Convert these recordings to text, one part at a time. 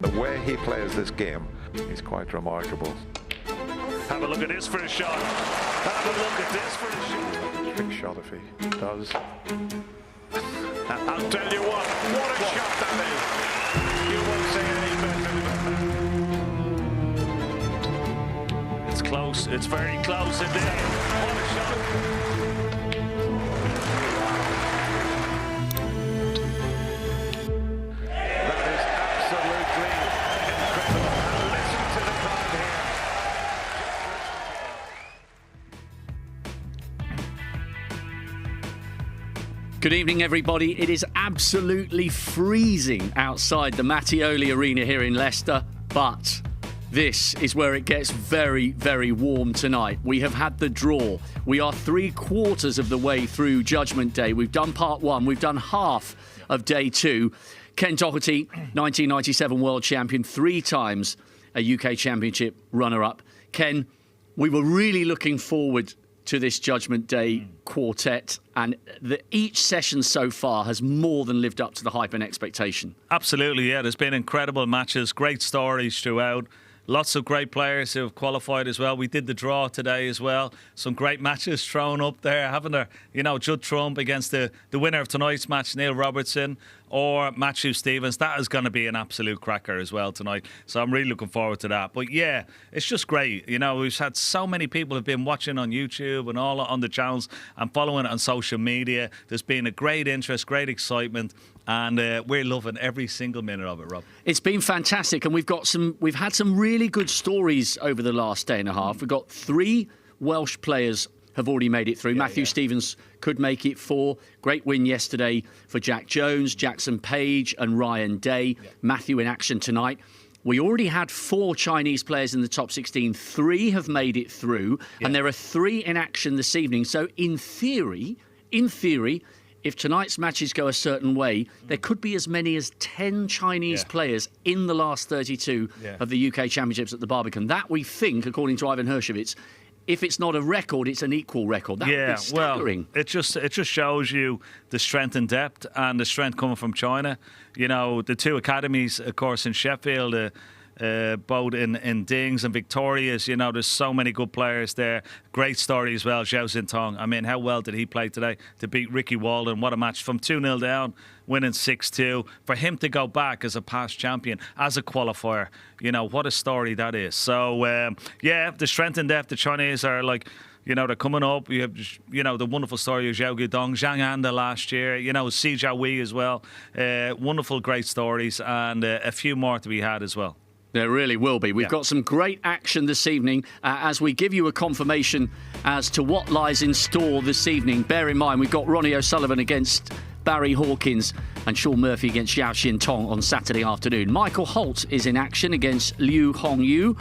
The way he plays this game is quite remarkable. Have a look at this for a shot. Have a look at this for a shot. Trick shot if he does. I'll tell you what a shot that is. You won't say any better than that. It's close, it's very close indeed. What a shot. That is absolutely incredible. Listen to the crowd here. Good evening, everybody. It is absolutely freezing outside the Mattioli Arena here in Leicester, but this is where it gets very, very warm tonight. We have had the draw. We are 3/4 of the way through Judgement Day. We've done part one. We've done half of day two. Ken Doherty, 1997 world champion, 3 times a UK Championship runner-up. Ken, we were really looking forward to this Judgement Day quartet, and each session so far has more than lived up to the hype and expectation. Absolutely, yeah. There's been incredible matches, great stories throughout. Lots of great players who have qualified as well. We did the draw today as well. Some great matches thrown up there, haven't there? You know, Judd Trump against the winner of tonight's match, Neil Robertson, or Matthew Stevens. That is going to be an absolute cracker as well tonight. So I'm really looking forward to that. But yeah, it's just great. You know, we've had so many people have been watching on YouTube and all on the channels and following it on social media. There's been a great interest, great excitement. And we're loving every single minute of it, Rob. It's been fantastic, and we've had some really good stories over the last day and a half. We've got 3 Welsh players have already made it through. Matthew Stevens could make it 4. Great win yesterday for Jack Jones, Jackson Page and Ryan Day. Yeah. Matthew in action tonight. We already had 4 Chinese players in the top 16. 3 have made it through, and there are 3 in action this evening. So in theory, if tonight's matches go a certain way, there could be as many as 10 Chinese players in the last 32 of the UK Championships at the Barbican. That, we think, according to Ivan Hershevitz, if it's not a record, it's an equal record. That would be staggering. Well, it just shows you the strength and depth and the strength coming from China. You know, the 2 academies, of course, in Sheffield, both in Dings and Victoria's. You know, there's so many good players there. Great story as well, Zhao Xintong. I mean, how well did he play today to beat Ricky Walden? What a match from 2-0 down, winning 6-2. For him to go back as a past champion, as a qualifier, you know, what a story that is. So, the strength and depth, the Chinese are like, you know, they're coming up. You have, you know, the wonderful story of Zhao Guidong, Zhang Anda last year, you know, Si Jiahui as well. Wonderful, great stories, and a few more to be had as well. There really will be. We've got some great action this evening as we give you a confirmation as to what lies in store this evening. Bear in mind, we've got Ronnie O'Sullivan against Barry Hawkins and Sean Murphy against Zhao Xintong on Saturday afternoon. Michael Holt is in action against Liu Hongyu.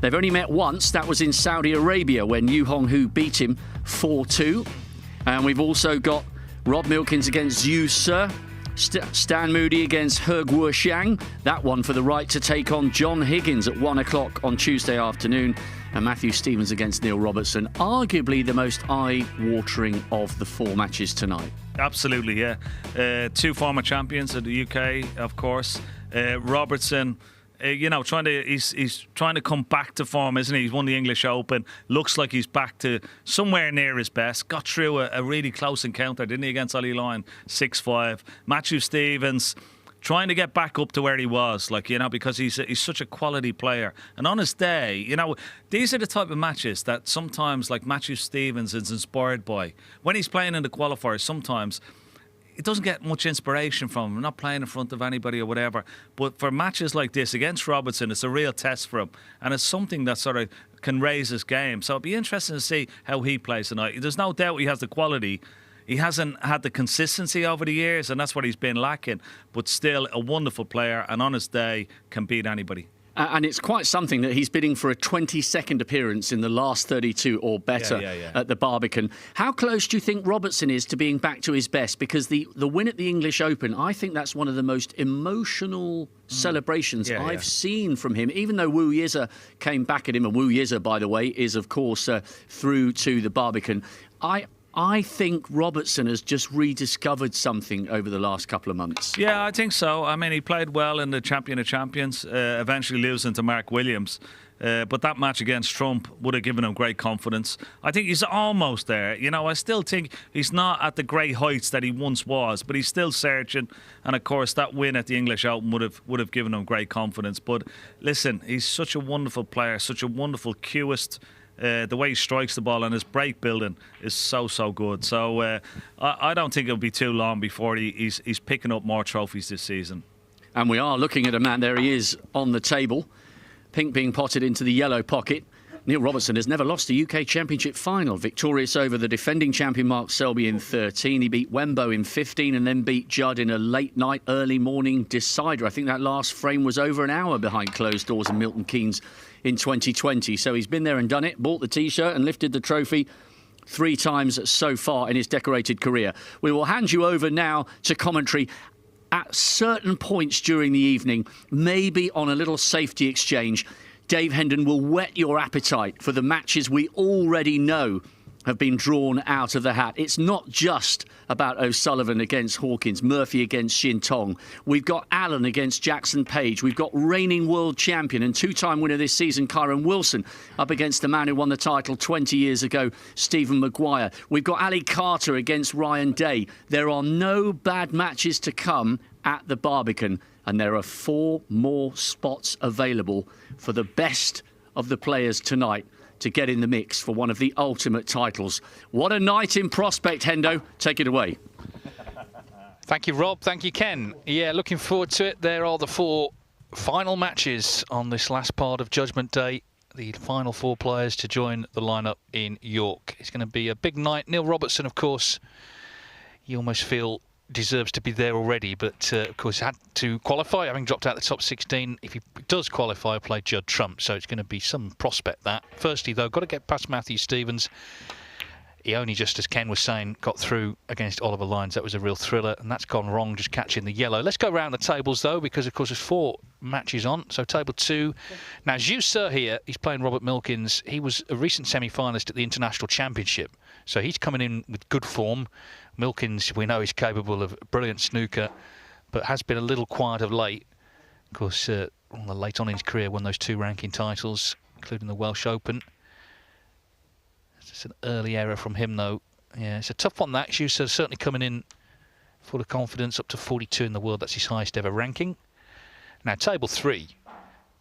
They've only met once. That was in Saudi Arabia when Liu Hongyu beat him 4-2. And we've also got Rob Milkins against Zhu Se. Stan Moody against He Guoxiang. That one for the right to take on John Higgins at 1 o'clock on Tuesday afternoon. And Matthew Stevens against Neil Robertson. Arguably the most eye-watering of the 4 matches tonight. Absolutely, yeah. 2 former champions of the UK, of course. Robertson, you know, he's trying to come back to form, isn't he? He's won the English Open. Looks like he's back to somewhere near his best. Got through a really close encounter, didn't he, against Ollie Lyon, 6-5. Matthew Stevens trying to get back up to where he was, like, you know, because he's such a quality player. And on his day, you know, these are the type of matches that sometimes, like, Matthew Stevens is inspired by. When he's playing in the qualifiers, sometimes it doesn't get much inspiration from him. Not playing in front of anybody or whatever. But for matches like this against Robertson, it's a real test for him. And it's something that sort of can raise his game. So it'll be interesting to see how he plays tonight. There's no doubt he has the quality. He hasn't had the consistency over the years, and that's what he's been lacking. But still a wonderful player, and on his day can beat anybody. And it's quite something that he's bidding for a 22nd appearance in the last 32 or better at the Barbican. How close do you think Robertson is to being back to his best? Because the win at the English Open, I think that's one of the most emotional celebrations I've seen from him, even though Wu Yize came back at him. And Wu Yize, by the way, is, of course, through to the Barbican. I think Robertson has just rediscovered something over the last couple of months. Yeah, I think so. I mean, he played well in the Champion of Champions, eventually losing to Mark Williams. But that match against Trump would have given him great confidence. I think he's almost there. You know, I still think he's not at the great heights that he once was, but he's still searching. And of course, that win at the English Open would have given him great confidence. But listen, he's such a wonderful player, such a wonderful cueist. The way he strikes the ball and his break building is so good. So I don't think it'll be too long before he's picking up more trophies this season. And we are looking at a man. There he is on the table. Pink being potted into the yellow pocket. Neil Robertson has never lost a UK Championship final. Victorious over the defending champion Mark Selby in 13. He beat Wembo in 15 and then beat Judd in a late night, early morning decider. I think that last frame was over an hour behind closed doors in Milkins in 2020. So he's been there and done it, bought the T-shirt and lifted the trophy 3 times so far in his decorated career. We will hand you over now to commentary. At certain points during the evening, maybe on a little safety exchange, Dave Hendon will whet your appetite for the matches we already know have been drawn out of the hat. It's not just about O'Sullivan against Hawkins, Murphy against Shin Tong. We've got Allen against Jackson Page. We've got reigning world champion and 2-time winner this season, Kyron Wilson, up against the man who won the title 20 years ago, Stephen Maguire. We've got Ali Carter against Ryan Day. There are no bad matches to come at the Barbican, and there are 4 more spots available for the best of the players tonight to get in the mix for one of the ultimate titles. What a night in prospect, Hendo. Take it away. Thank you, Rob. Thank you, Ken. Yeah, looking forward to it. There are the 4 final matches on this last part of Judgment Day. The final 4 players to join the lineup in York. It's going to be a big night. Neil Robertson, of course, you almost feel deserves to be there already, but of course had to qualify, having dropped out the top 16. If he does qualify, he'll play Judd Trump, so it's going to be some prospect that. Firstly, though, got to get past Matthew Stevens. He only, just as Ken was saying, got through against Oliver Lyons. That was a real thriller, and that's gone wrong, just catching the yellow. Let's go round the tables, though, because, of course, there's 4 matches on. So table 2. Now, Zhu Sir here, he's playing Robert Milkins. He was a recent semi-finalist at the International Championship, so he's coming in with good form. Milkins, we know, is capable of brilliant snooker, but has been a little quiet of late. Of course, late on in his career, won those 2 ranking titles, including the Welsh Open. It's an early error from him, though. Yeah, it's a tough one, that. Schuster certainly coming in full of confidence, up to 42 in the world. That's his highest ever ranking. Now, table 3,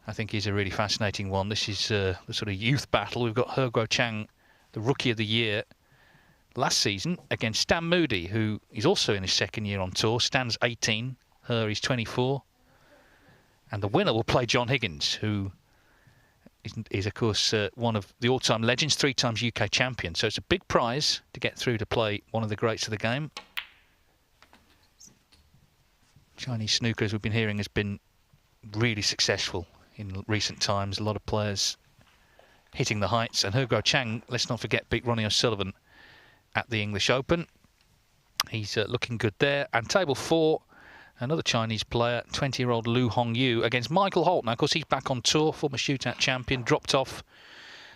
I think, is a really fascinating one. This is the sort of youth battle. We've got He Guo Chang, the Rookie of the Year last season, against Stan Moody, who is also in his 2nd year on tour. Stan's 18, is 24. And the winner will play John Higgins, who is of course, one of the all-time legends, 3 times UK champion. So it's a big prize to get through to play one of the greats of the game. Chinese snooker, as we've been hearing, has been really successful in recent times. A lot of players hitting the heights. And He Guo Chang, let's not forget, beat Ronnie O'Sullivan at the English Open. He's looking good there. And table 4, another Chinese player, 20-year-old Lu Hongyu, against Michael Holt. Now, of course, he's back on tour, former shootout champion, dropped off,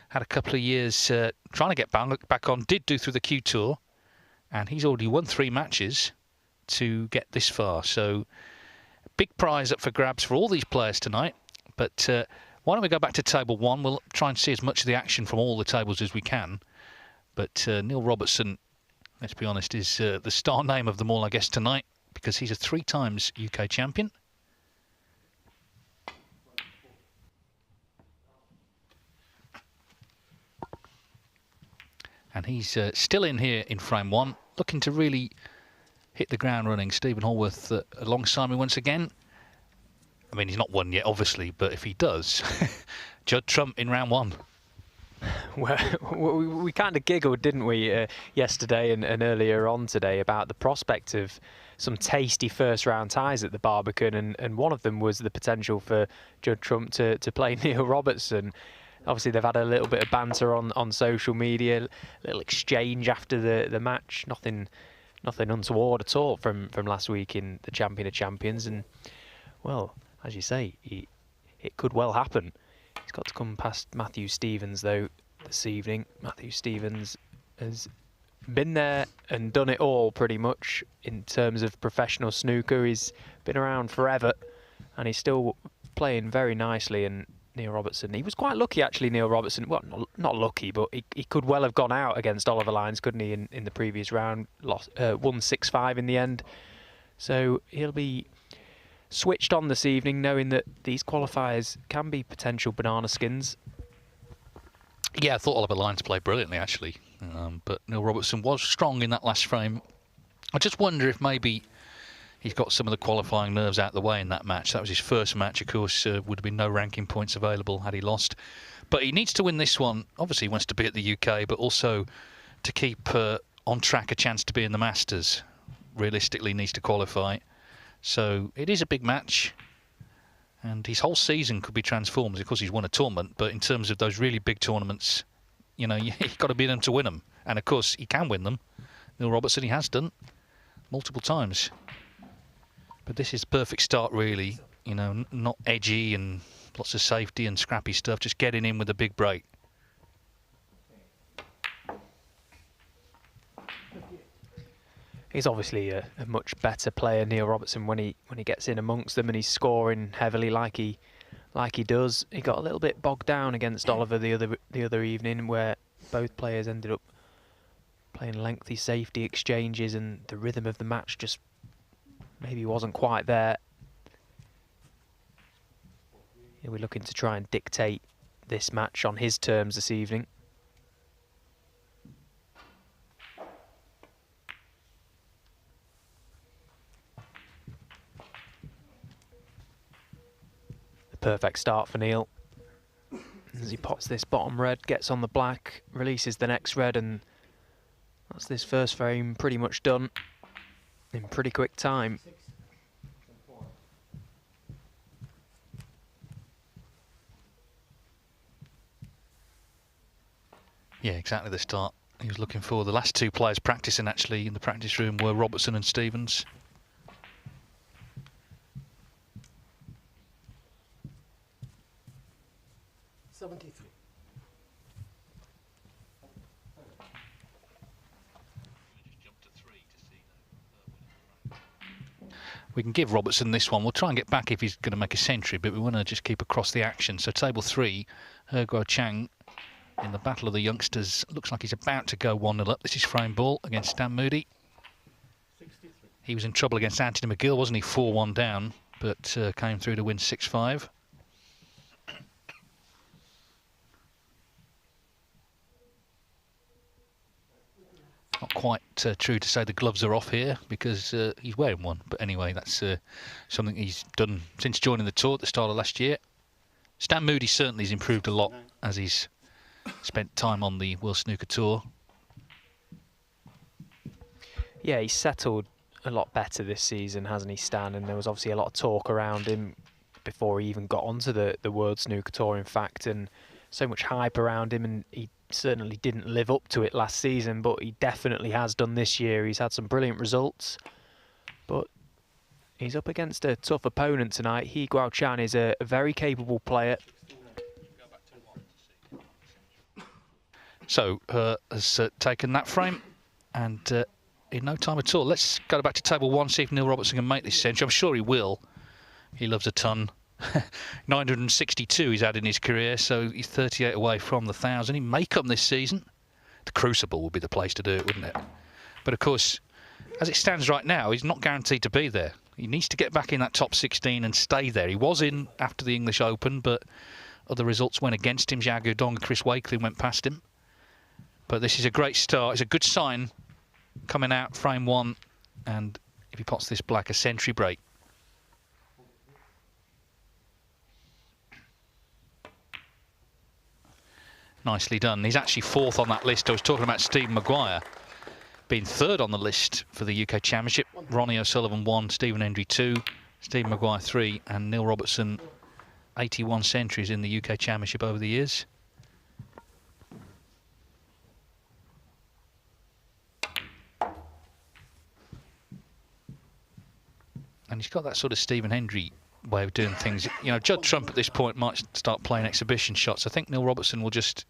had a couple of years trying to get back on, did do through the Q Tour, and he's already won 3 matches to get this far. So, big prize up for grabs for all these players tonight. But why don't we go back to table 1? We'll try and see as much of the action from all the tables as we can. But Neil Robertson, let's be honest, is the star name of them all, I guess, tonight, because he's a 3 times UK champion. And he's still in here in frame 1, looking to really hit the ground running. Stephen Hallworth alongside me once again. I mean, he's not won yet, obviously, but if he does, Judd Trump in round 1. Well, we kind of giggled, didn't we, yesterday and earlier on today about the prospect of some tasty first-round ties at the Barbican, and one of them was the potential for Judd Trump to play Neil Robertson. Obviously, they've had a little bit of banter on social media, a little exchange after the match. Nothing untoward at all from last week in the Champion of Champions. And, well, as you say, it could well happen. He's got to come past Matthew Stevens, though, this evening. Matthew Stevens has been there and done it all pretty much in terms of professional snooker. He's been around forever and he's still playing very nicely. And Neil Robertson, he was quite lucky actually, Neil Robertson. Well, not lucky, but he could well have gone out against Oliver Lyons, couldn't he, in the previous round. Won 6-5 in the end. So he'll be switched on this evening, knowing that these qualifiers can be potential banana skins. Yeah, I thought Oliver Lyons played brilliantly, actually. But Neil Robertson was strong in that last frame. I just wonder if maybe he's got some of the qualifying nerves out of the way in that match. That was his first match, of course. Would have been no ranking points available had he lost. But he needs to win this one. Obviously, he wants to be at the UK, but also to keep on track a chance to be in the Masters. Realistically, needs to qualify. So it is a big match. And his whole season could be transformed. Of course, he's won a tournament, but in terms of those really big tournaments, you know, you've got to be them to win them. And of course, he can win them. Neil Robertson, he has done multiple times. But this is the perfect start, really. You know, not edgy and lots of safety and scrappy stuff. Just getting in with a big break. He's obviously a much better player, Neil Robertson, when he gets in amongst them and he's scoring heavily like he does. He got a little bit bogged down against Oliver the other evening, where both players ended up playing lengthy safety exchanges and the rhythm of the match just maybe wasn't quite there. He'll be looking to try and dictate this match on his terms this evening. Perfect start for Neil. As he pots this bottom red, gets on the black, releases the next red, and that's this first frame pretty much done in pretty quick time. Yeah, exactly the start he was looking for. The last two players practicing actually in the practice room were Robertson and Stevens. We can give Robertson this one. We'll try and get back if he's going to make a century, but we want to just keep across the action. So table 3, Guo Chang in the battle of the youngsters. Looks like he's about to go 1-0 up. This is frame ball against Stan Moody. He was in trouble against Anthony McGill, wasn't he? 4-1 down, but came through to win 6-5. Not quite true to say the gloves are off here because he's wearing one. But anyway, that's something he's done since joining the tour at the start of last year. Stan Moody certainly has improved a lot as he's spent time on the World Snooker Tour. Yeah, he's settled a lot better this season, hasn't he, Stan? And there was obviously a lot of talk around him before he even got onto the World Snooker Tour, in fact, and so much hype around him, and he certainly didn't live up to it last season, but he definitely has done this year. He's had some brilliant results, but he's up against a tough opponent tonight. He Guo Chan is a very capable player. So has taken that frame, and in no time at all. Let's go back to table 1, see if Neil Robertson can make this century. I'm sure he will. He loves a ton. 962 he's had in his career, so he's 38 away from the 1,000. He may come this season. The Crucible would be the place to do it, wouldn't it? But of course, as it stands right now, he's not guaranteed to be there. He needs to get back in that top 16 and stay there. He was in after the English Open, but other results went against him. Xiao Guodong and Chris Wakeley went past him. But this is a great start. It's a good sign coming out frame 1, and if he pots this black, a century break. Nicely done. He's actually 4th on that list. I was talking about Stephen Maguire being 3rd on the list for the UK Championship. Ronnie O'Sullivan 1, Stephen Hendry 2, Stephen Maguire 3, and Neil Robertson 81 centuries in the UK Championship over the years. And he's got that sort of Stephen Hendry way of doing things. You know, Judd Trump at this point might start playing exhibition shots. I think Neil Robertson will just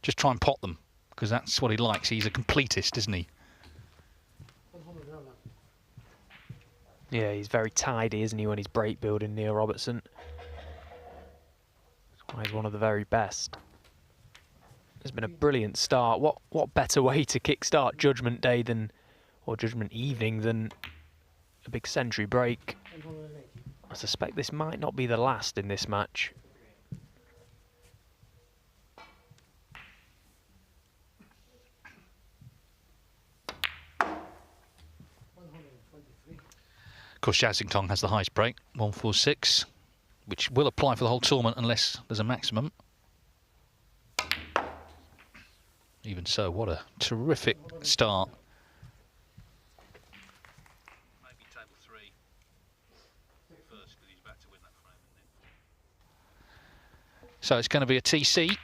try and pot them because that's what he likes. He's a completist, isn't he? Yeah, he's very tidy, isn't he, when he's break building, Neil Robertson. That's why he's one of the very best. It's been a brilliant start. What better way to kickstart Judgment Day than, or Judgment Evening, than a big century break? I suspect this might not be the last in this match. Of course, Jiaxingtong has the highest break, 146, which will apply for the whole tournament unless there's a maximum. Even so, what a terrific start. Maybe table 3 first, because he's about to win that frame, isn't it? So it's going to be a TC.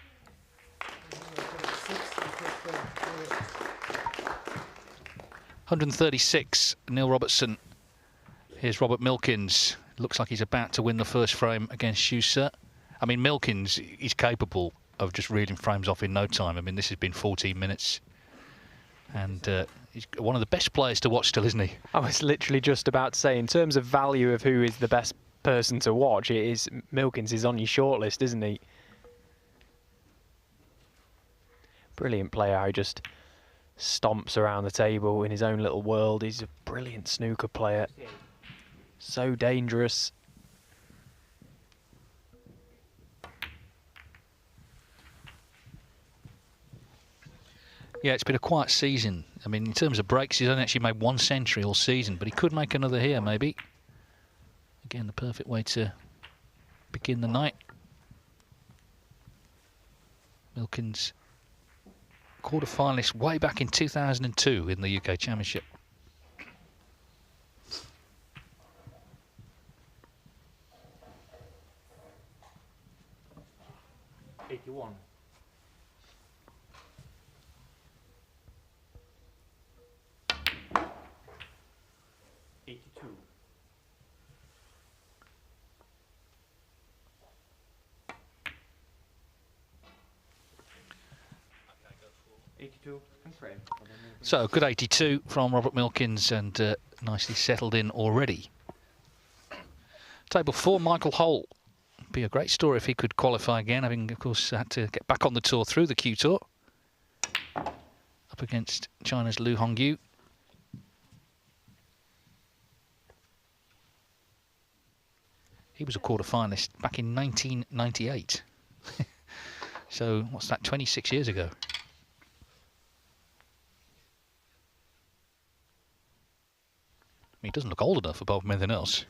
$136, Neil Robertson. Here's Robert Milkins. Looks like he's about to win the first frame against Schuster. I mean, Milkins is capable of just reading frames off in no time. I mean, this has been 14 minutes. And he's one of the best players to watch still, isn't he? I was literally just about to say, in terms of value of who is the best person to watch, it is Milkins is on your shortlist, isn't he? Brilliant player who just stomps around the table in his own little world. He's a brilliant snooker player. So dangerous. Yeah, it's been a quiet season. I mean, in terms of breaks, he's only actually made 1 century all season, but he could make another here, maybe. Again, the perfect way to begin the night. Milkins, quarter-finalist way back in 2002 in the UK Championship. So, good 82 from Robert Milkins, and nicely settled in already. Table 4, Michael Holt. Be a great story if he could qualify again, having, of course, had to get back on the tour through the Q Tour. Up against China's Lu Hongyu. He was a quarter-finalist back in 1998. So, what's that, 26 years ago? He doesn't look old enough, above anything else.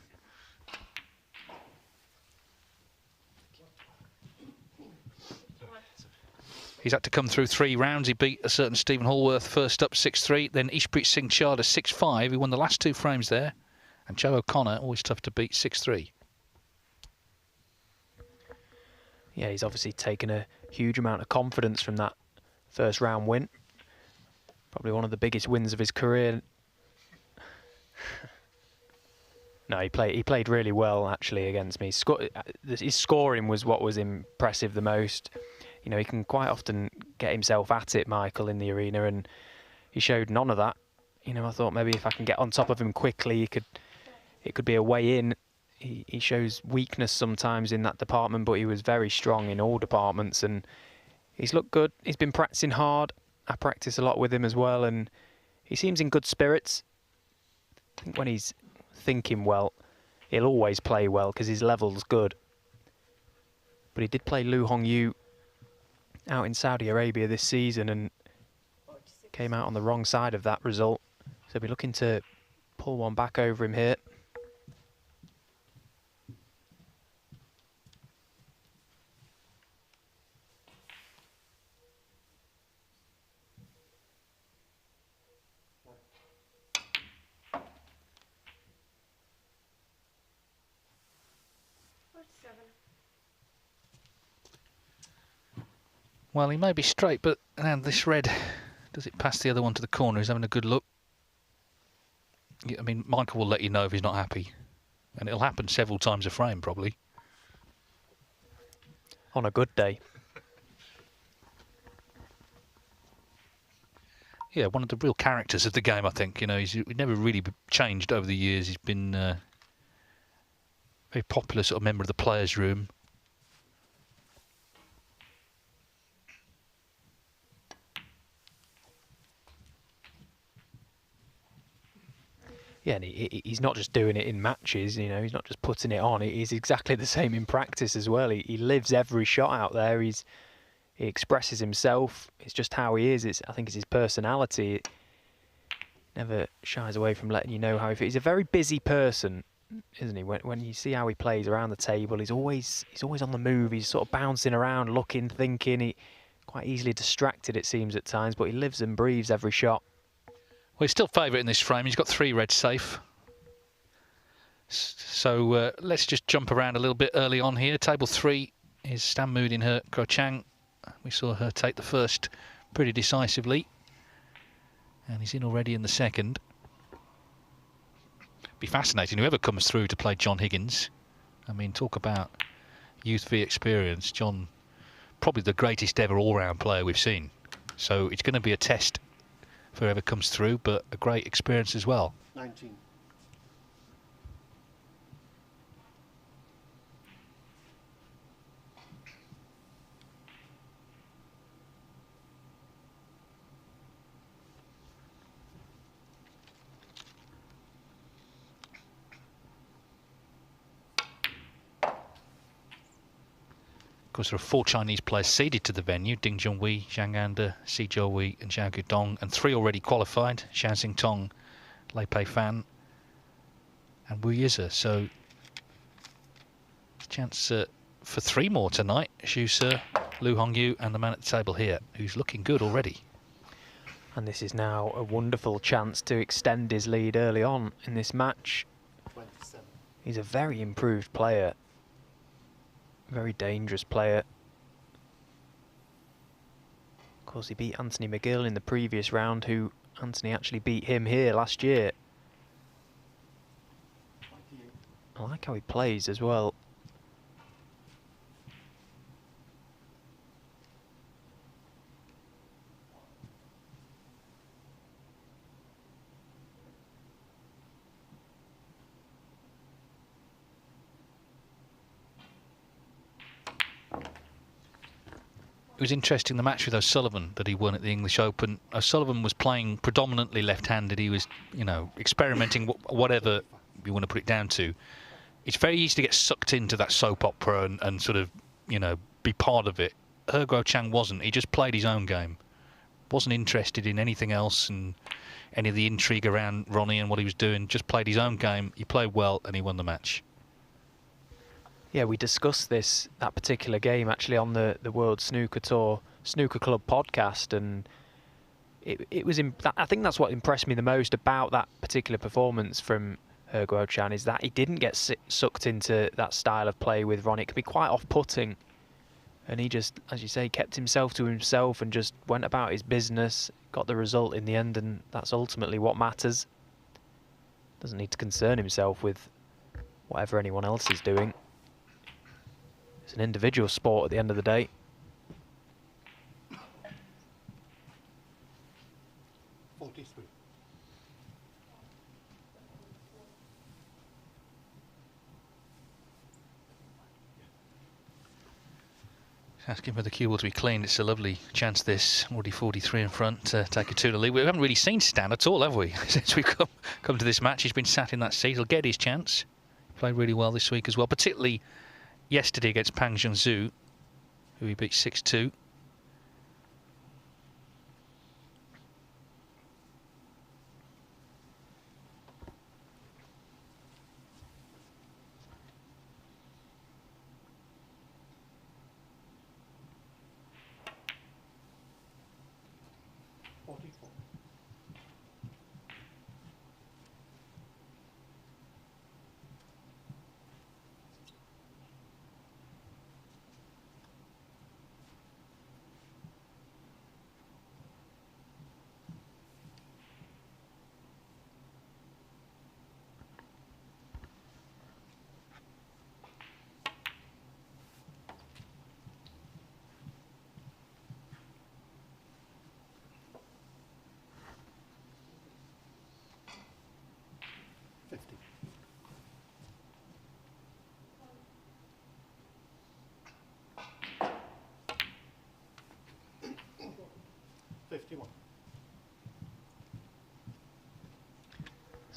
He's had to come through 3 rounds. He beat a certain Stephen Hallworth first up 6-3, then Ishpreet Singh Chadha 6-5. He won the last 2 frames there. And Joe O'Connor, always tough to beat, 6-3. Yeah, he's obviously taken a huge amount of confidence from that first round win. Probably one of the biggest wins of his career. No, he played really well actually against me. His scoring was what was impressive the most. You know, he can quite often get himself at it, Michael, in the arena, and he showed none of that. You know, I thought maybe if I can get on top of him quickly, it could be a way in. He shows weakness sometimes in that department, but he was very strong in all departments, and he's looked good. He's been practicing hard. I practice a lot with him as well, and he seems in good spirits. I think when he's thinking well, he'll always play well because his level's good. But he did play Lu Hongyu out in Saudi Arabia this season and came out on the wrong side of that result. So he'll be looking to pull one back over him here. Well, he may be straight, but this red, does it pass the other one to the corner? He's having a good look. I mean, Michael will let you know if he's not happy. And it'll happen several times a frame, probably. On a good day. yeah, one of the real characters of the game, I think. You know, he's never really changed over the years. He's been a very popular sort of member of the players' room. Yeah, and he's not just doing it in matches, you know, he's not just putting it on. He's exactly the same in practice as well. He lives every shot out there. He expresses himself. It's just how he is. I think it's his personality. Never shies away from letting you know how he feels. He's a very busy person, isn't he? When you see how he plays around the table, he's always on the move. He's sort of bouncing around, looking, thinking. He quite easily distracted, it seems, at times, but he lives and breathes every shot. Well, he's still favourite in this frame. He's got 3 reds safe. So let's just jump around a little bit early on here. Table 3 is Stan Moody and He Guo Chang. We saw her take the first pretty decisively. And he's in already in the second. Be fascinating, whoever comes through to play John Higgins. I mean, talk about youth v experience. John, probably the greatest ever all-round player we've seen. So it's going to be a test for whoever comes through, but a great experience as well. 19. Of course, there are 4 Chinese players seeded to the venue: Ding Junhui, Zhang Anda, Si Jiaowei and Zhao Gudong, and 3 already qualified: Xiao Xingtong, Lei Pei Fan and Wu Yize. So chance for 3 more tonight: Xu Se, Lu Hongyu and the man at the table here, who's looking good already. And this is now a wonderful chance to extend his lead early on in this match. 27. He's a very improved player. Very dangerous player. Of course, he beat Anthony McGill in the previous round, who Anthony actually beat him here last year. I like how he plays as well. It was interesting, the match with O'Sullivan that he won at the English Open. O'Sullivan was playing predominantly left-handed. He was, you know, experimenting, whatever you want to put it down to. It's very easy to get sucked into that soap opera and sort of, you know, be part of it. He Guo Chang wasn't. He just played his own game. Wasn't interested in anything else and any of the intrigue around Ronnie and what he was doing. Just played his own game. He played well and he won the match. Yeah, we discussed that particular game actually on the World Snooker Tour Snooker Club podcast, and it was I think that's what impressed me the most about that particular performance from He Guo Chang, is that he didn't get sucked into that style of play with Ronnie. It could be quite off-putting, and he just, as you say, kept himself to himself and just went about his business, got the result in the end, and that's ultimately what matters. Doesn't need to concern himself with whatever anyone else is doing. It's an individual sport at the end of the day. Asking for the cue ball to be cleaned. It's a lovely chance, this. Already 43 in front to take a 2-0 lead. We haven't really seen Stan at all, have we? Since we've come to this match, he's been sat in that seat. He'll get his chance. Played really well this week as well, particularly yesterday against Pang Junzhu, who he beat 6-2.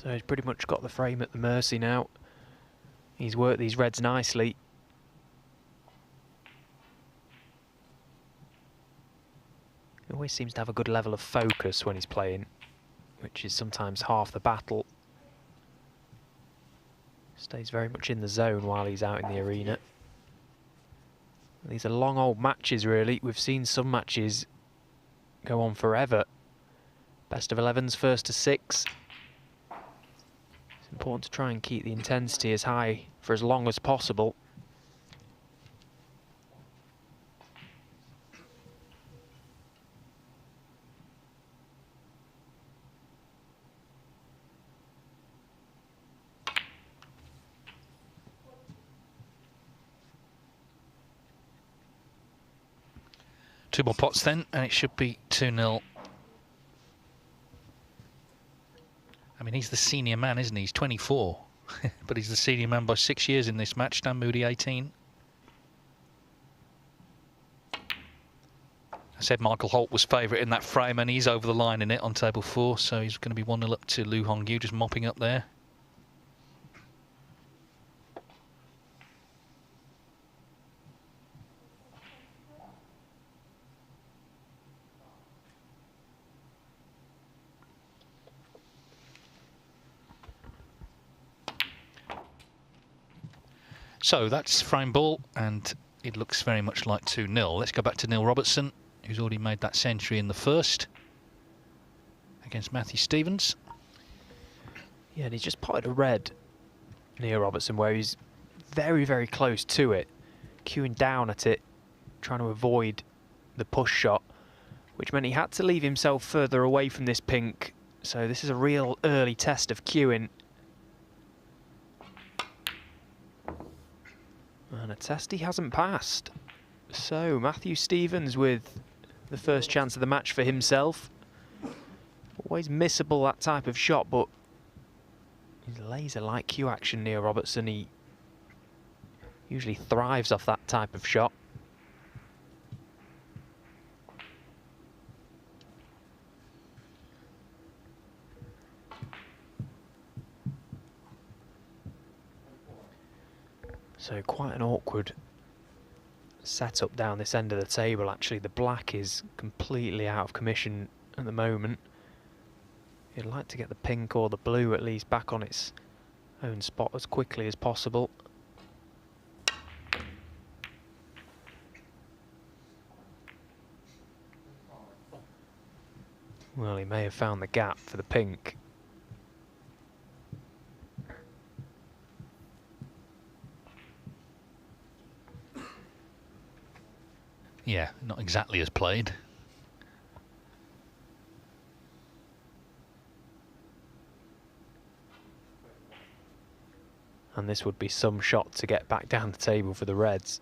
So he's pretty much got the frame at the mercy now. He's worked these reds nicely. He always seems to have a good level of focus when he's playing, which is sometimes half the battle. Stays very much in the zone while he's out in the arena. These are long old matches, really. We've seen some matches go on forever. Best of 11s, first to 6. It's important to try and keep the intensity as high for as long as possible. Two more pots then, and it should be 2-0. I mean, he's the senior man, isn't he? He's 24, but he's the senior man by 6 years in this match. Dan Moody, 18. I said Michael Holt was favourite in that frame, and he's over the line in it on table 4, so he's going to be 1-0 up to Lu Hongyu, just mopping up there. So that's frame ball, and it looks very much like 2-0. Let's go back to Neil Robertson, who's already made that century in the first against Matthew Stevens. Yeah, and he's just potted a red, Neil Robertson, where he's very, very close to it, queuing down at it, trying to avoid the push shot, which meant he had to leave himself further away from this pink. So this is a real early test of queuing. And a test he hasn't passed. So Matthew Stevens with the first chance of the match for himself. Always missable, that type of shot, but he's laser-like cue action, Neil Robertson. He usually thrives off that type of shot. So quite an awkward setup down this end of the table. Actually, the black is completely out of commission at the moment. You'd like to get the pink or the blue at least back on its own spot as quickly as possible. Well, he may have found the gap for the pink. Yeah, not exactly as played. And this would be some shot to get back down the table for the reds.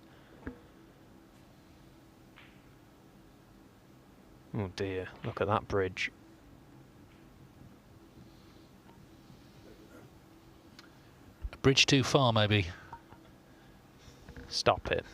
Oh dear, look at that bridge. A bridge too far, maybe. Stop it.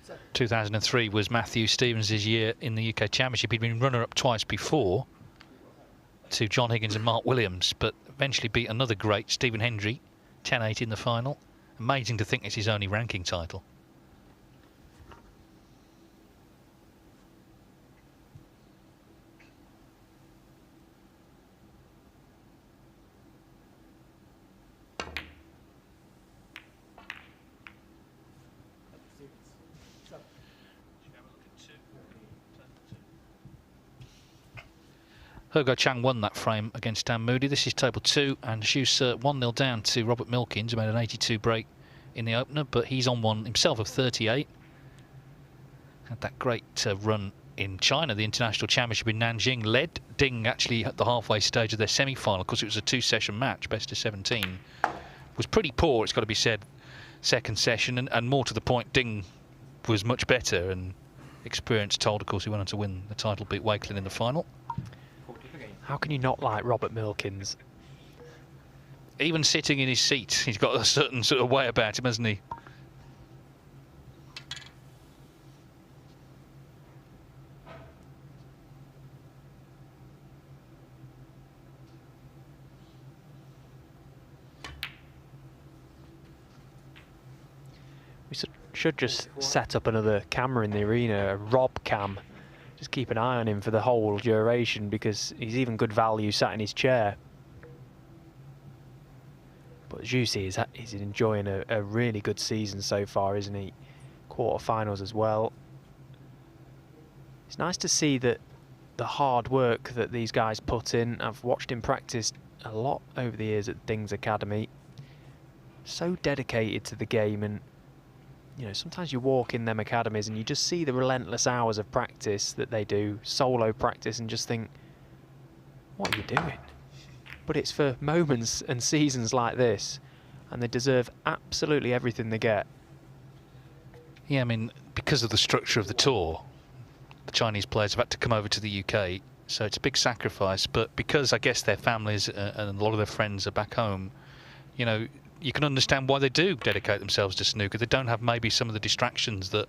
So 2003 was Matthew Stevens' year in the UK Championship. He'd been runner-up twice before to John Higgins and Mark Williams, but eventually beat another great, Stephen Hendry, 10-8 in the final. Amazing to think it's his only ranking title. Hugo Chang won that frame against Dan Moody. This is table 2, and Hughes 1-0 down to Robert Milkins, who made an 82 break in the opener, but he's on one himself of 38. Had that great run in China, the International Championship in Nanjing, led Ding actually at the halfway stage of their semi-final, because it was a 2-session match, best of 17. Was pretty poor, it's got to be said. second session, and more to the point, Ding was much better, and experience told, of course, he went on to win the title, beat Wakelin in the final. How can you not like Robert Milkins? Even sitting in his seat, he's got a certain sort of way about him, hasn't he? We should just set up another camera in the arena, a Rob cam. Just keep an eye on him for the whole duration, because he's even good value sat in his chair. But as you see, he's enjoying a really good season so far, isn't he? Quarterfinals as well. It's nice to see that the hard work that these guys put in. I've watched him practice a lot over the years at Ding's Academy. So dedicated to the game, and you know, sometimes you walk in them academies and you just see the relentless hours of practice that they do, solo practice, and just think, what are you doing? But it's for moments and seasons like this, and they deserve absolutely everything they get. Yeah, I mean, because of the structure of the tour, the Chinese players have had to come over to the UK, so it's a big sacrifice. But because I guess their families and a lot of their friends are back home, you know, you can understand why they do dedicate themselves to snooker. They don't have maybe some of the distractions that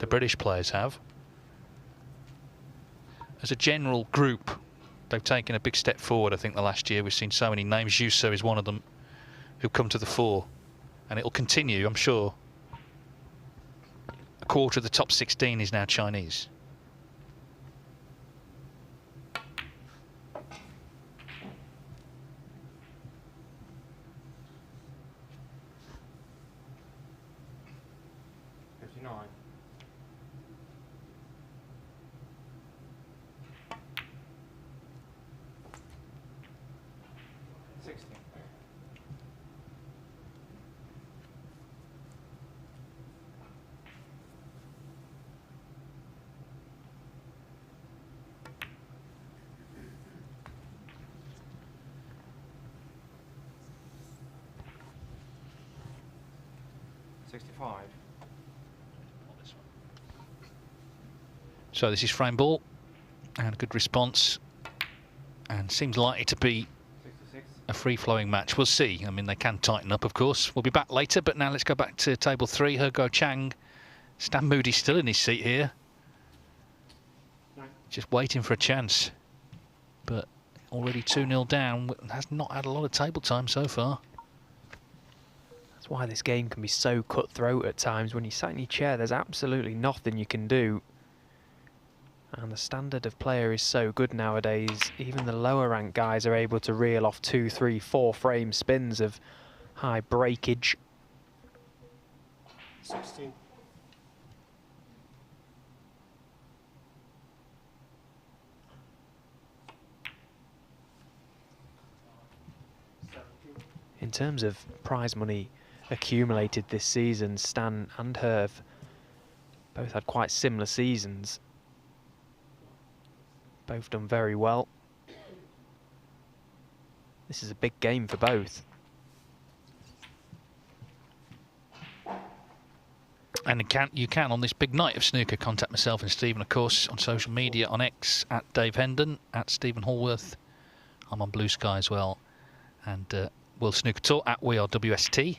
the British players have. As a general group, they've taken a big step forward. I think the last year we've seen so many names. Yuso is one of them who've come to the fore, and it'll continue, I'm sure. A quarter of the top 16 is now Chinese. So this is frame ball, and a good response, and seems likely to be a free-flowing match. We'll see. I mean, they can tighten up, of course. We'll be back later, but now let's go back to table 3. Hergo Chang. Stan Moody still in his seat here, just waiting for a chance, but already 2-0 down. Has not had a lot of table time so far. That's why this game can be so cutthroat at times. When you sat in your chair, there's absolutely nothing you can do. And the standard of player is so good nowadays, even the lower ranked guys are able to reel off 2, 3, 4 frame spins of high breakage. 16. In terms of prize money accumulated this season, Stan and Herve both had quite similar seasons. Both done very well. This is a big game for both. And you can on this big night of snooker contact myself and Stephen, of course, on social media, on X, at Dave Hendon, at Stephen Hallworth. I'm on Blue Sky as well. And World Snooker Tour, at We Are WST.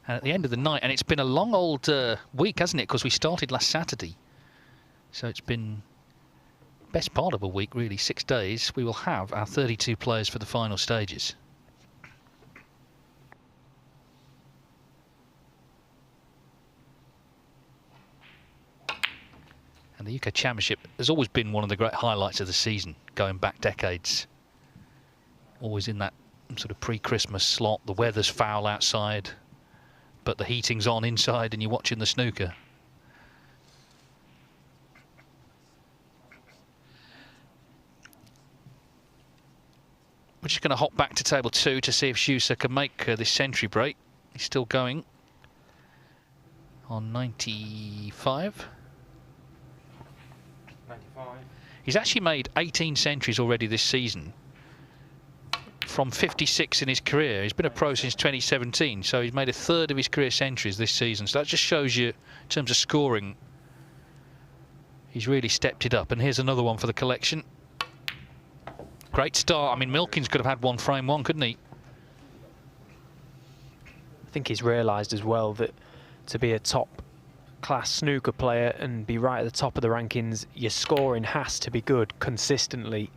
And at the end of the night, and it's been a long old week, hasn't it? Because we started last Saturday. So it's been best part of a week, really, 6 days. We will have our 32 players for the final stages. And the UK Championship has always been one of the great highlights of the season, going back decades. Always in that sort of pre-Christmas slot. The weather's foul outside, but the heating's on inside and you're watching the snooker. We're just going to hop back to table 2 to see if Schuster can make this century break. He's still going on 95. 95. He's actually made 18 centuries already this season. from 56 in his career. He's been a pro since 2017, so he's made a third of his career centuries this season. So that just shows you, in terms of scoring, he's really stepped it up. And here's another one for the collection. Great start. I mean, Milkins could have had one frame one, couldn't he? I think he's realised as well that to be a top-class snooker player and be right at the top of the rankings, your scoring has to be good consistently.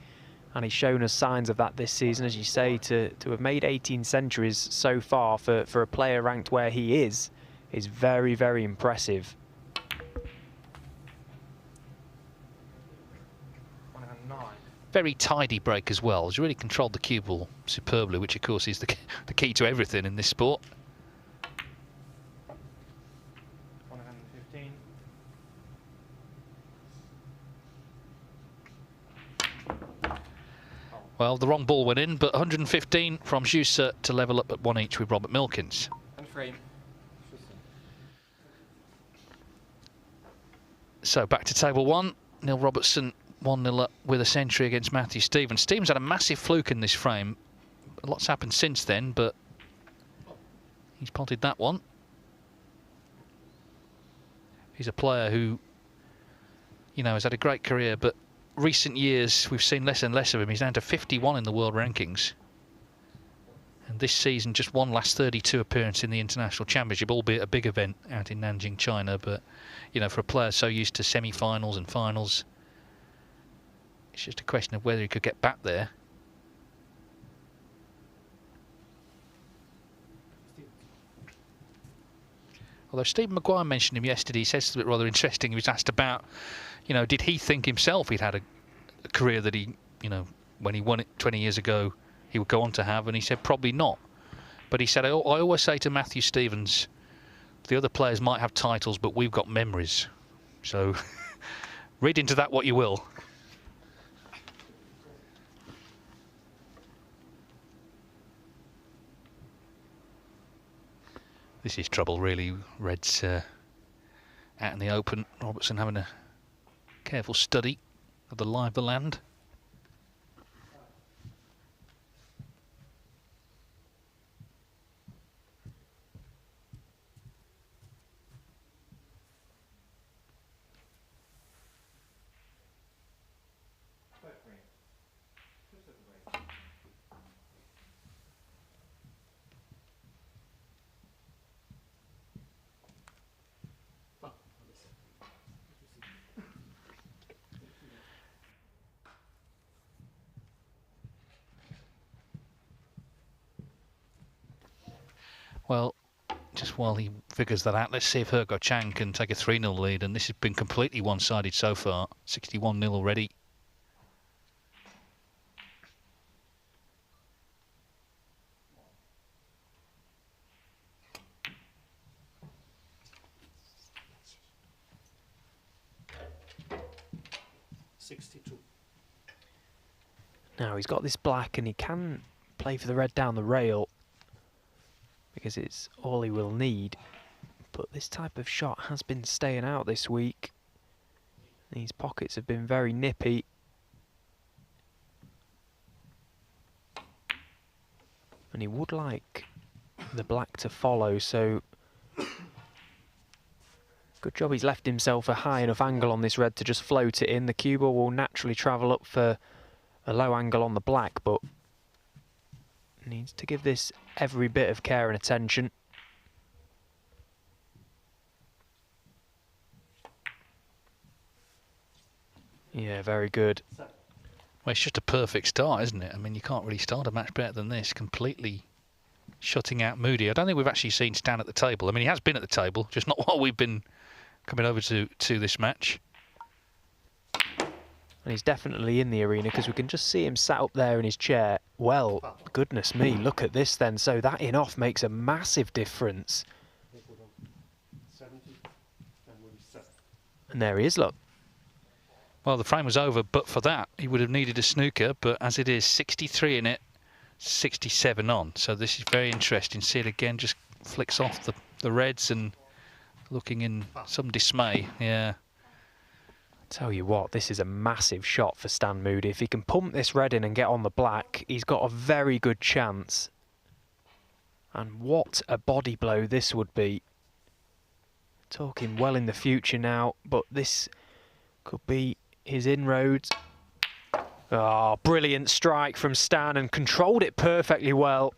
And he's shown us signs of that this season, as you say, to have made 18 centuries so far for a player ranked where he is very, very impressive. Very tidy break as well. He's really controlled the cue ball superbly, which of course is the key to everything in this sport. 115. Well, the wrong ball went in, but 115 from Jussa to level up at 1 each with Robert Milkins. So back to table one. Neil Robertson 1-0 up with a century against Matthew Stevens. Stevens had a massive fluke in this frame. A lot's happened since then, but he's potted that one. He's a player who, you know, has had a great career, but recent years we've seen less and less of him. He's down to 51 in the world rankings. And this season just one last 32 appearance in the International Championship, albeit a big event out in Nanjing, China. But, you know, for a player so used to semi-finals and finals, it's just a question of whether he could get back there. Although Stephen Maguire mentioned him yesterday, he said something rather interesting. He was asked about, you know, did he think himself he'd had a career that he, you know, when he won it 20 years ago, he would go on to have, and he said probably not. But he said, I always say to Matthew Stevens, the other players might have titles, but we've got memories. So read into that what you will. This is trouble, really. Red's out in the open. Robertson having a careful study of the lie of the land. Well, just while he figures that out, let's see if Hergo Chang can take a 3-0 lead. And this has been completely one-sided so far. 61-0 already. Now he's got this black and he can play for the red down the rail, because it's all he will need. But this type of shot has been staying out this week. These pockets have been very nippy. And he would like the black to follow, so good job he's left himself a high enough angle on this red to just float it in. The cue ball will naturally travel up for a low angle on the black, but needs to give this every bit of care and attention. Yeah, very good. Well, it's just a perfect start, isn't it? I mean, you can't really start a match better than this, completely shutting out Moody. I don't think we've actually seen Stan at the table. I mean, he has been at the table, just not while we've been coming over to this match. And he's definitely in the arena, because we can just see him sat up there in his chair. Well, goodness me, look at this then. So that in-off makes a massive difference. And there he is, look. Well, the frame was over, but for that, he would have needed a snooker. But as it is, 63 in it, 67 on. So this is very interesting. See it again, just flicks off the reds and looking in some dismay. Yeah. Tell you what, this is a massive shot for Stan Moody. If he can pump this red in and get on the black, he's got a very good chance. And what a body blow this would be. Talking well in the future now, but this could be his inroads. Oh, brilliant strike from Stan, and controlled it perfectly well.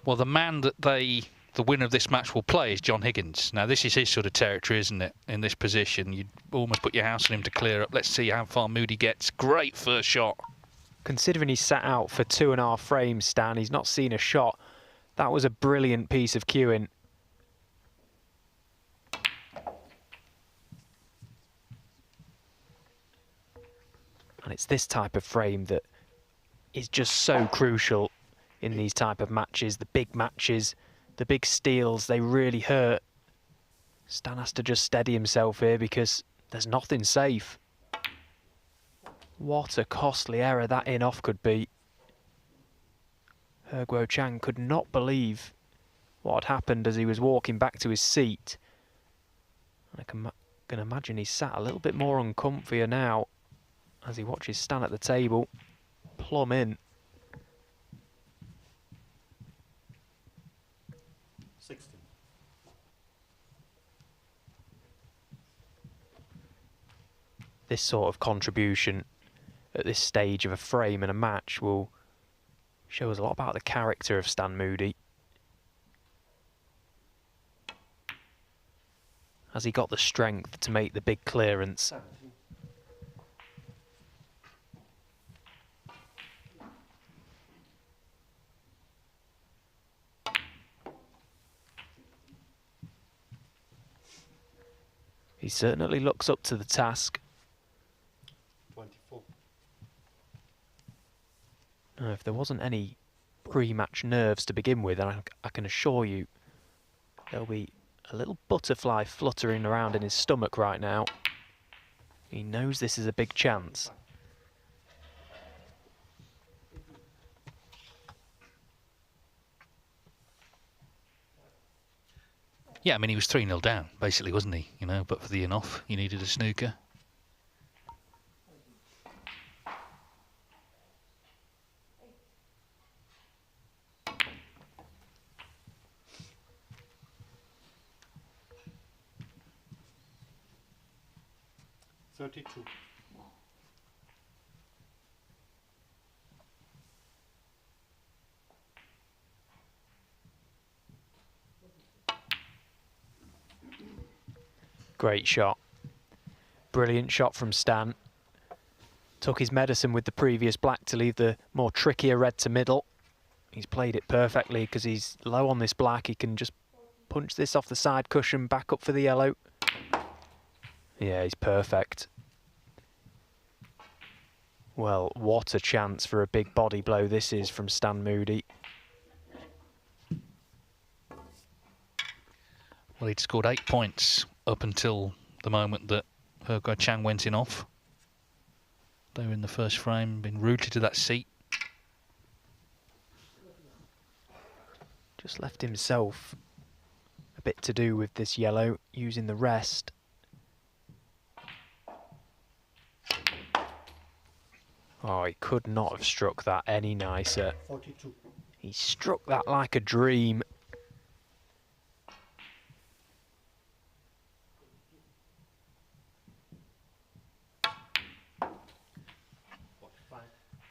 Well, the man that the winner of this match will play is John Higgins. Now, this is his sort of territory, isn't it? In this position, you'd almost put your house on him to clear up. Let's see how far Moody gets. Great first shot. Considering he's sat out for 2.5 frames, Stan, he's not seen a shot. That was a brilliant piece of cueing. And it's this type of frame that is just so crucial in these type of matches. The big matches, the big steals, they really hurt. Stan has to just steady himself here because there's nothing safe. What a costly error that in-off could be. He Guo Chang could not believe what had happened as he was walking back to his seat. And I can imagine he's sat a little bit more uncomfier now as he watches Stan at the table plumb in. 16. This sort of contribution at this stage of a frame in a match will show us a lot about the character of Stan Moody. Has he got the strength to make the big clearance? 17. He certainly looks up to the task. 24. Now, if there wasn't any pre-match nerves to begin with, I can assure you there'll be a little butterfly fluttering around in his stomach right now. He knows this is a big chance. Yeah, I mean, he was 3-0 down, basically, wasn't he? You know, but for the in-off, you needed a snooker. Great shot. Brilliant shot from Stan. Took his medicine with the previous black to leave the more trickier red to middle. He's played it perfectly because he's low on this black. He can just punch this off the side cushion, back up for the yellow. Yeah, he's perfect. Well, what a chance for a big body blow this is from Stan Moody. Well, he'd scored 8 points up until the moment that He Guo Chang went in off. They were in the first frame, been rooted to that seat. Just left himself a bit to do with this yellow, using the rest. Oh, he could not have struck that any nicer. 42. He struck that like a dream.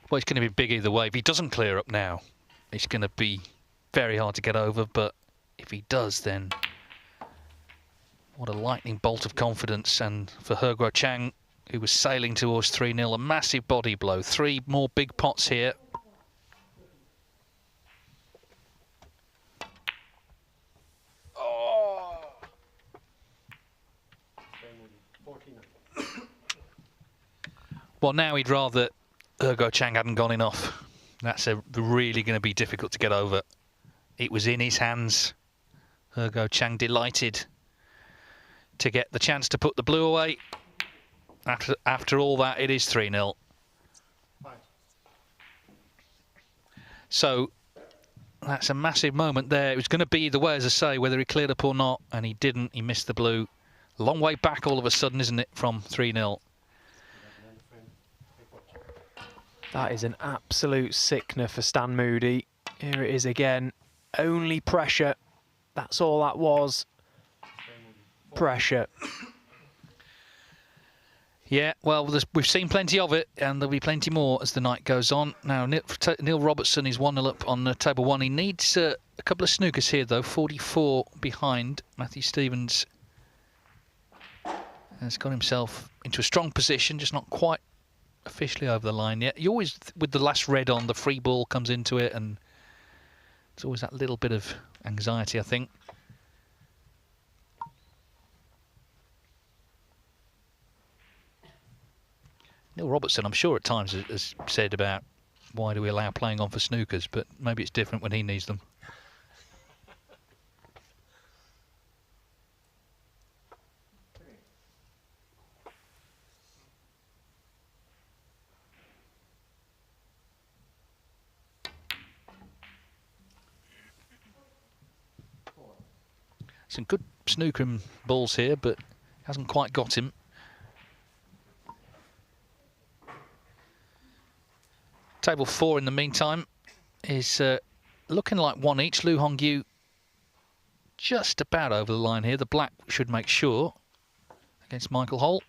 Well, it's going to be big either way. If he doesn't clear up now, it's going to be very hard to get over. But if he does, then what a lightning bolt of confidence. And for He Guo Chang, who was sailing towards 3-0, a massive body blow. 3 more big pots here. Oh. 49. Well, now he'd rather He Guo Chang hadn't gone enough. That's really going to be difficult to get over. It was in his hands. He Guo Chang delighted to get the chance to put the blue away. After all that, it is 3-0. So that's a massive moment there. It was going to be either way, as I say, whether he cleared up or not, and he didn't. He missed the blue. Long way back all of a sudden, isn't it, from 3-0? That is an absolute sickener for Stan Moody. Here it is again. Only pressure. That's all that was. Pressure. Yeah, well, we've seen plenty of it, and there'll be plenty more as the night goes on. Now, Neil Robertson is 1-0 up on table 1. He needs a couple of snookers here, though. 44 behind. Matthew Stevens has got himself into a strong position, just not quite officially over the line yet. You always, with the last red on, the free ball comes into it, and it's always that little bit of anxiety, I think. Neil Robertson, I'm sure at times has said about why do we allow playing on for snookers, but maybe it's different when he needs them. Some good snooker balls here, but hasn't quite got him. Table 4 in the meantime is looking like one each. Lu Hongyu just about over the line here. The black should make sure against Michael Holt.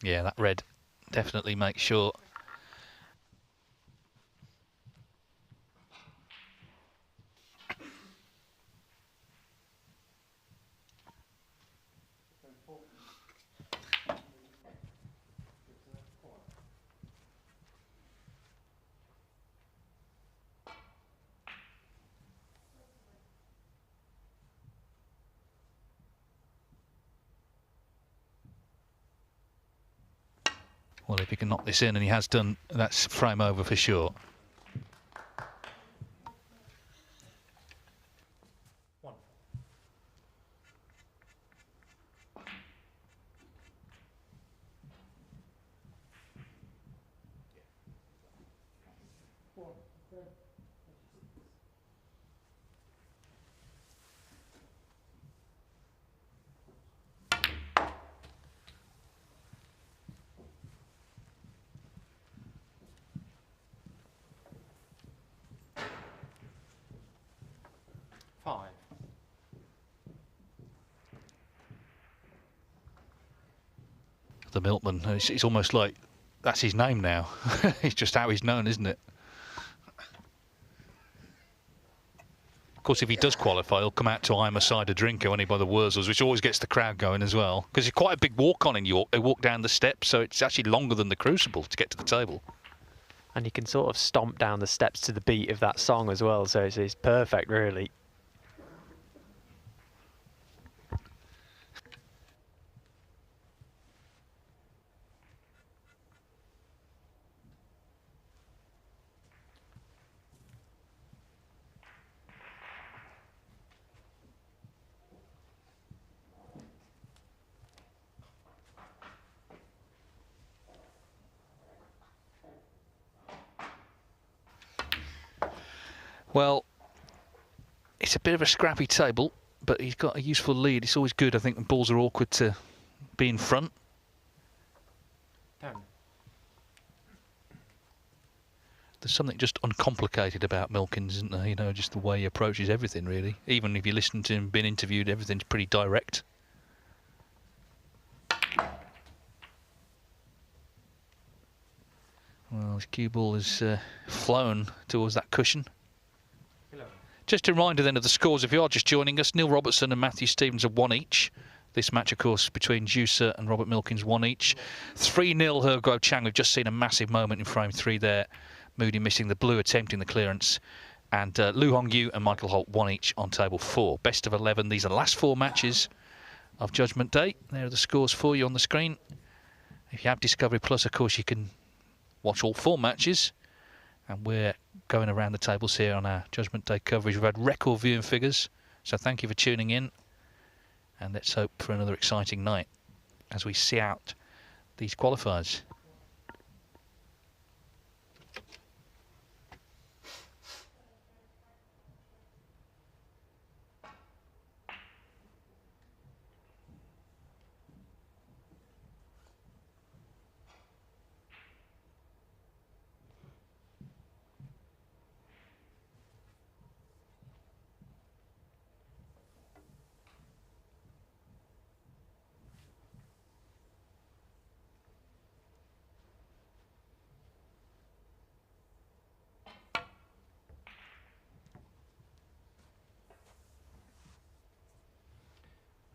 Yeah, that red definitely makes sure. Well, if he can knock this in, and he has done, that's frame over for sure. The Milkman, it's almost like that's his name now. It's just how he's known, isn't it? Of course, if he does qualify, he'll come out to I'm a cider drinker when he by the Wurzels, which always gets the crowd going as well. Because it's quite a big walk on in York. They walk down the steps, so it's actually longer than the Crucible to get to the table. And you can sort of stomp down the steps to the beat of that song as well, so it's perfect, really. Well, it's a bit of a scrappy table, but he's got a useful lead. It's always good, I think, when balls are awkward to be in front. There's something just uncomplicated about Milkins, isn't there? You know, just the way he approaches everything, really. Even if you listen to him being interviewed, everything's pretty direct. Well, his cue ball has flown towards that cushion. Just a reminder then of the scores, if you are just joining us, Neil Robertson and Matthew Stevens are 1 each. This match, of course, between Juicer and Robert Milkins, 1 each. 3-0 Herguo Chang. We've just seen a massive moment in frame 3 there. Moody missing the blue, attempting the clearance. And Lu Hongyu and Michael Holt, 1 each on table 4. Best of 11. These are the last 4 matches of Judgment Day. There are the scores for you on the screen. If you have Discovery Plus, of course, you can watch all 4 matches. And we're going around the tables here on our Judgment Day coverage. We've had record viewing figures, so thank you for tuning in. And let's hope for another exciting night as we see out these qualifiers.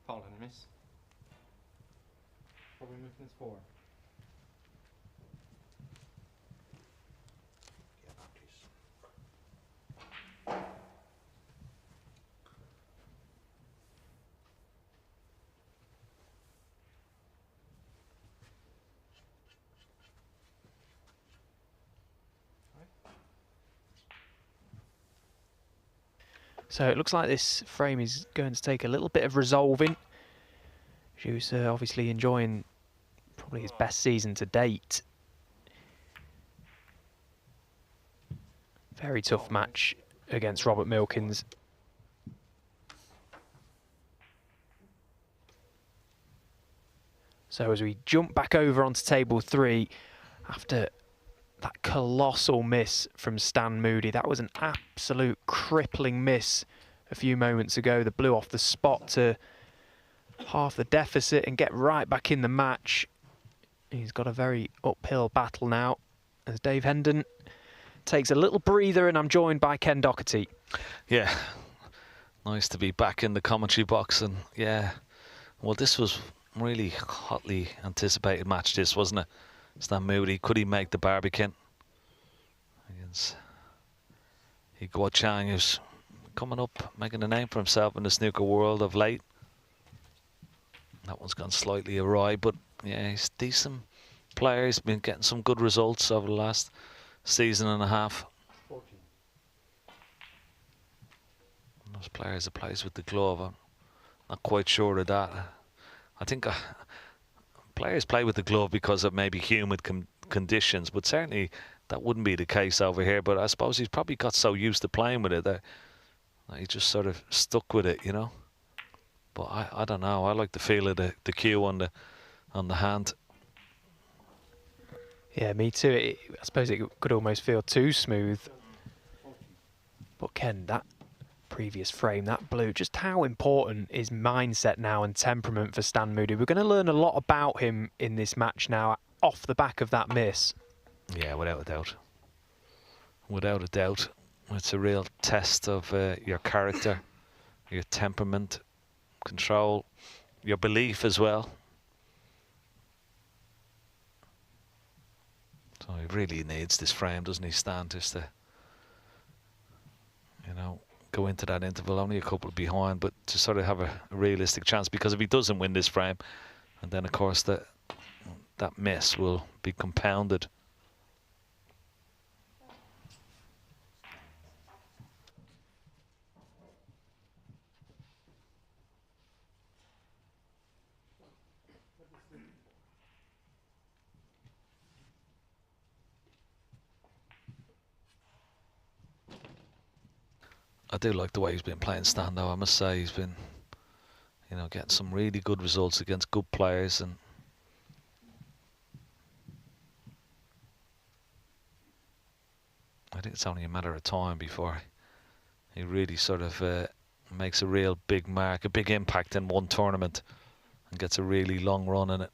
Foul and miss. Probably Milkins 4. Yeah, now please. So it looks like this frame is going to take a little bit of resolving. He was obviously enjoying probably his best season to date. Very tough match against Robert Milkins. So as we jump back over onto table 3, after that colossal miss from Stan Moody, that was an absolute crippling miss a few moments ago. The blew off the spot to half the deficit and get right back in the match. He's got a very uphill battle now as Dave Hendon takes a little breather, and I'm joined by Ken Doherty. Yeah, nice to be back in the commentary box. And yeah, well, this was really hotly anticipated match, this, wasn't it? Stan Moody, could he make the Barbican against Guo Chang, who's coming up, making a name for himself in the snooker world of late. That one's gone slightly awry, but yeah, he's a decent player. He's been getting some good results over the last season and a half. 14. Those players that plays with the glove, I'm not quite sure of that. I think players play with the glove because of maybe humid conditions, but certainly that wouldn't be the case over here. But I suppose he's probably got so used to playing with it that he just sort of stuck with it, you know. But I don't know. I like the feel of the cue on the hand. Yeah, me too. I suppose it could almost feel too smooth. But Ken, that previous frame, that blue, just how important is mindset now and temperament for Stan Moody? We're going to learn a lot about him in this match now off the back of that miss. Yeah, without a doubt. Without a doubt. It's a real test of your character, your temperament, control, your belief as well. So he really needs this frame, doesn't he, Stan, just to, you know, go into that interval, only a couple behind, but to sort of have a realistic chance, because if he doesn't win this frame, and then of course that miss will be compounded. I do like the way he's been playing, Stan, though. I must say he's been, you know, getting some really good results against good players, and I think it's only a matter of time before he really sort of makes a real big mark, a big impact in one tournament, and gets a really long run in it.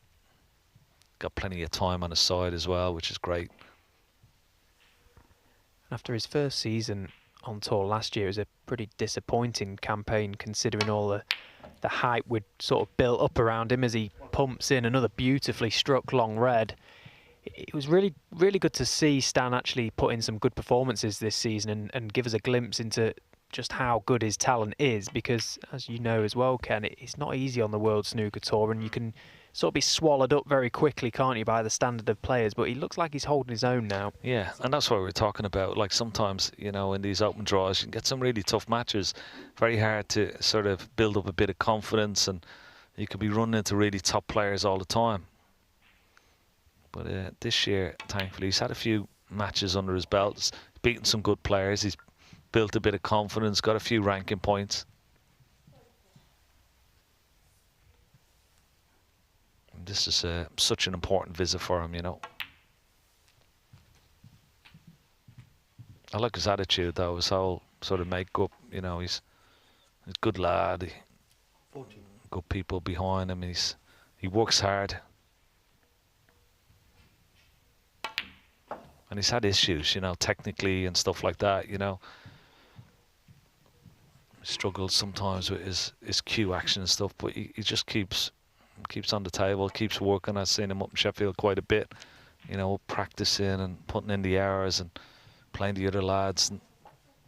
Got plenty of time on his side as well, which is great. After his first season on tour last year, it was a pretty disappointing campaign considering all the hype we'd sort of built up around him as he pumps in another beautifully struck long red. It was really, really good to see Stan actually put in some good performances this season and give us a glimpse into just how good his talent is, because as you know as well, Ken, it's not easy on the World Snooker Tour, and you can sort of be swallowed up very quickly, can't you, by the standard of players, but he looks like he's holding his own now. Yeah, and that's what we're talking about. Like sometimes, you know, in these open draws, you can get some really tough matches. Very hard to sort of build up a bit of confidence, and you could be running into really top players all the time. But this year, thankfully, he's had a few matches under his belt. He's beaten some good players. He's built a bit of confidence, got a few ranking points. And this is such an important visit for him, you know. I like his attitude, though, his whole sort of make-up, you know. He's a good lad. 14. Good people behind him. He works hard. And he's had issues, you know, technically and stuff like that, you know. Struggles sometimes with his cue action and stuff, but he just keeps on the table, keeps working. I've seen him up in Sheffield quite a bit, you know, practicing and putting in the hours and playing the other lads, and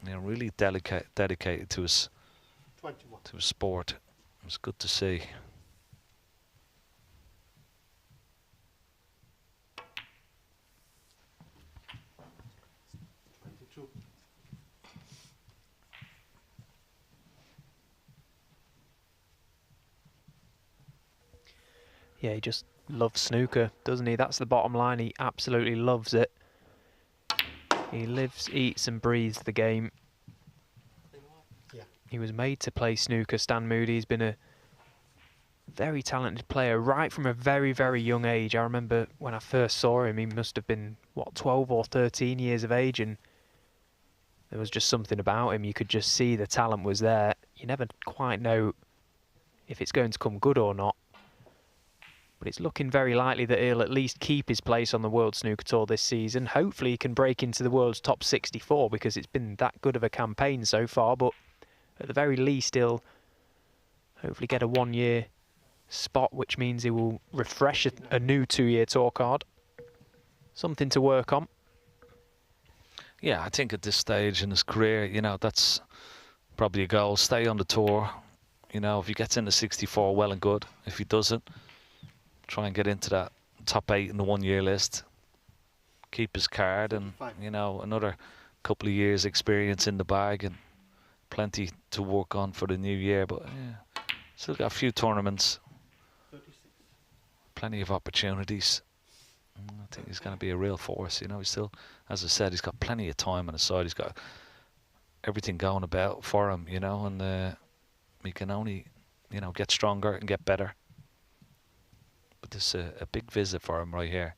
you know, really dedicated to his 21. to his sport. It's good to see. Yeah, he just loves snooker, doesn't he? That's the bottom line. He absolutely loves it. He lives, eats and breathes the game. Yeah. He was made to play snooker. Stan Moody, he's been a very talented player right from a very, very young age. I remember when I first saw him, he must have been, what, 12 or 13 years of age, and there was just something about him. You could just see the talent was there. You never quite know if it's going to come good or not. But it's looking very likely that he'll at least keep his place on the World Snooker Tour this season. Hopefully he can break into the world's top 64 because it's been that good of a campaign so far. But at the very least, he'll hopefully get a 1-year spot, which means he will refresh a new 2-year tour card. Something to work on. Yeah, I think at this stage in his career, you know, that's probably a goal. Stay on the tour. You know, if he gets into 64, well and good. If he doesn't, try and get into that top 8 in the 1-year list. Keep his card and, you know, another couple of years experience in the bag and plenty to work on for the new year. But yeah, still got a few tournaments. 36. Plenty of opportunities. I think he's going to be a real force. You know, he's still, as I said, he's got plenty of time on his side. He's got everything going about for him, you know, and he can only, you know, get stronger and get better. But this is a big visit for him right here.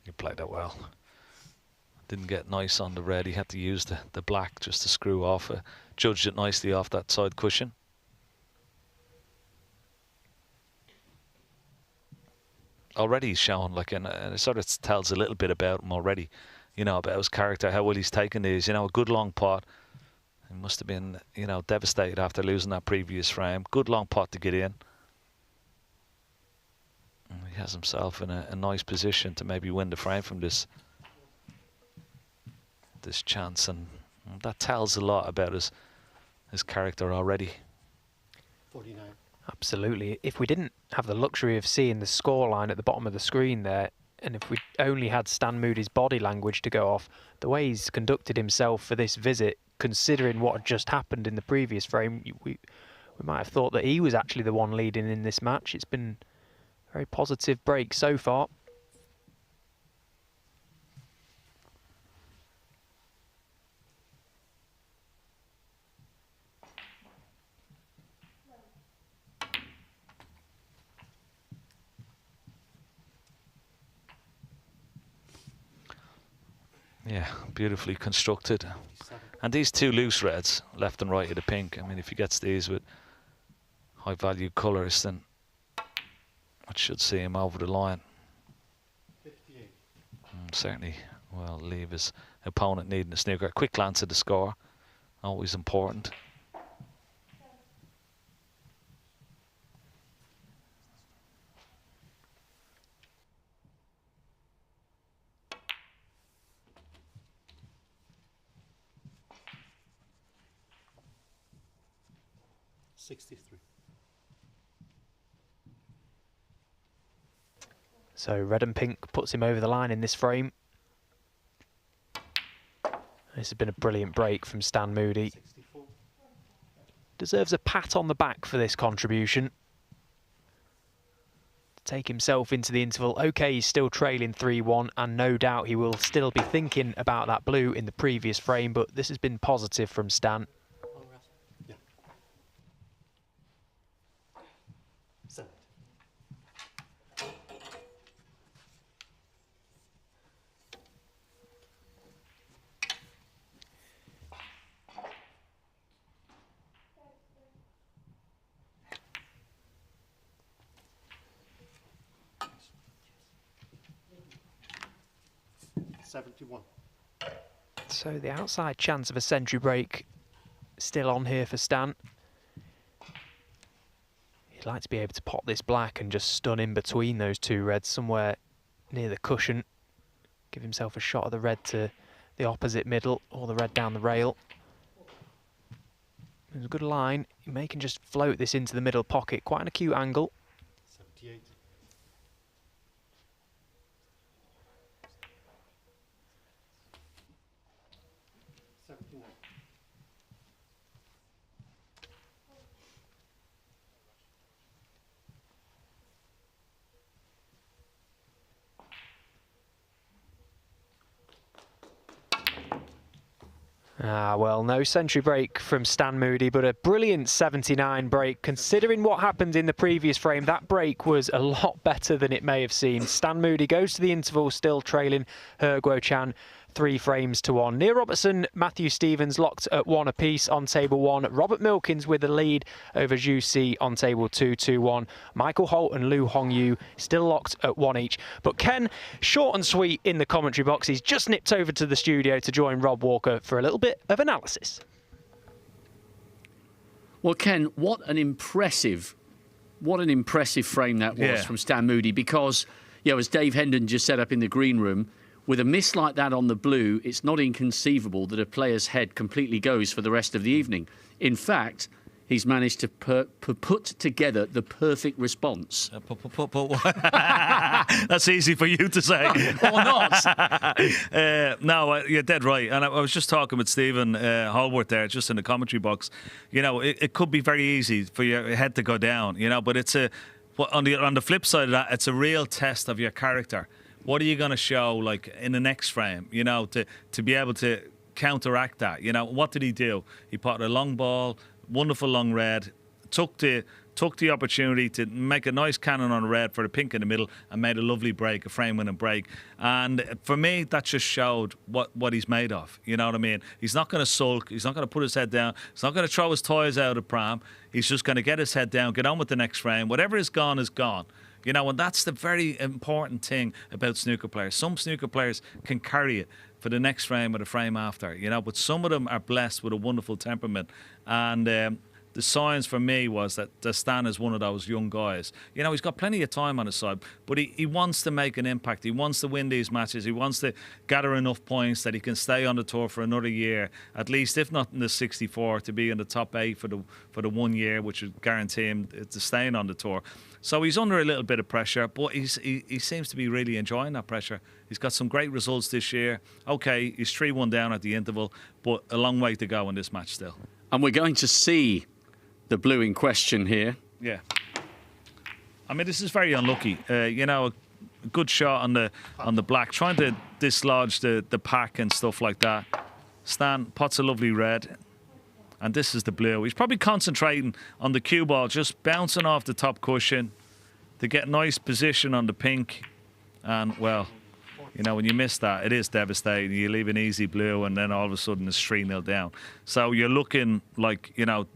He played that well. Didn't get nice on the red. He had to use the black just to screw off. Judged it nicely off that side cushion. Already he's shown, like, and it sort of tells a little bit about him already, you know, about his character, how well he's taken these. You know, a good long pot. He must have been, you know, devastated after losing that previous frame. Good long pot to get in. And he has himself in a nice position to maybe win the frame from this chance, and that tells a lot about his character already. 49. Absolutely. If we didn't have the luxury of seeing the scoreline at the bottom of the screen there, and if we only had Stan Moody's body language to go off, the way he's conducted himself for this visit, considering what had just happened in the previous frame, we might have thought that he was actually the one leading in this match. It's been a very positive break so far. Yeah, beautifully constructed. And these two loose reds, left and right of the pink, I mean, if he gets these with high value colours, then it should see him over the line. 58. Certainly, well, leave his opponent needing a snooker. A quick glance at the score, always important. 63. So red and pink puts him over the line in this frame. This has been a brilliant break from Stan Moody. 64. Deserves a pat on the back for this contribution. Take himself into the interval. OK, he's still trailing 3-1, and no doubt he will still be thinking about that blue in the previous frame, but this has been positive from Stan. Yeah. 70. $71. So the outside chance of a century break still on here for Stan. He'd like to be able to pop this black and just stun in between those two reds somewhere near the cushion. Give himself a shot of the red to the opposite middle or the red down the rail. There's a good line. He can just float this into the middle pocket. Quite an acute angle. 78. Well, no century break from Stan Moody, but a brilliant 79 break. Considering what happened in the previous frame, that break was a lot better than it may have seemed. Stan Moody goes to the interval, still trailing Guo Chan 3-1. Neil Robertson, Matthew Stevens locked at 1 apiece on table 1. Robert Milkins with the lead over Zhu Si on table 2-1. Michael Holt and Liu Hongyu still locked at 1 each. But Ken, short and sweet in the commentary box. He's just nipped over to the studio to join Rob Walker for a little bit of analysis. Well, Ken, what an impressive frame that was from Stan Moody, because, as Dave Hendon just set up in the green room, with a miss like that on the blue, it's not inconceivable that a player's head completely goes for the rest of the evening. In fact, he's managed to put together the perfect response. That's easy for you to say. Or not. No, you're dead right. And I was just talking with Stephen Hallworth there, just in the commentary box. It could be very easy for your head to go down, but it's on the flip side of that, it's a real test of your character. What are you going to show, like, in the next frame, to be able to counteract that? What did he do? He put a long ball, wonderful long red, took the opportunity to make a nice cannon on red for the pink in the middle and made a lovely break, a frame-winning break. And for me, that just showed what he's made of. You know what I mean? He's not going to sulk. He's not going to put his head down. He's not going to throw his toys out of pram. He's just going to get his head down, get on with the next frame. Whatever is gone is gone. And that's the very important thing about snooker players. Some snooker players can carry it for the next frame or the frame after, but some of them are blessed with a wonderful temperament. And the signs for me was that Stan is one of those young guys. He's got plenty of time on his side, but he wants to make an impact. He wants to win these matches. He wants to gather enough points that he can stay on the tour for another year, at least, if not in the 64, to be in the top 8 for the 1 year, which would guarantee him to staying on the tour. So he's under a little bit of pressure, but he seems to be really enjoying that pressure. He's got some great results this year. OK, he's 3-1 down at the interval, but a long way to go in this match still. And we're going to see the blue in question here. Yeah. I mean, this is very unlucky. A good shot on the black, trying to dislodge the pack and stuff like that. Stan pots a lovely red. And this is the blue. He's probably concentrating on the cue ball, just bouncing off the top cushion to get nice position on the pink. And, well, when you miss that, it is devastating. You leave an easy blue and then all of a sudden it's 3-0 down. So you're looking like, you're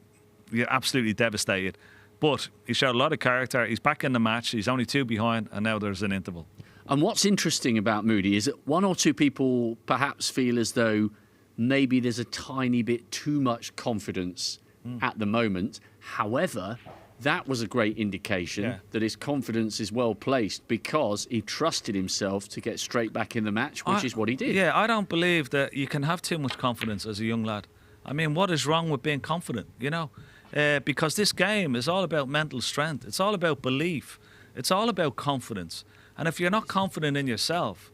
absolutely devastated. But he showed a lot of character. He's back in the match. He's only 2 behind, and now there's an interval. And what's interesting about Moody is that 1 or 2 people perhaps feel as though maybe there's a tiny bit too much confidence at the moment. However, that was a great indication that his confidence is well placed, because he trusted himself to get straight back in the match, which is what he did. Yeah, I don't believe that you can have too much confidence as a young lad. I mean, what is wrong with being confident? because this game is all about mental strength. It's all about belief. It's all about confidence. And if you're not confident in yourself,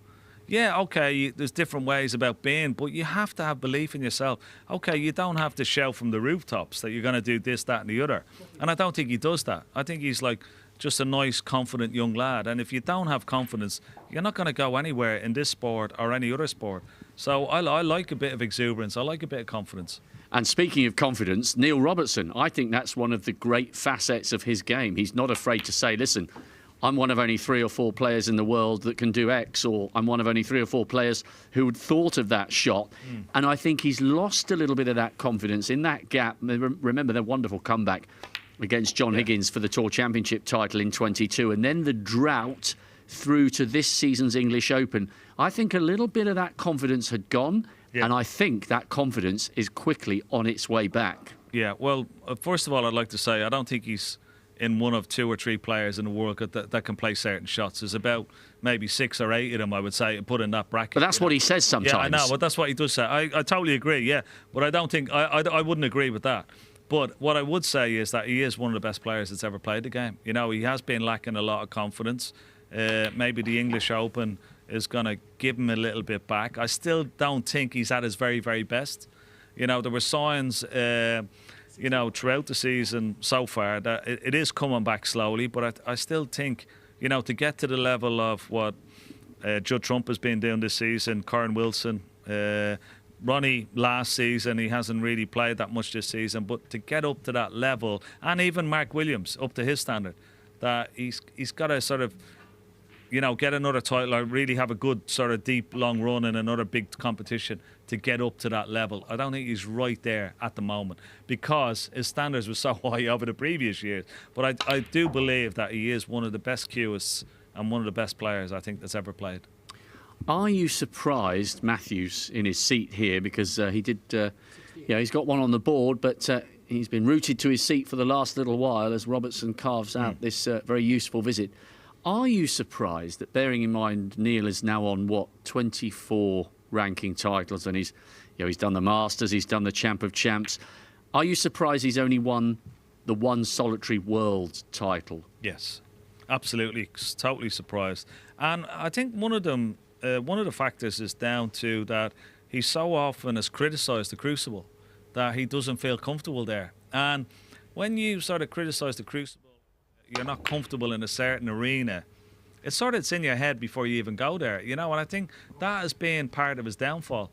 yeah, okay, there's different ways about being, but you have to have belief in yourself. Okay, you don't have to shout from the rooftops that you're going to do this, that and the other. And I don't think he does that. I think he's like just a nice, confident young lad. And if you don't have confidence, you're not going to go anywhere in this sport or any other sport. So I like a bit of exuberance. I like a bit of confidence. And speaking of confidence, Neil Robertson, I think that's one of the great facets of his game. He's not afraid to say, listen, I'm one of only 3 or 4 players in the world that can do X, or I'm one of only 3 or 4 players who had thought of that shot. And I think he's lost a little bit of that confidence in that gap. Remember their wonderful comeback against John Higgins for the Tour Championship title in 22, and then the drought through to this season's English Open. I think a little bit of that confidence had gone, and I think that confidence is quickly on its way back. Yeah, well, first of all, I'd like to say I don't think he's in one of 2 or 3 players in the world that can play certain shots. There's about maybe 6 or 8 of them, I would say, put in that bracket. But that's what he says sometimes. Yeah, I know, but that's what he does say. I totally agree, yeah. But I don't think, I wouldn't agree with that. But what I would say is that he is one of the best players that's ever played the game. You know, he has been lacking a lot of confidence. Maybe the English Open is going to give him a little bit back. I still don't think he's at his very, very best. You know, there were signs you know, throughout the season so far that it is coming back slowly, but I still think, you know, to get to the level of what Judd Trump has been doing this season, Karen Wilson, Ronnie last season, he hasn't really played that much this season, but to get up to that level, and even Mark Williams up to his standard, that he's got to sort of, you know, get another title or really have a good sort of deep, long run in another big competition to get up to that level. I don't think he's right there at the moment because his standards were so high over the previous years. But I do believe that he is one of the best cueists and one of the best players I think that's ever played. Are you surprised, Matthews, in his seat here? Because he did, he's got one on the board, but he's been rooted to his seat for the last little while as Robertson carves out this very useful visit. Are you surprised that, bearing in mind Neil is now on, 24 ranking titles, and he's done the Masters, he's done the Champ of Champs. Are you surprised he's only won the one solitary world title? Yes, absolutely, totally surprised. And I think one of the factors is down to that he so often has criticised the Crucible that he doesn't feel comfortable there. And when you sort of criticise the Crucible, you're not comfortable in a certain arena, it's in your head before you even go there, you know, and I think that has been part of his downfall.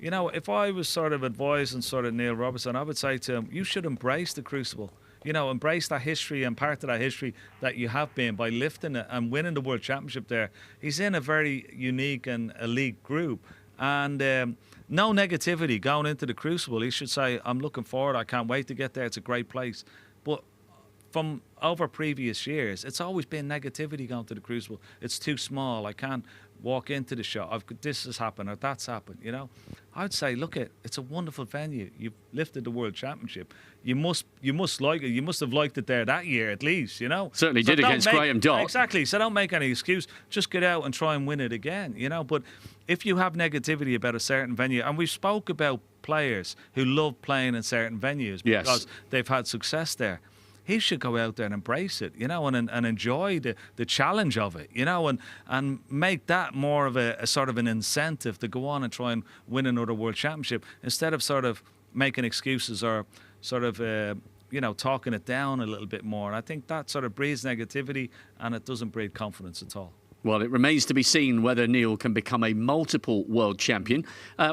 You know, if I was sort of advising sort of Neil Robertson, I would say to him, you should embrace the Crucible. You know, embrace that history and part of that history that you have been by lifting it and winning the World Championship there. He's in a very unique and elite group. And no negativity going into the Crucible. He should say, I'm looking forward, I can't wait to get there, it's a great place. But from over previous years, it's always been negativity going to the Crucible. It's too small. I can't walk into the shot. This has happened or that's happened. You know, I'd say, look, it's a wonderful venue. You've lifted the World Championship. You must like it. You must have liked it there that year at least. You know, certainly did against Graham Dock. Exactly. So don't make any excuse. Just get out and try and win it again. You know, but if you have negativity about a certain venue, and we spoke about players who love playing in certain venues because they've had success there. He should go out there and embrace it, you know, and enjoy the challenge of it, you know, and make that more of a sort of an incentive to go on and try and win another World Championship instead of sort of making excuses or sort of, talking it down a little bit more. And I think that sort of breeds negativity and it doesn't breed confidence at all. Well, it remains to be seen whether Neil can become a multiple world champion.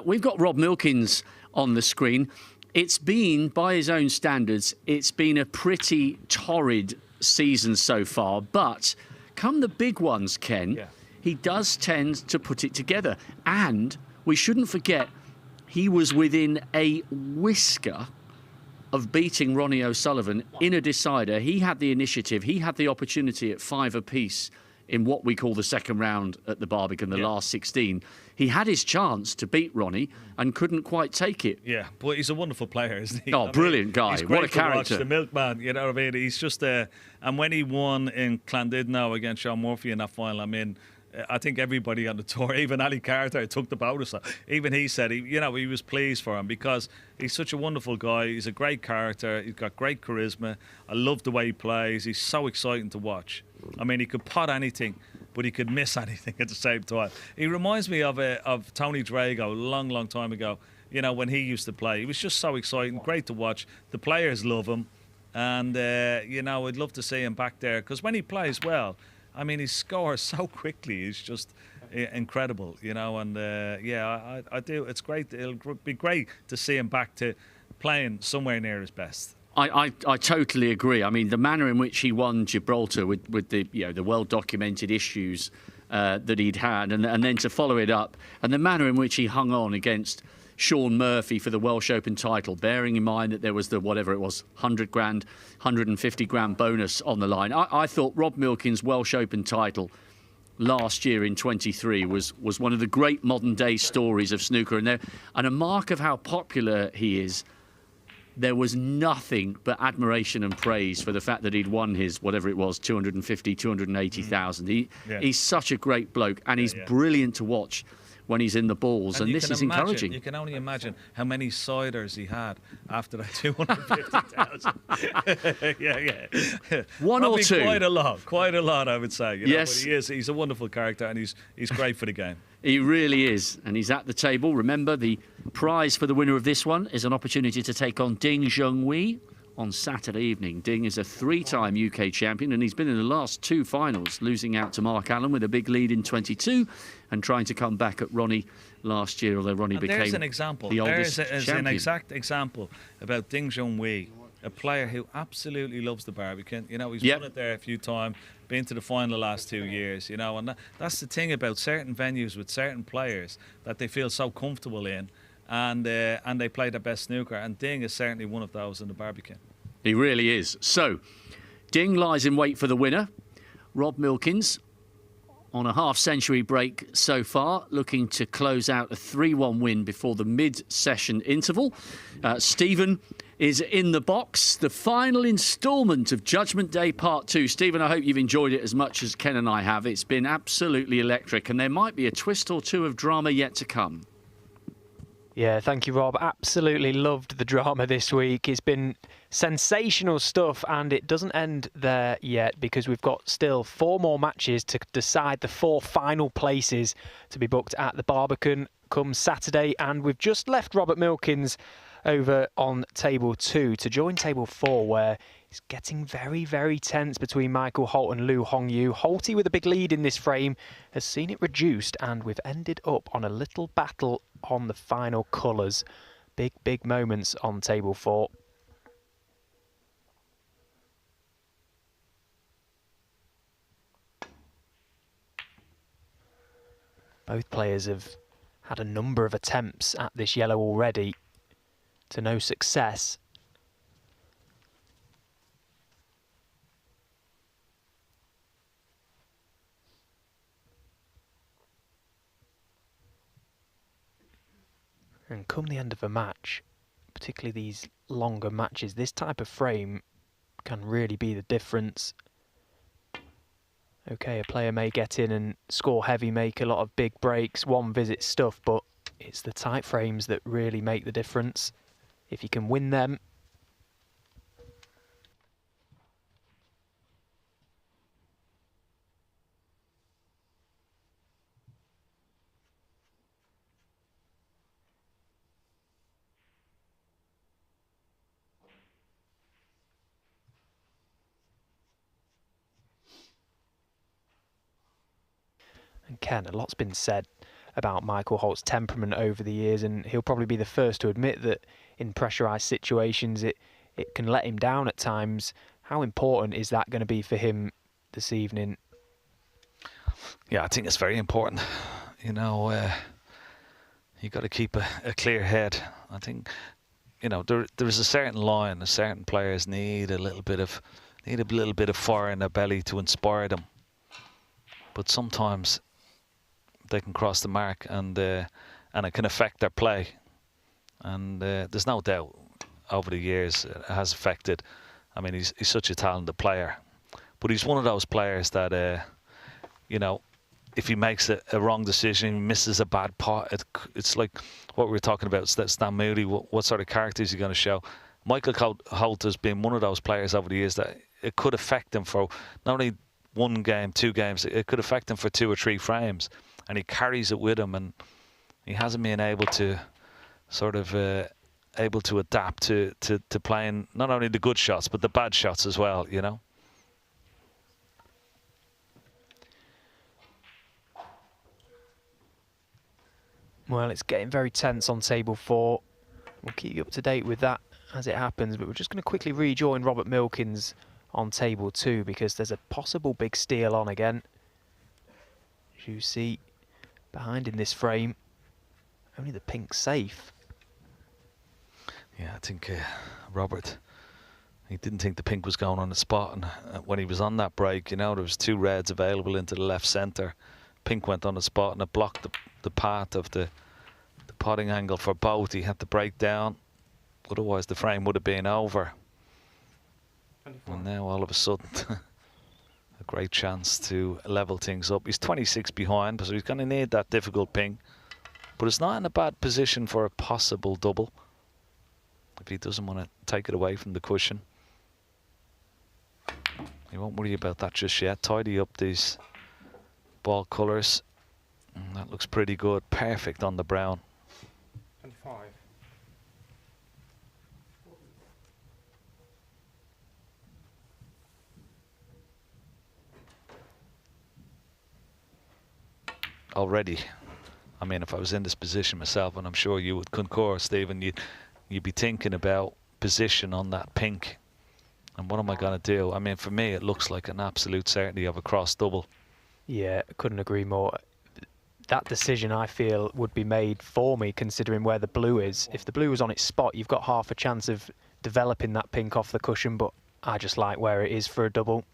We've got Rob Milkins on the screen. It's been, by his own standards, it's been a pretty torrid season so far. But come the big ones, Ken, he does tend to put it together. And we shouldn't forget, he was within a whisker of beating Ronnie O'Sullivan in a decider. He had the initiative. He had the opportunity at 5 apiece in what we call the second round at the Barbican, the last 16. He had his chance to beat Ronnie and couldn't quite take it. Yeah, but he's a wonderful player, isn't he? Oh, brilliant guy. He's great what a character. Watch, the milkman, you know what I mean? He's just and when he won in Llandudno against Sean Murphy in that final, I mean, I think everybody on the tour, even Ali Carter, took the bonus. Even he said, he was pleased for him because he's such a wonderful guy. He's a great character. He's got great charisma. I love the way he plays. He's so exciting to watch. I mean, he could pot anything, but he could miss anything at the same time. He reminds me of Tony Drago a long, long time ago, when he used to play. He was just so exciting, great to watch. The players love him. And, I'd love to see him back there because when he plays well, I mean, he scores so quickly. He's just incredible, And I do. It's great. It'll be great to see him back to playing somewhere near his best. I totally agree. I mean, the manner in which he won Gibraltar with the the well documented issues that he'd had, and then to follow it up, and the manner in which he hung on against Sean Murphy for the Welsh Open title, bearing in mind that there was the, whatever it was, 100 grand, 150 grand bonus on the line. I thought Rob Milkins' Welsh Open title last year in 23 was one of the great modern day stories of snooker. And a mark of how popular he is, there was nothing but admiration and praise for the fact that he'd won his, whatever it was, 250, 280,000. He's such a great bloke, and he's brilliant to watch when he's in the balls, and this is encouraging. You can only imagine how many siders he had after that 250,000. yeah. One Probably or two. Quite a lot, I would say. Yes. But he's a wonderful character, and he's great for the game. He really is, and he's at the table. Remember, the prize for the winner of this one is an opportunity to take on Ding Junhui on Saturday evening. Ding is a 3-time UK champion, and he's been in the last 2 finals, losing out to Mark Allen with a big lead in 22 and trying to come back at Ronnie last year, although Ronnie became there's an example. the oldest There's champion. an exact example about Ding Junhui, a player who absolutely loves the Barbican. He's won it there a few times, been to the final the last 2 years, and that's the thing about certain venues with certain players that they feel so comfortable in, and they play their best snooker, and Ding is certainly one of those in the Barbican. He really is. So, Ding lies in wait for the winner. Rob Milkins, on a half-century break so far, looking to close out a 3-1 win before the mid-session interval. Stephen is in the box. The final instalment of Judgment Day Part 2. Stephen, I hope you've enjoyed it as much as Ken and I have. It's been absolutely electric, and there might be a twist or two of drama yet to come. Yeah, thank you, Rob. Absolutely loved the drama this week. It's been sensational stuff, and it doesn't end there yet because we've got still 4 more matches to decide the 4 final places to be booked at the Barbican come Saturday, and we've just left Robert Milkins over on table 2 to join table 4, where it's getting very, very tense between Michael Holt and Liu Hongyu. Holty, with a big lead in this frame, has seen it reduced, and we've ended up on a little battle on the final colours. Big, big moments on table 4. Both players have had a number of attempts at this yellow already, to no success. And come the end of a match, particularly these longer matches, this type of frame can really be the difference. Okay, a player may get in and score heavy, make a lot of big breaks, one visit stuff, but it's the tight frames that really make the difference. If you can win them, and Ken, a lot's been said about Michael Holt's temperament over the years, and he'll probably be the first to admit that in pressurised situations it can let him down at times. How important is that going to be for him this evening? Yeah, I think it's very important. You've got to keep a clear head. I think, there is a certain line, certain players need a little bit of fire in their belly to inspire them. But sometimes they can cross the mark, and it can affect their play. And there's no doubt over the years it has affected. I mean, he's such a talented player, but he's one of those players that if he makes a wrong decision, he misses a bad pot, it's like what we were talking about, Stan Moody, what sort of character is he going to show? Michael Holt has been one of those players over the years that it could affect him for not only 1 game, 2 games, it could affect him for 2 or 3 frames, and he carries it with him, and he hasn't been able to sort of able to adapt to playing not only the good shots but the bad shots as well, you know. Well, it's getting very tense on table 4. We'll keep you up to date with that as it happens, but we're just going to quickly rejoin Robert Milkins on table 2 because there's a possible big steal on again. As you see behind in this frame, only the pink safe. Yeah, I think Robert, he didn't think the pink was going on the spot, and when he was on that break, you know, there was 2 reds available into the left centre. Pink went on the spot and it blocked the path of the potting angle for both. He had to break down, otherwise the frame would have been over. 24. And now all of a sudden a great chance to level things up. He's 26 behind, so he's going to need that difficult ping, but it's not in a bad position for a possible double if he doesn't want to take it away from the cushion. He won't worry about that just yet. Tidy up these ball colours. And that looks pretty good. Perfect on the brown. 25. Already, I mean, if I was in this position myself, and I'm sure you would concur, Stephen, you'd be thinking about position on that pink. And what am I going to do? I mean, for me, it looks like an absolute certainty of a cross double. Yeah, couldn't agree more. That decision, I feel, would be made for me, considering where the blue is. If the blue was on its spot, you've got half a chance of developing that pink off the cushion, but I just like where it is for a double.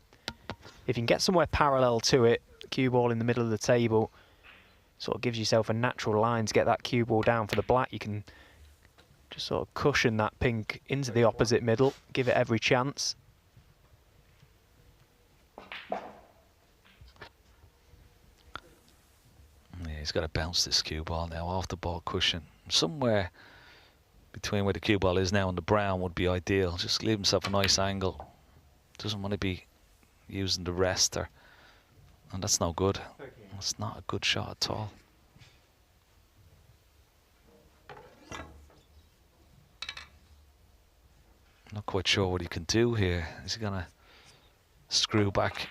If you can get somewhere parallel to it, cue ball in the middle of the table, sort of gives yourself a natural line to get that cue ball down for the black. You can just sort of cushion that pink into the opposite middle, give it every chance. Yeah, he's got to bounce this cue ball now off the ball cushion. Somewhere between where the cue ball is now and the brown would be ideal. Just leave himself a nice angle. Doesn't want to be using the rester. And that's no good. That's not a good shot at all. Not quite sure what he can do here. Is he going to screw back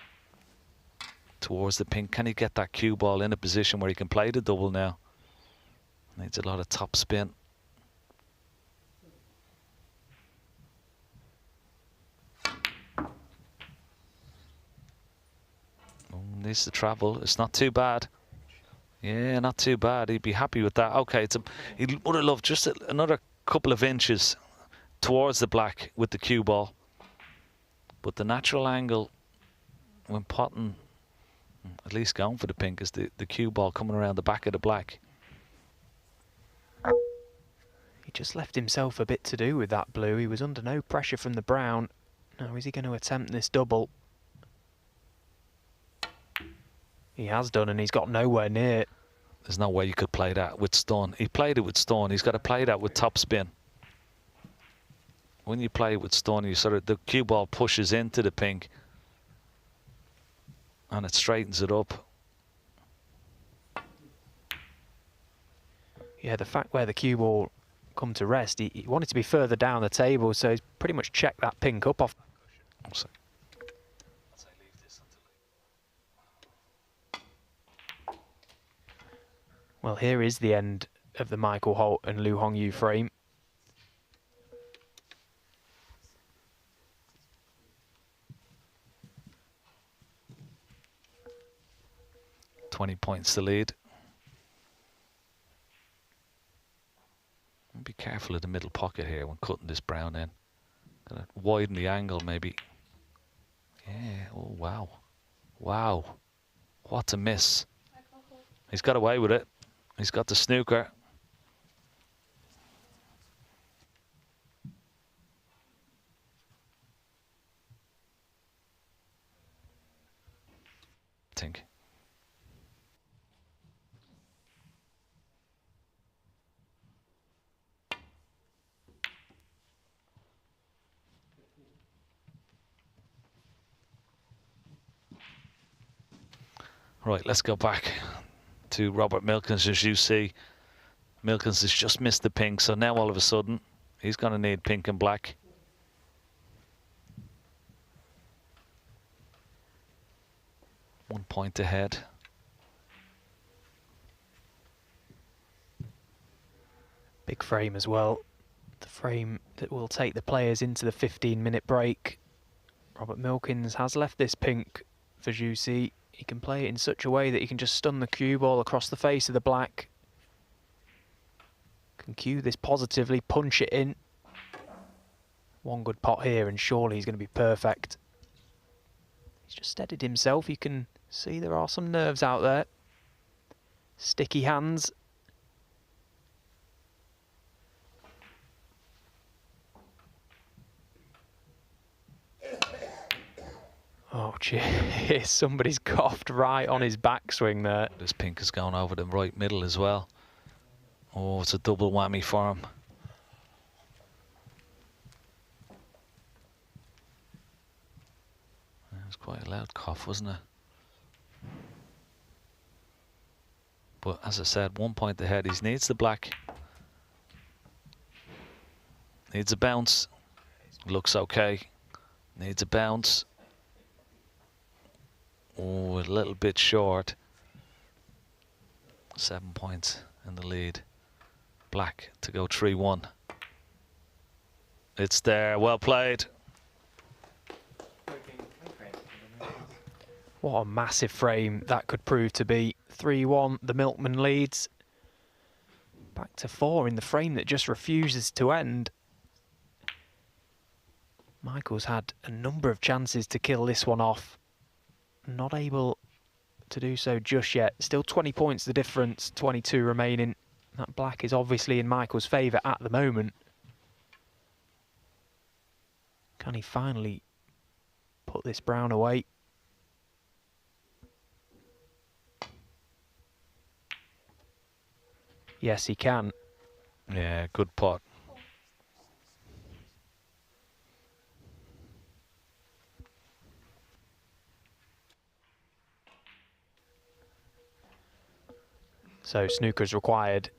towards the pink? Can he get that cue ball in a position where he can play the double now? Needs a lot of top spin. Needs to travel. It's not too bad. Yeah, not too bad. He'd be happy with that. Okay, he would have loved just another couple of inches towards the black with the cue ball. But the natural angle when potting, at least going for the pink, is the cue ball coming around the back of the black. He just left himself a bit to do with that blue. He was under no pressure from the brown. Now, is he going to attempt this double? He has done, and he's got nowhere near it. There's no way you could play that with stun. He played it with stun. He's got to play that with top spin. When you play it with stun, you sort of, the cue ball pushes into the pink and it straightens it up. Yeah, the fact where the cue ball come to rest, he wanted to be further down the table, so he's pretty much checked that pink up off. Well, here is the end of the Michael Holt and Lu Hongyu frame. $20 points to lead. Be careful of the middle pocket here when cutting this brown in. Gonna widen the angle maybe. Yeah, oh wow. Wow. What a miss. He's got away with it. He's got the snooker. I think. Right, let's go back to Robert Milkins. As you see, Milkins has just missed the pink, so now all of a sudden he's going to need pink and black. One point ahead. Big frame as well. The frame that will take the players into the 15-minute break. Robert Milkins has left this pink for Jussi. He can play it in such a way that he can just stun the cue ball across the face of the black. Can cue this positively, punch it in. One good pot here and surely he's going to be perfect. He's just steadied himself. You can see there are some nerves out there. Sticky hands. Oh, jeez, somebody's coughed right on his backswing there. This pink has gone over the right middle as well. Oh, it's a double whammy for him. It was quite a loud cough, wasn't it? But as I said, 1 point ahead. He needs the black. Needs a bounce. Looks okay. Needs a bounce. Oh, a little bit short. 7 points in the lead. Black to go 3-1. It's there. Well played. What a massive frame that could prove to be. 3-1, the Milkman leads. Back to 4 in the frame that just refuses to end. Michael's had a number of chances to kill this one off. Not able to do so just yet. Still 20 points the difference, 22 remaining. That black is obviously in Michael's favour at the moment. Can he finally put this brown away? Yes, he can. Yeah, good pot. So snooker's required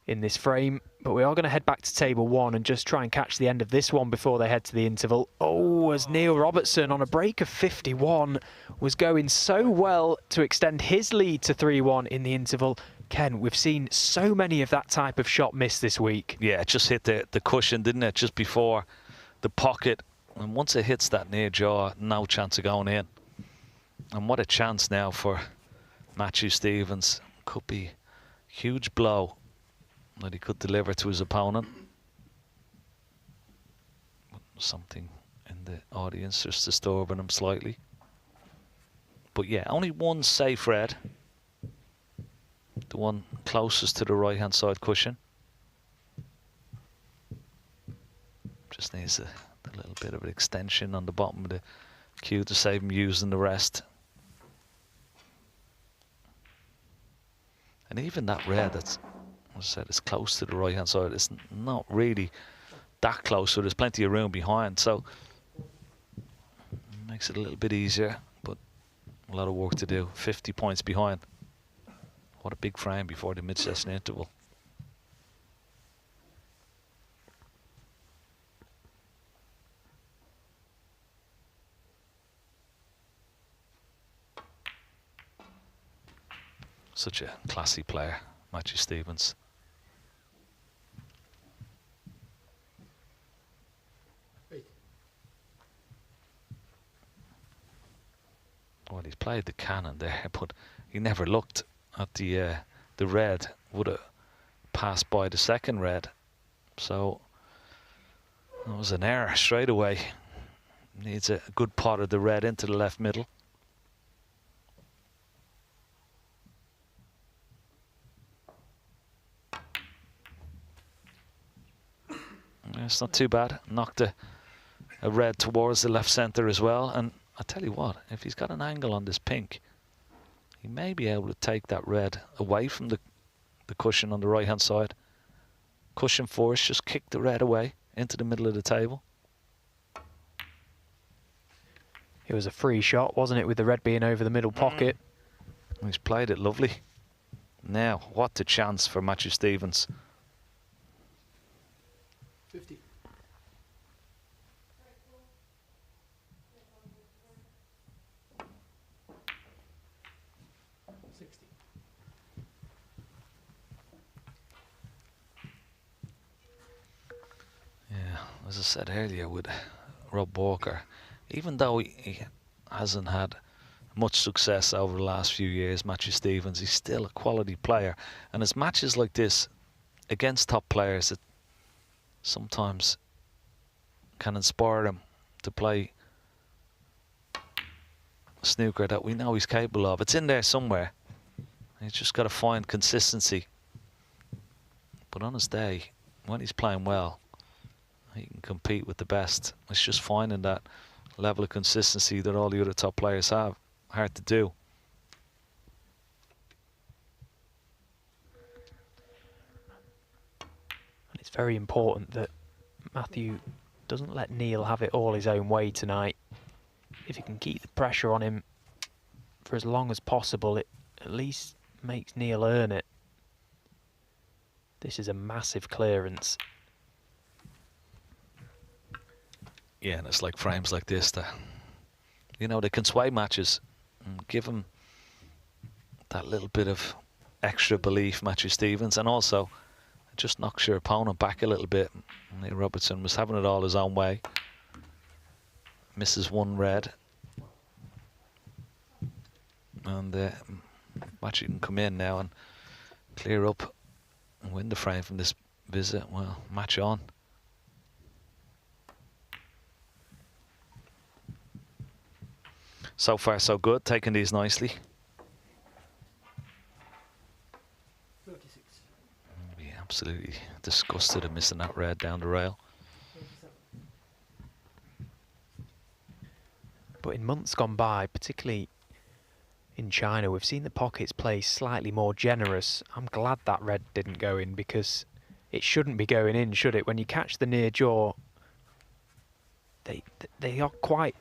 in this frame, but we are going to head back to table 1 and just try and catch the end of this one before they head to the interval. Oh, as Neil Robertson on a break of 51 was going so well to extend his lead to 3-1 in the interval. Ken, we've seen so many of that type of shot miss this week. Yeah, it just hit the cushion, didn't it, just before the pocket. And once it hits that near jaw, no chance of going in. And what a chance now for Matthew Stevens. Could be a huge blow that he could deliver to his opponent. Something in the audience just disturbing him slightly. But yeah, only one safe red. The one closest to the right-hand side cushion. Just needs a little bit of an extension on the bottom of the cue to save him using the rest. And even that red that's, as I said, it's close to the right-hand side. It's not really that close, so there's plenty of room behind. So it makes it a little bit easier, but a lot of work to do. 50 points behind. What a big frame before the mid-session interval. Such a classy player, Matthew Stevens. Well, he's played the cannon there, but he never looked at the red. Would have passed by the second red, so that was an error straight away. Needs a good pot of the red into the left middle. It's not too bad. Knocked a red towards the left centre as well. And I tell you what, if he's got an angle on this pink, he may be able to take that red away from the cushion on the right hand side. Cushion force, just kick the red away into the middle of the table. It was a free shot, wasn't it, with the red being over the middle pocket. He's played it lovely. Now, what a chance for Matthew Stevens. 50. Yeah, as I said earlier with Rob Walker, even though he hasn't had much success over the last few years, Matthew Stevens, he's still a quality player. And it's matches like this against top players that sometimes can inspire him to play snooker that we know he's capable of. It's in there somewhere. He's just got to find consistency. But on his day, when he's playing well, he can compete with the best. It's just finding that level of consistency that all the other top players have. Hard to do. And it's very important that Matthew doesn't let Neil have it all his own way tonight. If he can keep the pressure on him for as long as possible, it at least makes Neil earn it. This is a massive clearance. Yeah, and it's like frames like this that, you know, they can sway matches and give him that little bit of extra belief, Matthew Stevens, and also it just knocks your opponent back a little bit. Neil Robertson was having it all his own way. Misses one red. And Matthew can come in now and clear up and win the frame from this visit. Well, match on. So far, so good. Taking these nicely. 36. Be absolutely disgusted at missing that red down the rail. 37. But in months gone by, particularly in China, we've seen the pockets play slightly more generous. I'm glad that red didn't go in, because it shouldn't be going in, should it? When you catch the near jaw, they are quite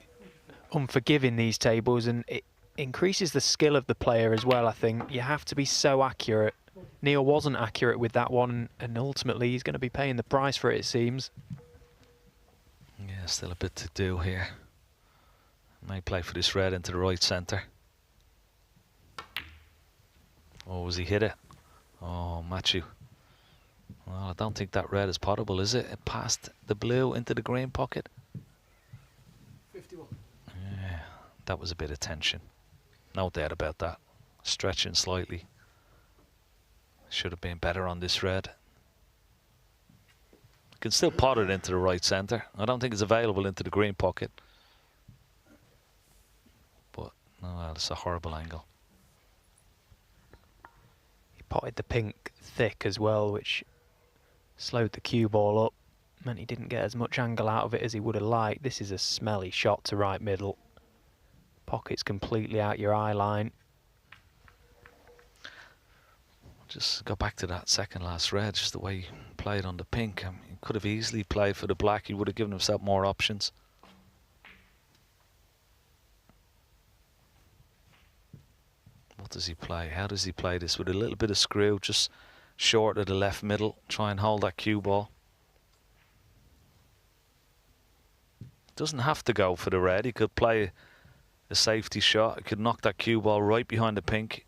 unforgiving, these tables, and it increases the skill of the player as well. I think you have to be so accurate. Neil wasn't accurate with that one, and ultimately he's going to be paying the price for it, it seems. Yeah, still a bit to do here. May play for this red into the right centre. Oh, was he hit it? Oh, Matthew. Well, I don't think that red is potable, is it? It passed the blue into the green pocket. 51. Yeah, that was a bit of tension. No doubt about that. Stretching slightly. Should have been better on this red. Can still pot it into the right centre. I don't think it's available into the green pocket. But, no, it's a horrible angle. He potted the pink thick as well, which slowed the cue ball up. Meant he didn't get as much angle out of it as he would have liked. This is a smelly shot to right middle. Pocket's completely out your eye line. Just go back to that second last red, just the way he played on the pink. I mean, he could have easily played for the black. He would have given himself more options. What does he play? How does he play this? With a little bit of screw, just short of the left middle. Try and hold that cue ball. Doesn't have to go for the red. He could play a safety shot. He could knock that cue ball right behind the pink.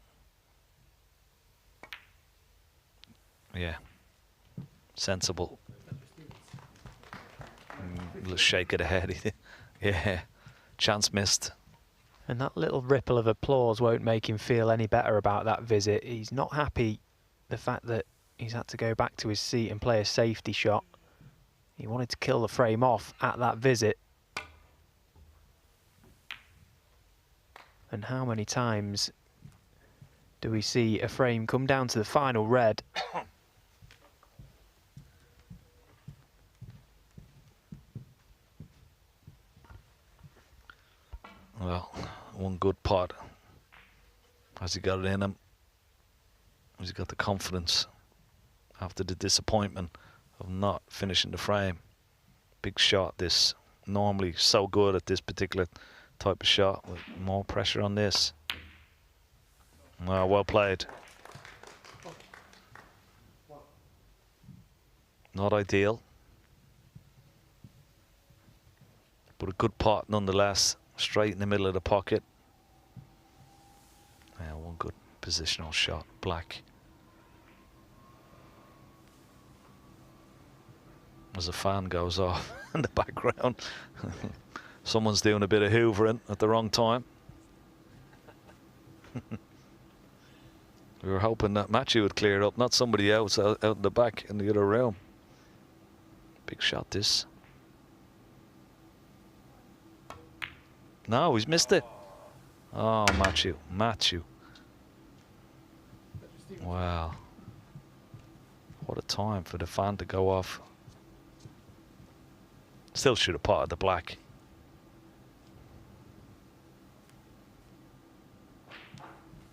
Yeah, sensible. Little shake of the head. Yeah, chance missed. And that little ripple of applause won't make him feel any better about that visit. He's not happy the fact that he's had to go back to his seat and play a safety shot. He wanted to kill the frame off at that visit. And how many times do we see a frame come down to the final red Well, one good pot. Has he got it in him? Has he got the confidence after the disappointment of not finishing the frame? Big shot, this. Normally so good at this particular type of shot, with more pressure on this. Oh, well played. Not ideal, but a good pot nonetheless. Straight in the middle of the pocket. Yeah, one good positional shot. Black. As a fan goes off in the background. Someone's doing a bit of hoovering at the wrong time. We were hoping that Matthew would clear it up, not somebody else out in the back in the other room. Big shot this. No, he's missed it. Oh, Matthew. Wow. What a time for the fan to go off. Still should have potted the black.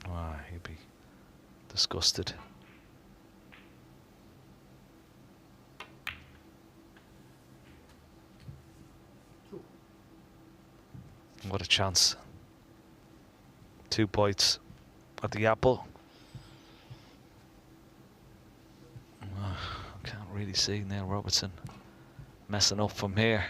Wow, he'd be disgusted. What a chance. 2 bites at the apple. Can't really see now Robertson messing up from here.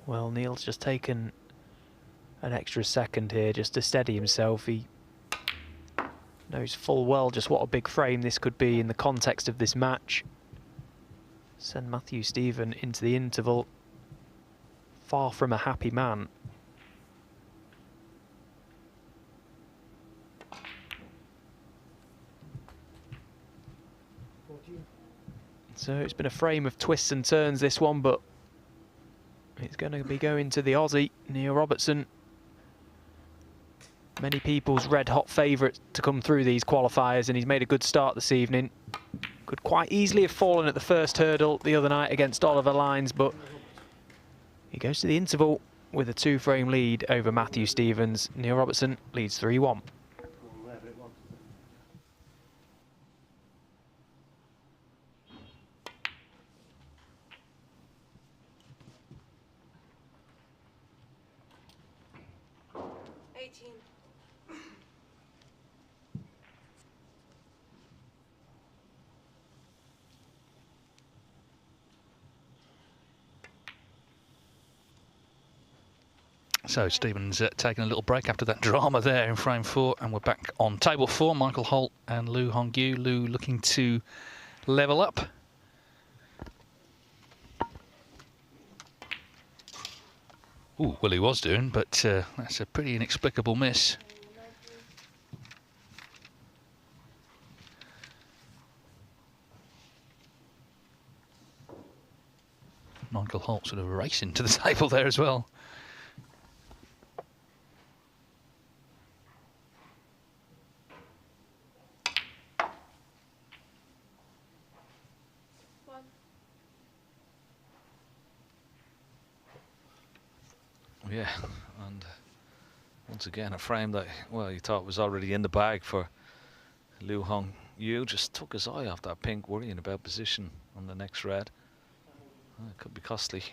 Well, Neil's just taken an extra second here just to steady himself. He knows full well just what a big frame this could be in the context of this match. Send Matthew Stephen into the interval. Far from a happy man. So it's been a frame of twists and turns, this one, but it's going to be going to the Aussie, Neil Robertson. Many people's red-hot favourite to come through these qualifiers, and he's made a good start this evening. Could quite easily have fallen at the first hurdle the other night against Oliver Lines, but he goes to the interval with a 2-frame lead over Matthew Stevens. Neil Robertson leads 3-1. So Stevens taking a little break after that drama there in frame 4, and we're back on table 4. Michael Holt and Lou Hongyu. Lou looking to level up. Ooh, well, he was doing, but that's a pretty inexplicable miss. Michael Holt sort of racing to the table there as well. Yeah, and once again a frame that, well, you thought was already in the bag for Liu Hong Yu. Just took his eye off that pink, worrying about position on the next red. It could be costly.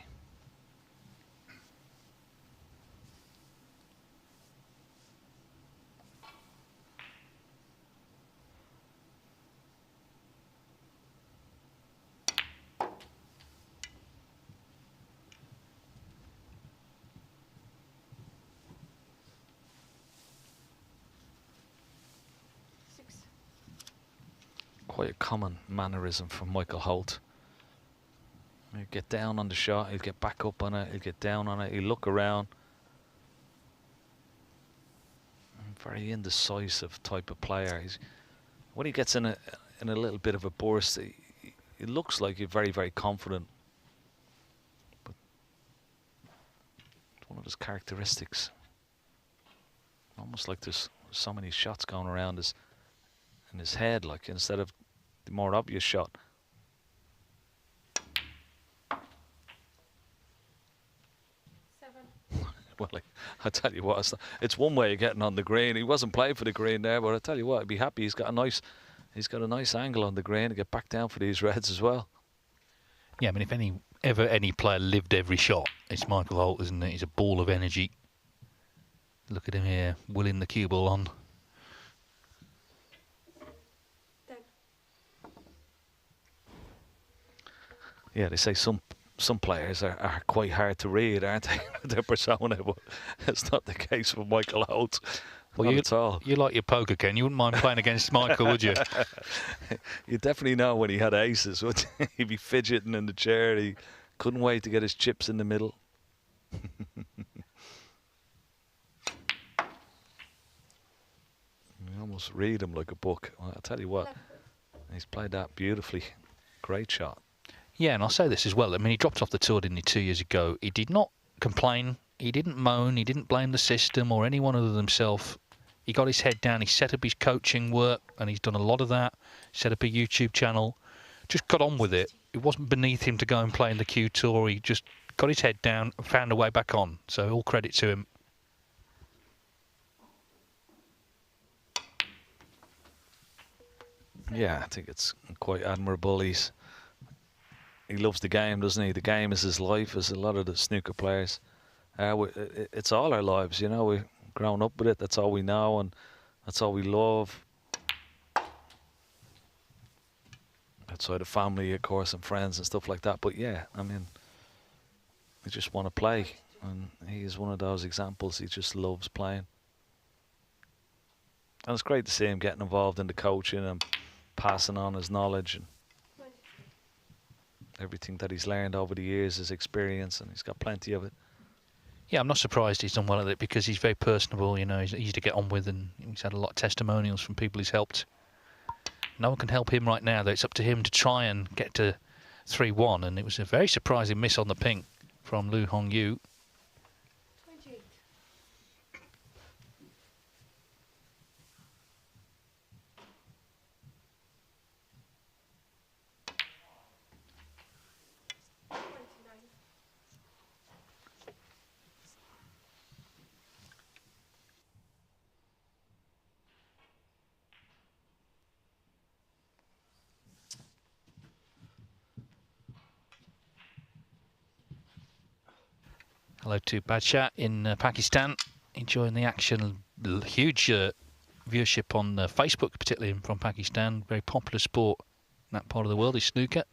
Quite a common mannerism from Michael Holt. He'll get down on the shot, he'll get back up on it, he'll get down on it, he'll look around. Very indecisive type of player. When he gets in a little bit of a burst, he looks like he's very, very confident. But it's one of his characteristics. Almost like there's so many shots going around in his head, like instead of the more obvious shot. Well, I tell you what, it's one way of getting on the green. He wasn't playing for the green there, but I tell you what, I'd be happy. He's got a nice angle on the green to get back down for these reds as well. Yeah, I mean, if any player lived every shot, it's Michael Holt, isn't it? He's a ball of energy. Look at him here, willing the cue ball on. Yeah, they say some players are quite hard to read, aren't they? Their persona, but it's not the case with Michael Holt. Well, not at all. You like your poker, Ken. You wouldn't mind playing against Michael, would you? You definitely know when he had aces, would you? He'd be fidgeting in the chair. He couldn't wait to get his chips in the middle. You almost read him like a book. Well, I'll tell you what, he's played that beautifully. Great shot. Yeah, and I'll say this as well. I mean, he dropped off the tour, didn't he, 2 years ago? He did not complain. He didn't moan. He didn't blame the system or anyone other than himself. He got his head down. He set up his coaching work, and he's done a lot of that. Set up a YouTube channel. Just got on with it. It wasn't beneath him to go and play in the Q Tour. He just got his head down and found a way back on. So all credit to him. Yeah, I think it's quite admirable. He loves the game, doesn't he? The game is his life, as a lot of the snooker players. It's all our lives, you know. We've grown up with it. That's all we know, and that's all we love. Outside of family, of course, and friends and stuff like that. But yeah, I mean, we just want to play, and he is one of those examples. He just loves playing, and it's great to see him getting involved in the coaching and passing on his knowledge and everything that he's learned over the years, his experience, and he's got plenty of it. Yeah, I'm not surprised he's done well at it because he's very personable, you know, he's easy to get on with, and he's had a lot of testimonials from people he's helped. No one can help him right now, though. It's up to him to try and get to 3-1, and it was a very surprising miss on the pink from Lu Hongyu. 28. Hello to Badshah in Pakistan, enjoying the action. Huge viewership on Facebook, particularly from Pakistan. Very popular sport in that part of the world is snooker.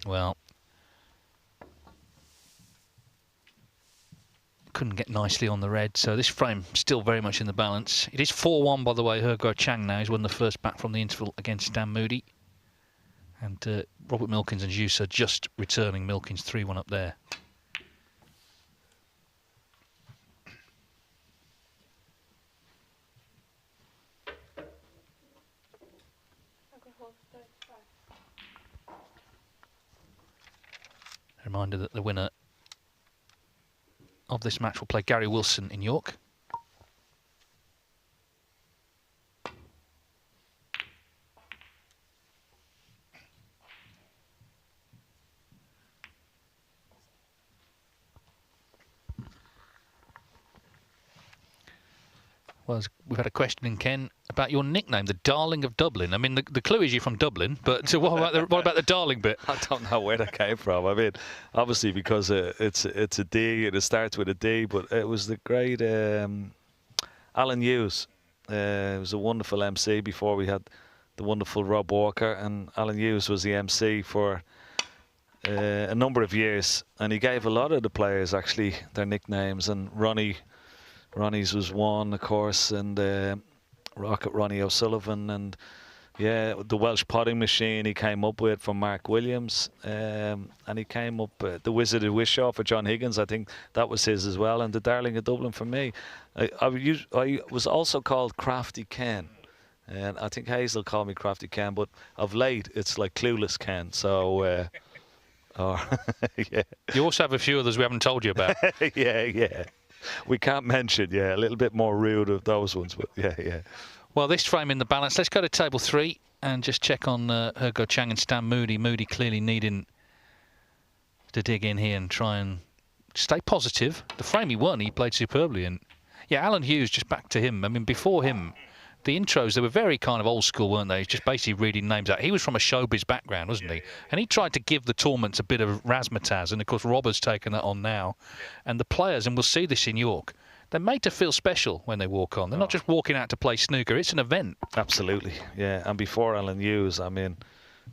Well, couldn't get nicely on the red, so this frame still very much in the balance. It is 4-1, by the way. Hergo Chang now. He's won the first back from the interval against Stan Moody. And Robert Milkins and Juice are just returning. Milkins 3-1 up there. A reminder that the winner of this match will play Gary Wilson in York. Well, we've had a question in Ken about your nickname, the Darling of Dublin. I mean, the clue is you're from Dublin, but what about the Darling bit? I don't know where that came from. I mean, obviously because it's a D and it starts with a D, but it was the great Alan Hughes. It was a wonderful MC before we had the wonderful Rob Walker, and Alan Hughes was the MC for a number of years, and he gave a lot of the players actually their nicknames, and Ronnie's was one, of course, and Rocket Ronnie O'Sullivan, and yeah, the Welsh potting machine he came up with from Mark Williams, and he came up the Wizard of Wishaw for John Higgins. I think that was his as well, and the Darling of Dublin for me. I was also called Crafty Ken, and I think Hazel called me Crafty Ken, but of late it's like Clueless Ken. So. Yeah. You also have a few others we haven't told you about. Yeah. We can't mention, a little bit more rude of those ones, but yeah. Well, this frame in the balance. Let's go to table 3. and just check on Hergo Chang and Stan Moody. Moody clearly needing to dig in here and try and stay positive. The frame he won, he played superbly. And yeah, Alan Hughes, just back to him. I mean, before him, the intros, they were very kind of old school, weren't they? He's just basically reading names out. He was from a showbiz background, wasn't he? And he tried to give the tournaments a bit of razzmatazz. And of course, Robert's taken that on now. And the players, and we'll see this in York, they're made to feel special when they walk on. They're not just walking out to play snooker. It's an event. Absolutely, yeah. And before Alan Hughes, I mean,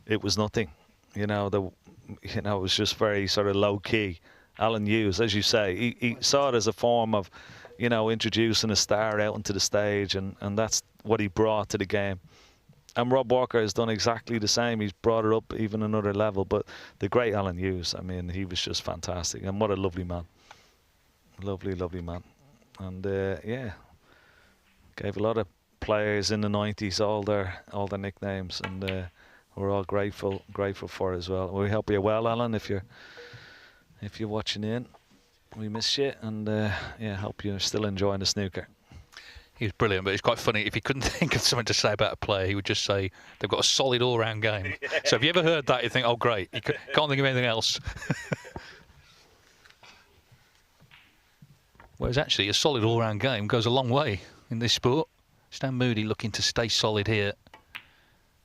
it was nothing. It was just very sort of low key. Alan Hughes, as you say, he saw it as a form of, introducing a star out into the stage, and that's what he brought to the game. And Rob Walker has done exactly the same. He's brought it up even another level. But the great Alan Hughes, I mean, he was just fantastic. And what a lovely man. Lovely, lovely man. And yeah, gave a lot of players in the 90s all their nicknames, and we're all grateful for it as well. We hope you're well, Alan, if you're watching in. We miss you, and yeah, hope you're still enjoying the snooker. He was brilliant, but it's quite funny. If he couldn't think of something to say about a player, he would just say they've got a solid all-round game. So have you ever heard that? You think, oh, great. You can't think of anything else. Whereas actually, a solid all-round game goes a long way in this sport. Stan Moody looking to stay solid here.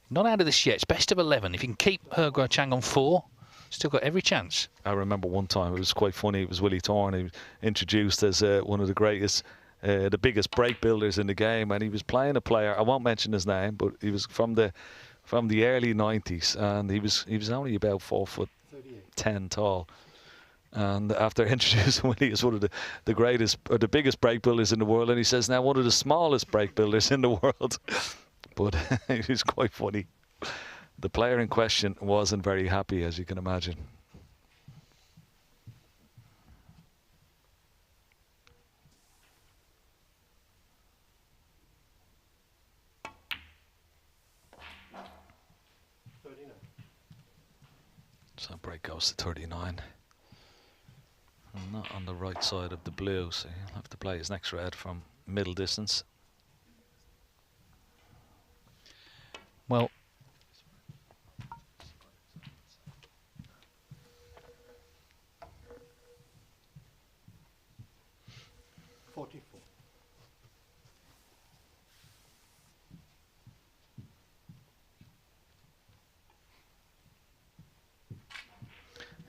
Not out of this yet. It's best of 11. If you can keep Hergo Chang on 4, still got every chance. I remember one time, it was quite funny. It was Willie Thorne. He was introduced as one of the greatest, the biggest break builders in the game, and he was playing a player. I won't mention his name, but he was from the early 90s, and he was only about 4'10" tall. And after introducing Willie as one of the greatest or the biggest break builders in the world, and he says now one of the smallest break builders in the world. But it was quite funny. The player in question wasn't very happy, as you can imagine. So break goes to 39. And not on the right side of the blue, so he'll have to play his next red from middle distance. Well,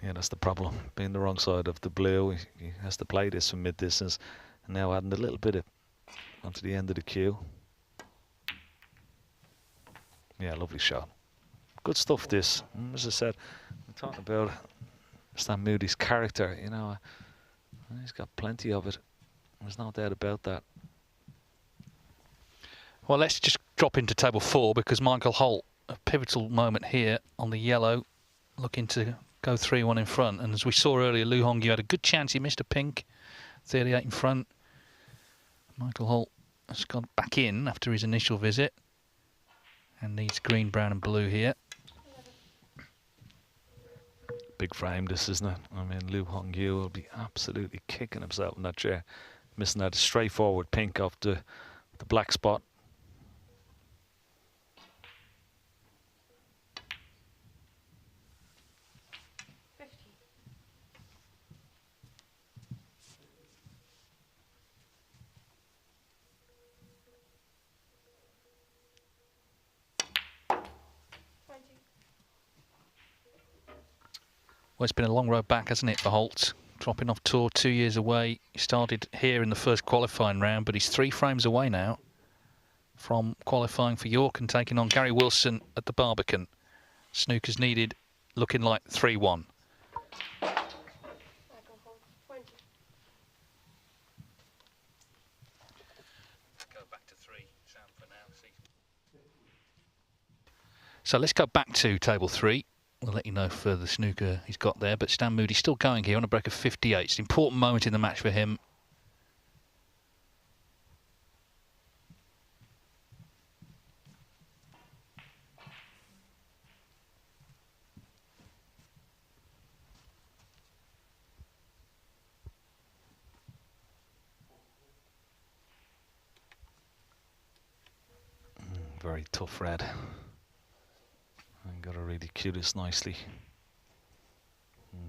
yeah, that's the problem. Being the wrong side of the blue, he has to play this from mid distance, and now adding a little bit of onto the end of the queue. Yeah, lovely shot. Good stuff, this. As I said, I'm talking about Stan Moody's character, he's got plenty of it. There's no doubt about that. well, let's just drop into table 4 because Michael Holt, a pivotal moment here on the yellow, looking to go 3-1 in front. And as we saw earlier, Lu Hongyu had a good chance. He missed a pink, 38 in front. Michael Holt has gone back in after his initial visit and needs green, brown and blue here. Big frame, this, isn't it? I mean, Lu Hongyu will be absolutely kicking himself in that chair, missing that straightforward pink off the black spot. Well, it's been a long road back, hasn't it, for Holt? Dropping off tour 2 years away. He started here in the first qualifying round, but he's 3 frames away now from qualifying for York and taking on Gary Wilson at the Barbican. Snooker's needed, looking like 3-1. So let's go back to table 3. We'll let you know further snooker he's got there, but Stan Moody still going here on a break of 58. It's an important moment in the match for him. Very tough red. Got to really cue this nicely.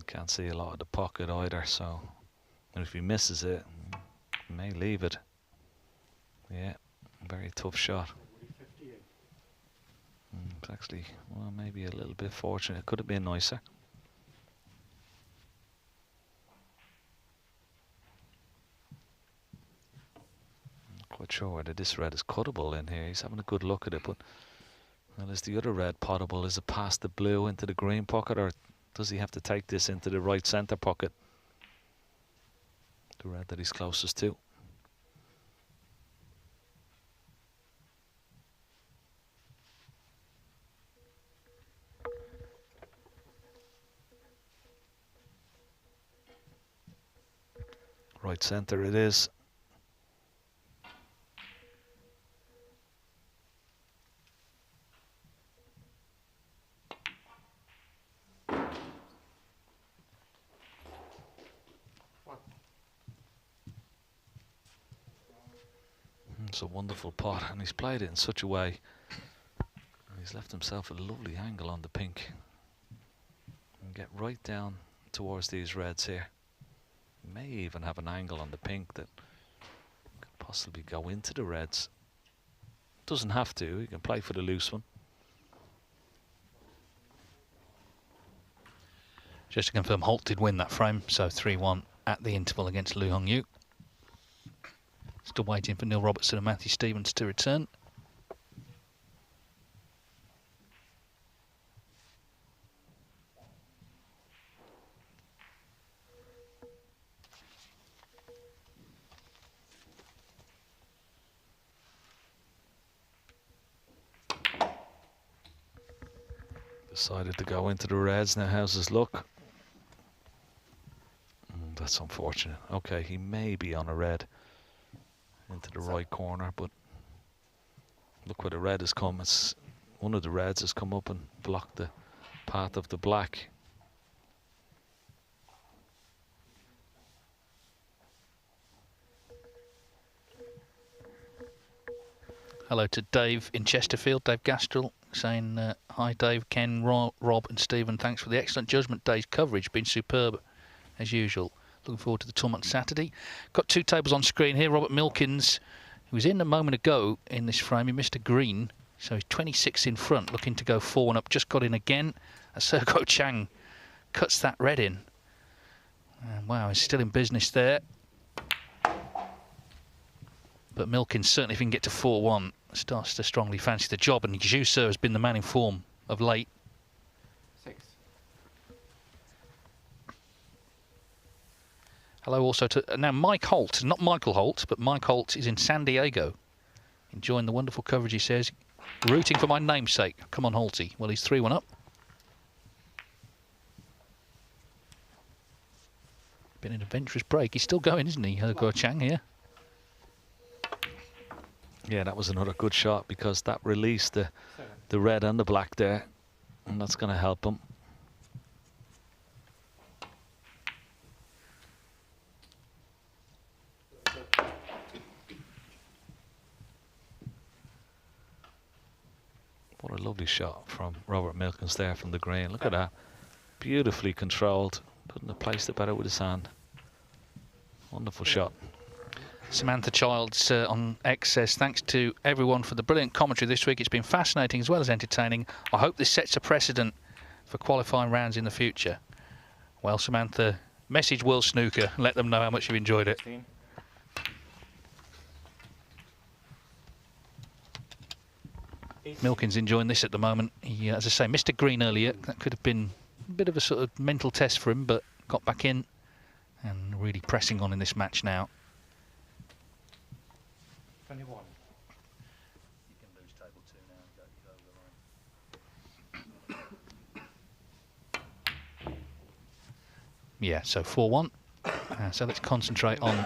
Can't see a lot of the pocket either, so and if he misses it, he may leave it. Yeah, very tough shot. It's actually, well, maybe a little bit fortunate. Could have been nicer. Not quite sure whether this red is cuttable in here. He's having a good look at it, but well, is the other red potable? Is it past the blue into the green pocket, or does he have to take this into the right centre pocket? The red that he's closest to. Right centre it is. It's a wonderful pot, and he's played it in such a way. And he's left himself a lovely angle on the pink. And get right down towards these reds here. He may even have an angle on the pink that could possibly go into the reds. Doesn't have to, he can play for the loose one. Just to confirm, Holt did win that frame, so 3-1 at the interval against Lu Hongyu. Still waiting for Neil Robertson and Matthew Stevens to return. Decided to go into the reds. Now how's his look? That's unfortunate. Okay, he may be on a red into the right corner, but look where the red has come. It's one of the reds has come up and blocked the path of the black. Hello to Dave in Chesterfield, Dave Gastrell, saying hi Dave, Ken, Rob and Stephen, thanks for the excellent Judgment Day's coverage, been superb as usual. Looking forward to the tournament Saturday. Got two tables on screen here. Robert Milkins, who was in a moment ago in this frame, he missed a green, so he's 26 in front, looking to go 4-1 up. Just got in again. Sergo Chang cuts that red in. And wow, he's still in business there. But Milkins, certainly if he can get to 4-1, starts to strongly fancy the job. And Juser has been the man in form of late. Hello also to now Mike Holt, not Michael Holt, but Mike Holt is in San Diego. Enjoying the wonderful coverage, he says. Rooting for my namesake. Come on, Holty. Well, he's 3-1 up. Been an adventurous break. He's still going, isn't he, Hergo Chang here? Yeah, that was another good shot because that released the red and the black there, and that's going to help him. What a lovely shot from Robert Milkins there from the green. Look at that. Beautifully controlled. Couldn't have placed it better with his hand. Wonderful shot. Samantha Childs on X says, thanks to everyone for the brilliant commentary this week. It's been fascinating as well as entertaining. I hope this sets a precedent for qualifying rounds in the future. Well, Samantha, message World Snooker. Let them know how much you've enjoyed it. Milkins enjoying this at the moment. He, as I say, missed a green earlier. That could have been a bit of a sort of mental test for him, but got back in and really pressing on in this match now. 21. You can lose table 2 now and go the line. Yeah, so 4-1. So let's concentrate on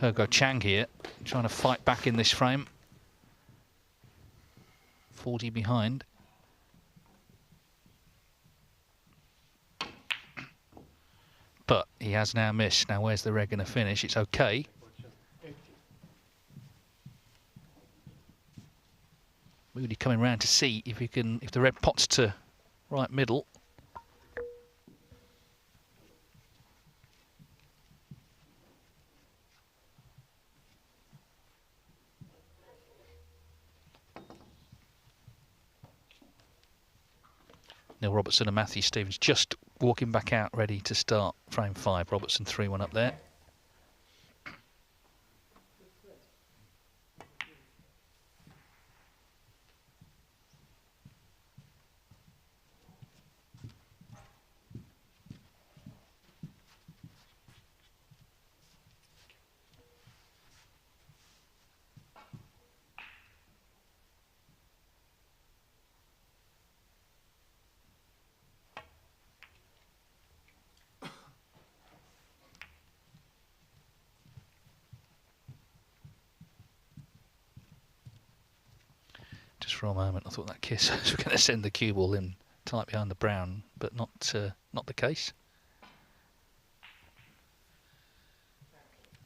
Hergo Chang here, trying to fight back in this frame. 40 behind. But he has now missed. Now where's the red going to finish? It's okay. Moody coming round to see if he can, if the red pots to right middle. Neil Robertson and Matthew Stevens just walking back out, ready to start frame 5. Robertson 3-1 up there. Just for a moment, I thought that kiss was going to send the cue ball in tight behind the brown, but not the case.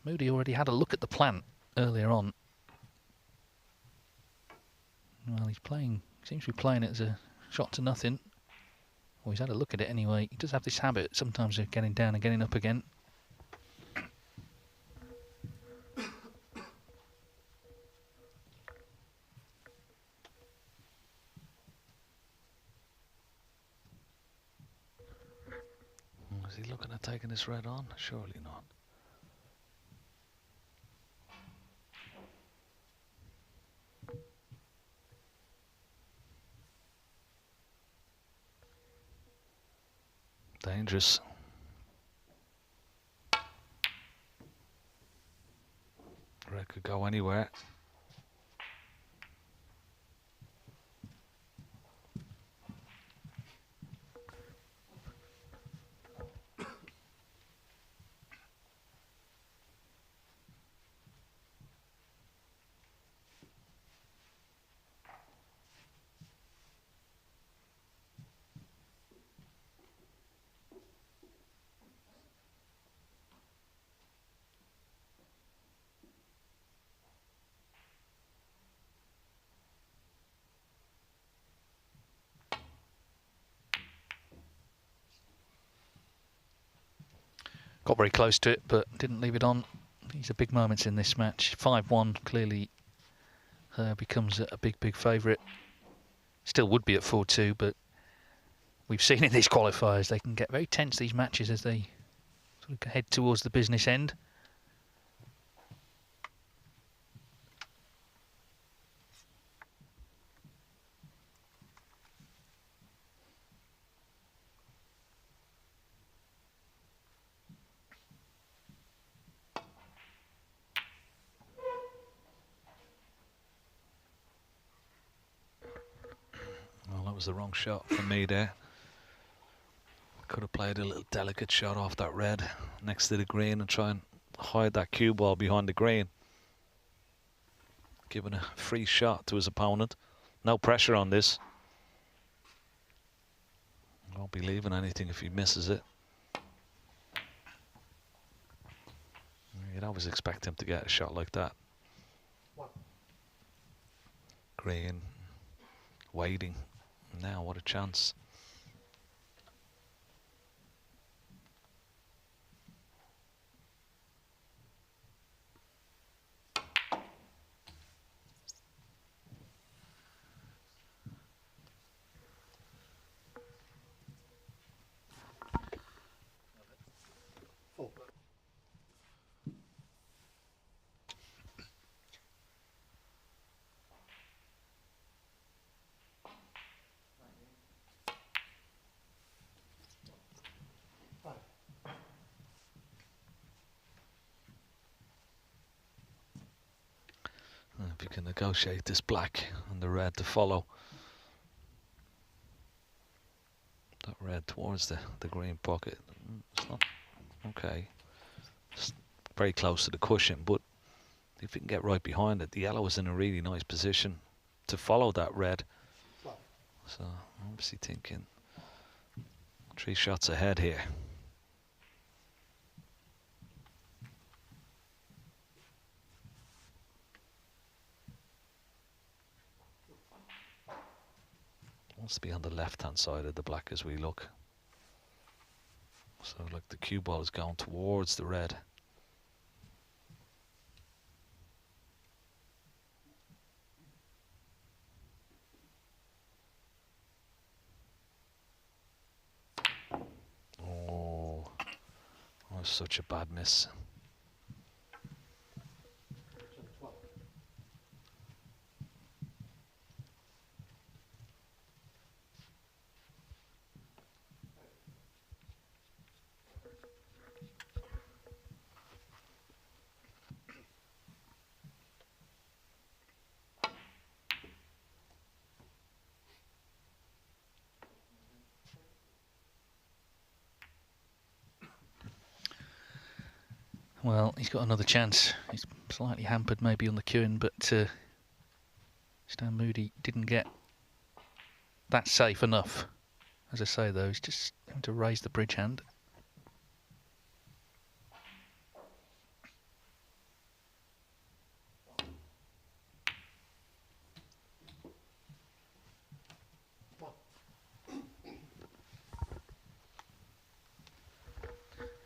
Moody already had a look at the plant earlier on. Well, seems to be playing it as a shot to nothing. Well, he's had a look at it anyway. He does have this habit sometimes of getting down and getting up again. Is he looking at taking this red on? Surely not. Dangerous. Red could go anywhere. Got very close to it, but didn't leave it on. These are big moments in this match. 5-1, clearly becomes a big favourite. Still would be at 4-2, but we've seen in these qualifiers they can get very tense, these matches, as they sort of head towards the business end. Was the wrong shot for me there. Could have played a little delicate shot off that red next to the green and try and hide that cue ball behind the green. Giving a free shot to his opponent. No pressure on this. Won't be leaving anything if he misses it. You'd always expect him to get a shot like that. Green, waiting. Now, what a chance. If you can negotiate this black and the red to follow. That red towards the green pocket. It's not okay. It's very close to the cushion, but if you can get right behind it, the yellow is in a really nice position to follow that red. So obviously thinking 3 shots ahead here. Must be on the left-hand side of the black as we look. So like the cue ball is going towards the red. Oh, that was such a bad miss. Well, he's got another chance. He's slightly hampered maybe on the cueing, but Stan Moody didn't get that safe enough. As I say, though, he's just having to raise the bridge hand.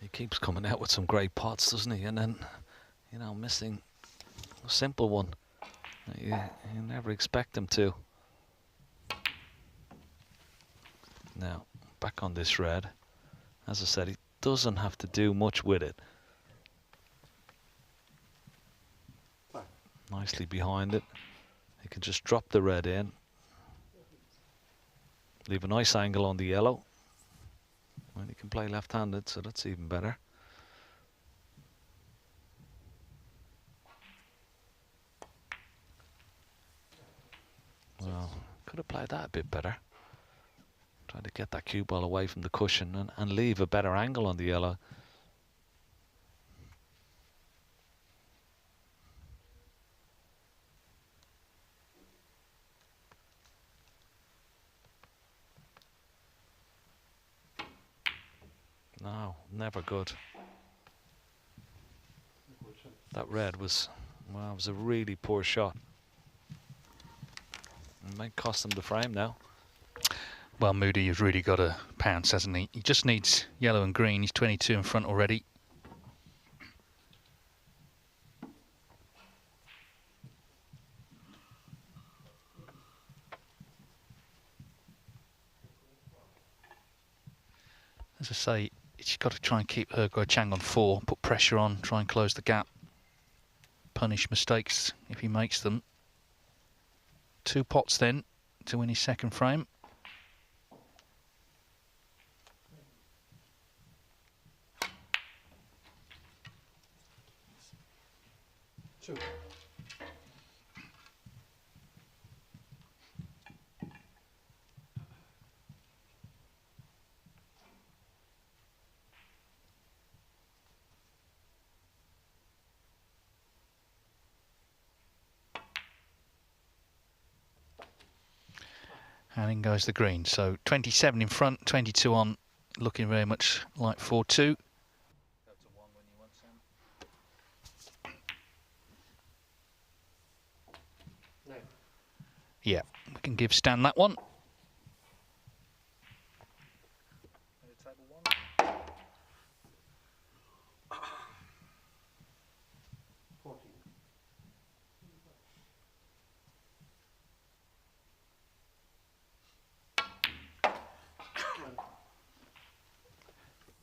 He keeps coming out with some great pots, doesn't he? And then, you know, missing a simple one. You never expect him to. Now, back on this red. As I said, he doesn't have to do much with it. Nicely behind it. He can just drop the red in. Leave a nice angle on the yellow. And he can play left-handed, so that's even better. Well, could have played that a bit better. Try to get that cue ball away from the cushion and leave a better angle on the yellow. No, never good. That red was, well, it was a really poor shot. It might cost him the frame now. Well, Moody has really got to pounce, hasn't he? He just needs yellow and green. He's 22 in front already. As I say, he's got to try and keep Guo Chang on 4, put pressure on, try and close the gap, punish mistakes if he makes them. 2 pots then to win his second frame. And in goes the green. So 27 in front, 22 on, looking very much like 4-2. Yeah, we can give Stan that one.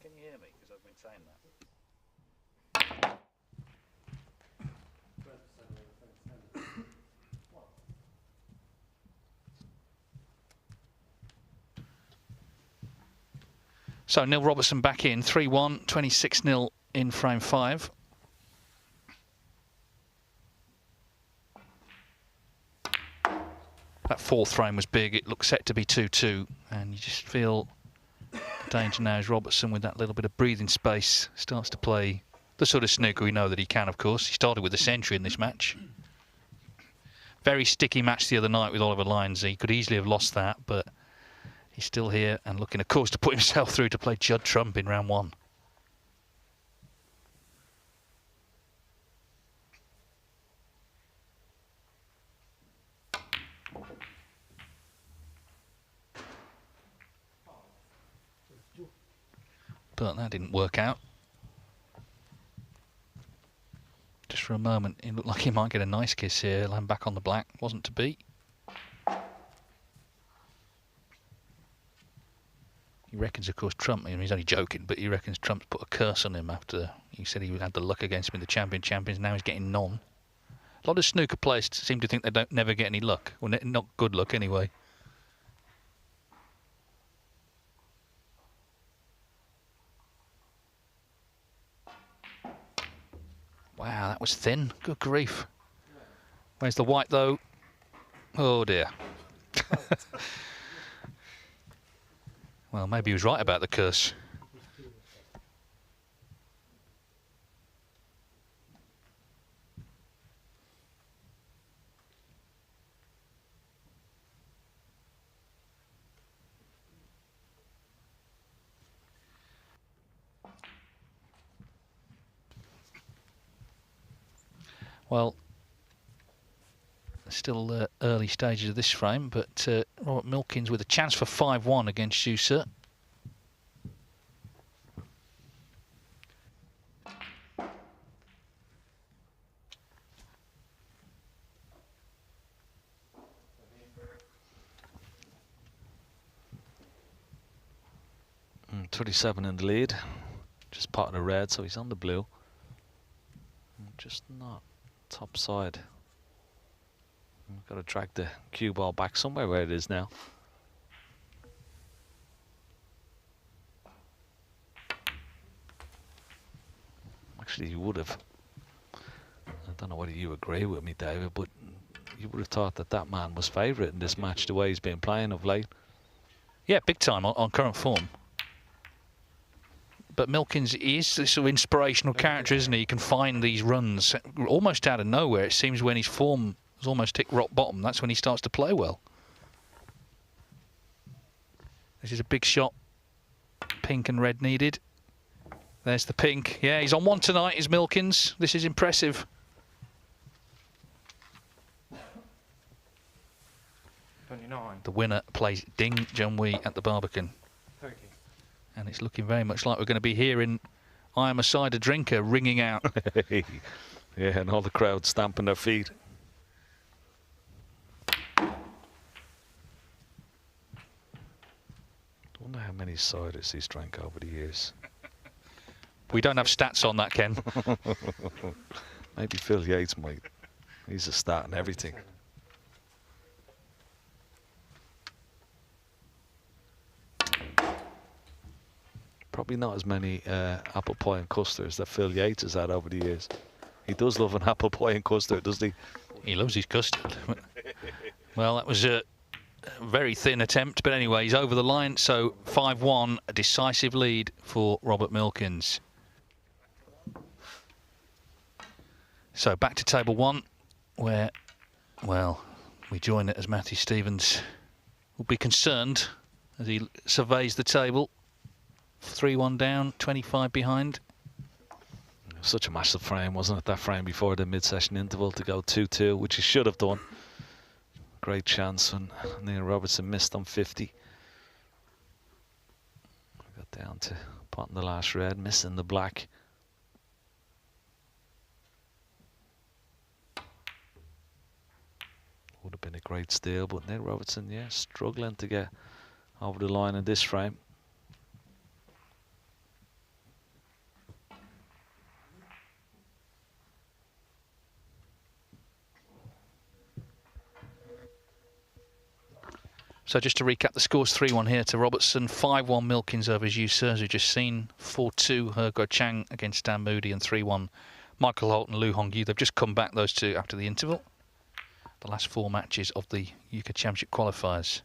Can you hear me? Because I've been saying that. So Neil Robertson back in, 3-1, 26-0 in frame 5. That 4th frame was big, it looked set to be 2-2, and you just feel the danger now is Robertson, with that little bit of breathing space, starts to play the sort of snooker we know that he can, of course. He started with a century in this match. Very sticky match the other night with Oliver Lyons. He could easily have lost that, but he's still here and looking, of course, to put himself through to play Judd Trump in round 1. but that didn't work out. Just for a moment, it looked like he might get a nice kiss here. Land back on the black, wasn't to be. He reckons, of course, Trump, I mean, he's only joking, but he reckons Trump's put a curse on him after he said he had the luck against him in the champions. Now he's getting none. A lot of snooker players seem to think they never get any luck. Well, not good luck anyway. Wow, that was thin. Good grief. Where's the white, though? Oh, dear. Well, maybe he was right about the curse. Well, still early stages of this frame, but Robert Milkins with a chance for 5-1 against Schuster. Mm, 27 in the lead, just part of the red, so he's on the blue. Just not top side. We've got to drag the cue ball back somewhere where it is now. Actually, you would have. I don't know whether you agree with me, David, but you would have thought that that man was favourite in this match, the way he's been playing of late. Yeah, big time on current form. But Milkins is this sort of inspirational character, isn't he? He can find these runs almost out of nowhere. It seems when his form has almost hit rock bottom, that's when he starts to play well. This is a big shot. Pink and red needed. There's the pink. Yeah, he's on one tonight, is Milkins. This is impressive. The winner plays Ding Junhui at the Barbican. And it's looking very much like we're going to be hearing "I am a cider drinker" ringing out. Yeah, and all the crowd stamping their feet. I wonder how many ciders he's drank over the years. We don't have stats on that, Ken. Maybe Phil Yates might. He's a stat and everything. Probably not as many apple pie and custards that Phil Yates has had over the years. He does love an apple pie and custard, doesn't he? He loves his custard. Well, that was a very thin attempt, but anyway, he's over the line. So 5-1, a decisive lead for Robert Milkins. So back to table one, where, well, we join it as Matthew Stevens will be concerned as he surveys the table. 3-1 down, 25 behind. Such a massive frame, wasn't it? That frame before the mid-session interval to go 2-2, which he should have done. Great chance when Neil Robertson missed on 50. Got down to potting the last red, missing the black. Would have been a great steal, but Neil Robertson, yeah, struggling to get over the line in this frame. So just to recap the scores, 3-1 here to Robertson, 5-1 Milkins over Schuster, as we've just seen, 4-2 He Chang against Dan Moody, and 3-1 Michael Holt and Lu Hongyu. They've just come back, those two, after the interval. The last 4 matches of the UK Championship qualifiers.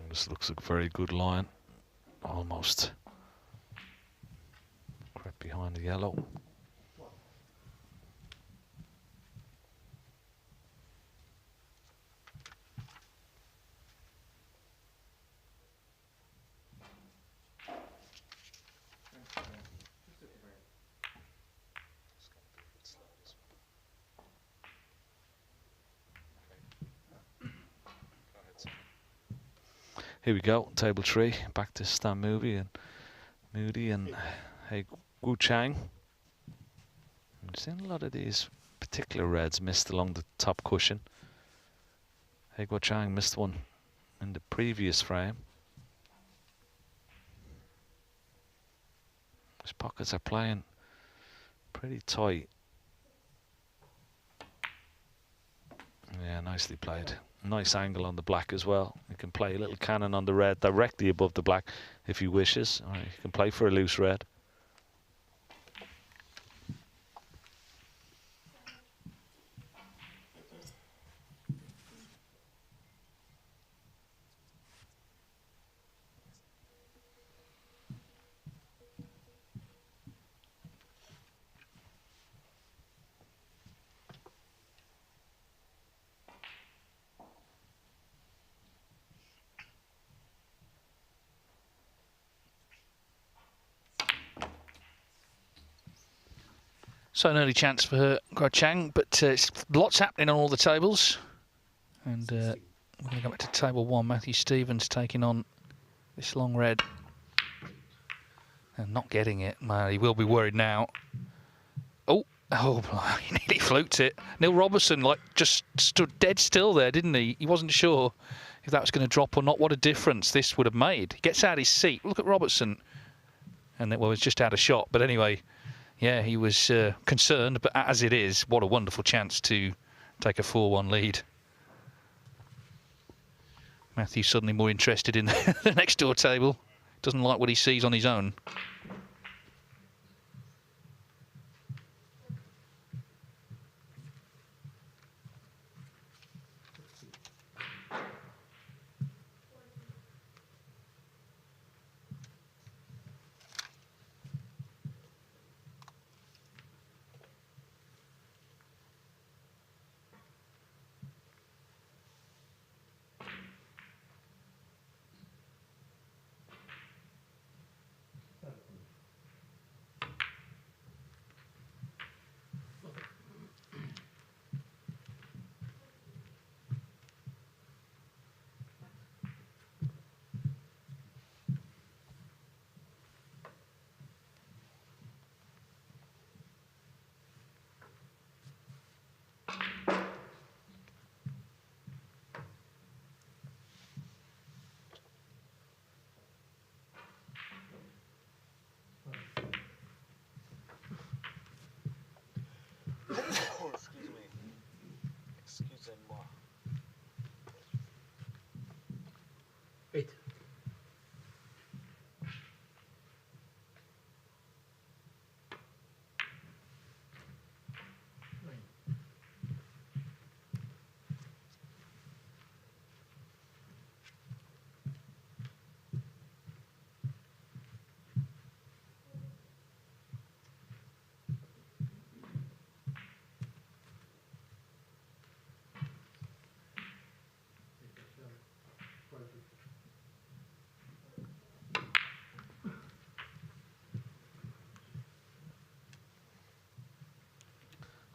This looks a very good line, almost. Crept behind the yellow. Here we go, table 3, back to Stan Moody and Hey Wu Chang. I'm seeing a lot of these particular reds missed along the top cushion. Hey Wu Chang missed one in the previous frame. His pockets are playing pretty tight. Yeah, nicely played. Nice angle on the black as well. You can play a little cannon on the red directly above the black if he wishes, or you can play for a loose red. So an early chance for Guo Chang, but lots happening on all the tables. And we're going to go back to table 1. Matthew Stevens taking on this long red. And not getting it. Man, he will be worried now. Oh, he nearly fluked it. Neil Robertson just stood dead still there, didn't he? He wasn't sure if that was going to drop or not. What a difference this would have made. He gets out of his seat. Look at Robertson. And it was just out of shot. But anyway, yeah, he was concerned, but as it is, what a wonderful chance to take a 4-1 lead. Matthew suddenly more interested in the next door table. Doesn't like what he sees on his own.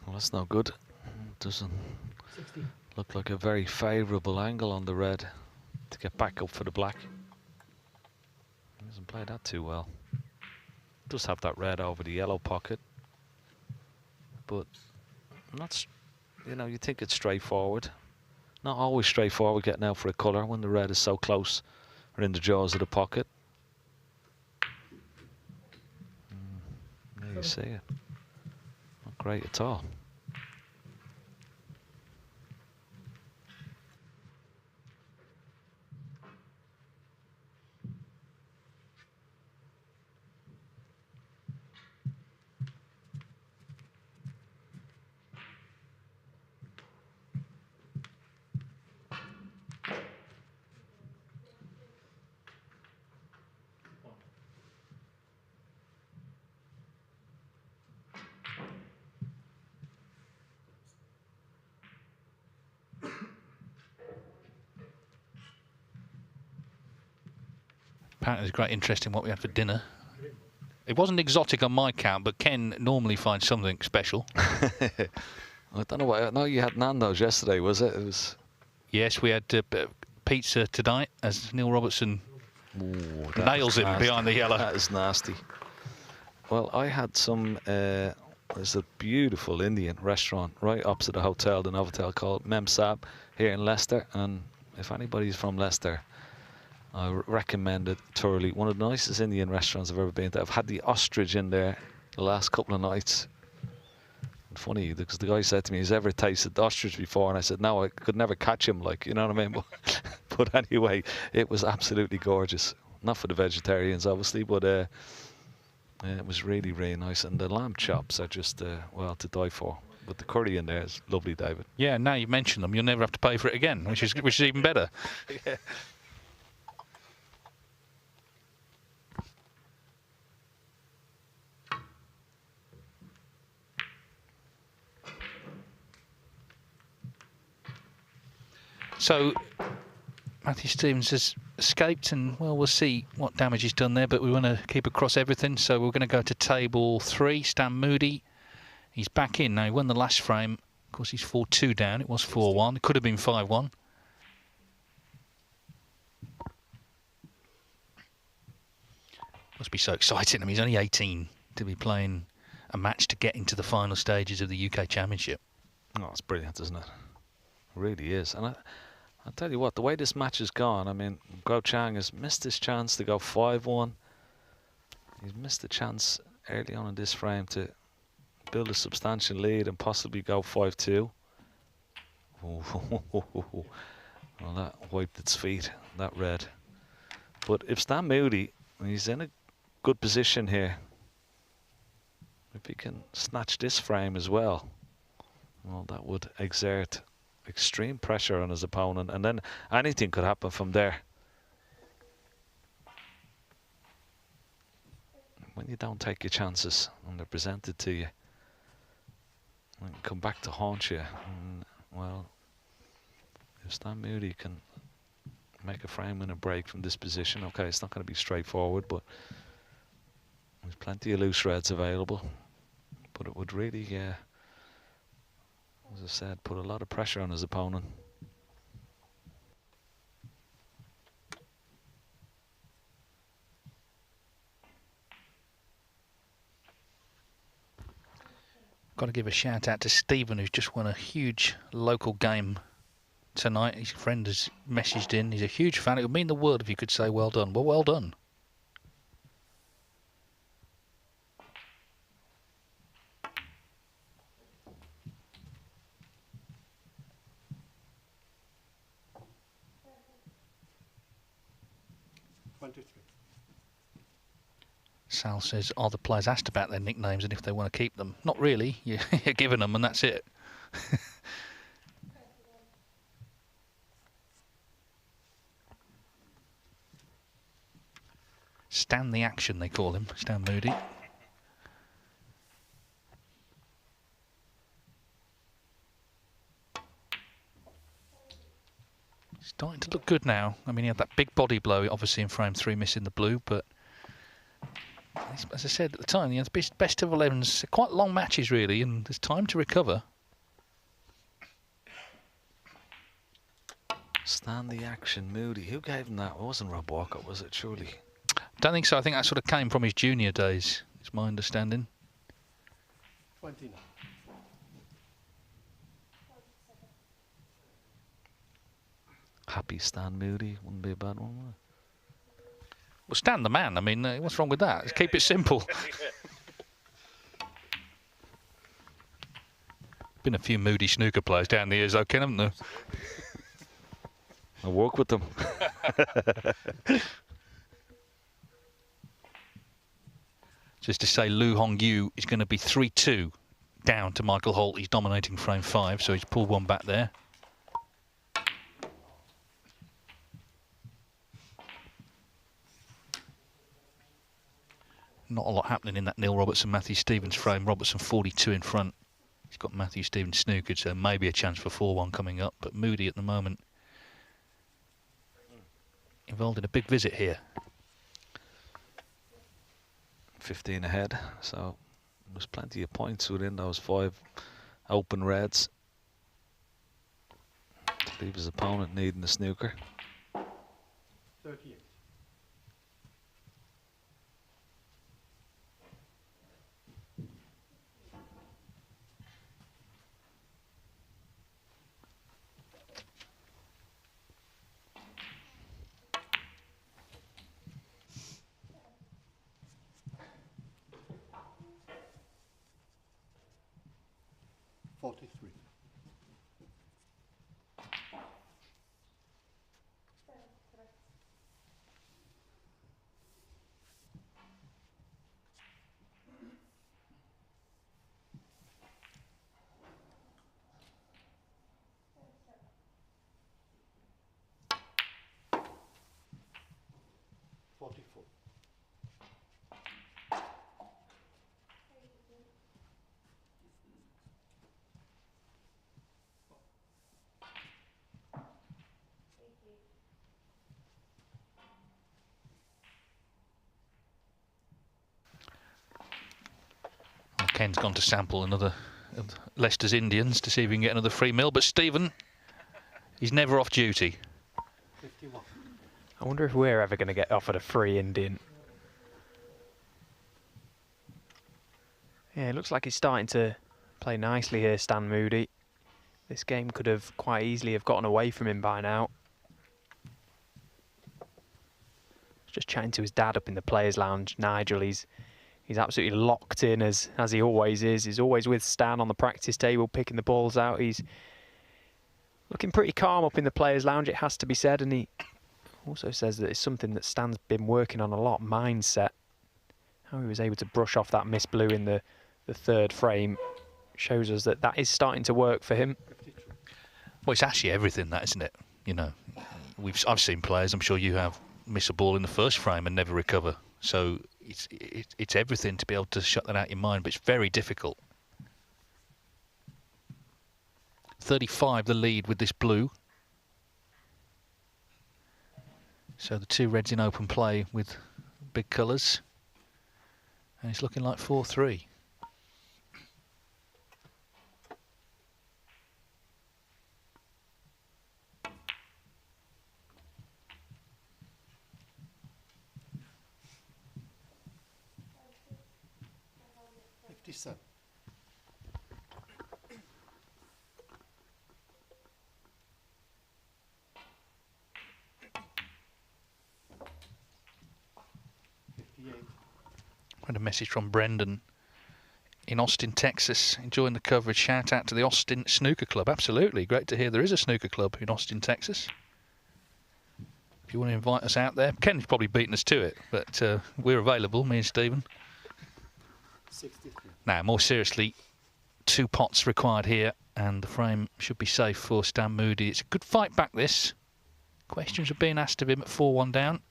Well, that's no good. Doesn't look like a very favourable angle on the red to get back up for the black. He doesn't play that too well. Does have that red over the yellow pocket, but not, you know, you think it's straightforward. Not always straightforward getting out for a colour when the red is so close or in the jaws of the pocket. There you see it. Not great at all. Apparently there's great interest in what we had for dinner. It wasn't exotic on my count, but Ken normally finds something special. I don't know what. I know you had Nando's yesterday, was it? It was. Yes, we had pizza tonight as Neil Robertson Ooh, nails him behind the yellow. That is nasty. Well, I had some, there's a beautiful Indian restaurant right opposite the hotel, the Novotel, called Mem Sab here in Leicester. And if anybody's from Leicester, I recommend it thoroughly. One of the nicest Indian restaurants I've ever been to. I've had the ostrich in there the last couple of nights. And funny, because the guy said to me, "Has ever tasted ostrich before?" And I said, "No, I could never catch him, like, you know what I mean?" But anyway, it was absolutely gorgeous. Not for the vegetarians, obviously, but it was really, really nice. And the lamb chops are just, well, to die for. But the curry in there is lovely, David. Yeah, now you mention them, you'll never have to pay for it again, which is even better. Yeah. So Matthew Stevens has escaped, and well, we'll see what damage he's done there, but we want to keep across everything, so we're going to go to table 3. Stan Moody, he's back in now. He won the last frame. Of course, he's 4-2 down. It was 4-1. It could have been 5-1. Must be so exciting. I mean, he's only 18 to be playing a match to get into the final stages of the UK Championship. Oh, it's brilliant, isn't it? It really is. And I'll tell you what, the way this match has gone, I mean, Guo Chang has missed his chance to go 5-1. He's missed a chance early on in this frame to build a substantial lead and possibly go 5-2. Well, that wiped its feet, that red. But if Stan Moody, he's in a good position here. If he can snatch this frame as well, well, that would exert extreme pressure on his opponent, and then anything could happen from there. When you don't take your chances and they're presented to you and come back to haunt you, and, well, if Stan Moody can make a frame and a break from this position, okay, it's not going to be straightforward, but there's plenty of loose reds available. But it would really, as I said, put a lot of pressure on his opponent. Got to give a shout out to Stephen, who's just won a huge local game tonight. His friend has messaged in. He's a huge fan. It would mean the world if you could say well done. Well, well done. Sal says, are the players asked about their nicknames and if they want to keep them? Not really. You're giving them and that's it. Stan the Action, they call him, Stan Moody. Starting to look good now. I mean, he had that big body blow, obviously in frame 3, missing the blue, but as I said at the time, you know, the best of 11s, quite long matches really, and there's time to recover. Stand the Action, Moody. Who gave him that? It wasn't Rob Walker, was it, surely? Don't think so. I think that sort of came from his junior days, is my understanding. 29. Happy Stan Moody. Wouldn't be a bad one, would it? Well, Stan the man. I mean, what's wrong with that? Let's keep it simple. Been a few Moody snooker players down the years, though, Ken, haven't there? I work with them. Just to say, Lu Hongyu is going to be 3-2 down to Michael Holt. He's dominating frame 5, so he's pulled one back there. Not a lot happening in that Neil Robertson, Matthew Stevens frame. Robertson 42 in front. He's got Matthew Stevens snookered, so maybe a chance for 4-1 coming up. But Moody at the moment involved in a big visit here. 15 ahead, so there's plenty of points within those 5 open reds to leave his opponent needing the snooker. 38. $43. $44. Well, Ken's gone to sample another of Leicester's Indians to see if he can get another free meal. But Stephen, he's never off duty. 51. I wonder if we're ever going to get offered a free Indian. Yeah, it looks like he's starting to play nicely here, Stan Moody. This game could have quite easily have gotten away from him by now. Just chatting to his dad up in the players' lounge, Nigel. He's absolutely locked in as he always is. He's always with Stan on the practice table, picking the balls out. He's looking pretty calm up in the players' lounge, it has to be said, and he also says that it's something that Stan's been working on a lot, mindset. How he was able to brush off that miss blue in the third frame shows us that that is starting to work for him. Well, it's actually everything, that, isn't it? You know, I've seen players, I'm sure you have, miss a ball in the first frame and never recover. So it's everything to be able to shut that out of your mind, but it's very difficult. 35 the lead with this blue. So the two reds in open play with big colours. And it's looking like 4-3. $57. Had a message from Brendan in Austin, Texas, enjoying the coverage. Shout out to the Austin Snooker Club. Absolutely, great to hear there is a snooker club in Austin, Texas. If you want to invite us out there, Ken's probably beaten us to it, but we're available, me and Stephen. 63. Now, more seriously, 2 pots required here, and the frame should be safe for Stan Moody. It's a good fight back, this. Questions are being asked of him at 4-1 down.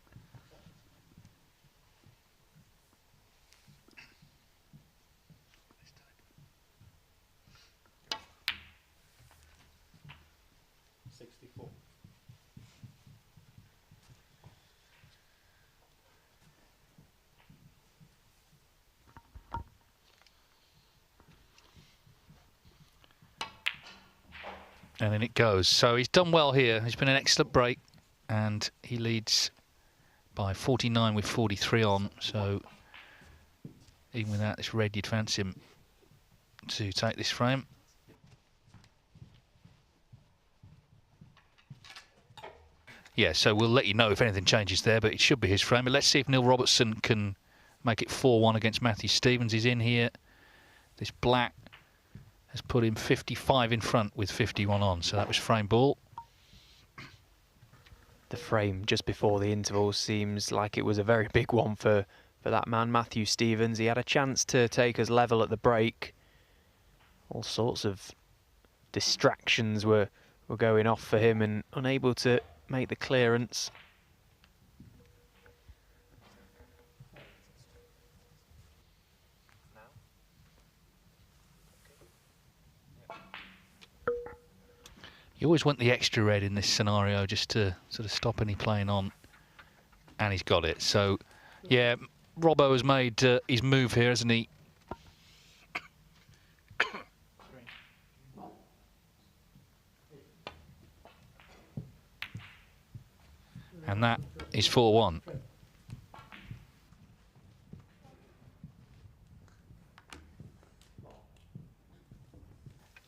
And then it goes. So he's done well here. He's been an excellent break, and he leads by 49 with 43 on. So even without this red, you'd fancy him to take this frame. Yeah, so we'll let you know if anything changes there, but it should be his frame. But let's see if Neil Robertson can make it 4-1 against Matthew Stevens. He's in here. This black has put him 55 in front with 51 on, so that was frame ball. The frame just before the interval seems like it was a very big one for that man, Matthew Stevens. He had a chance to take us level at the break. All sorts of distractions were going off for him and unable to make the clearance. You always want the extra red in this scenario just to sort of stop any playing on. And he's got it. So, yeah, Robbo has made his move here, hasn't he? And that is 4-1.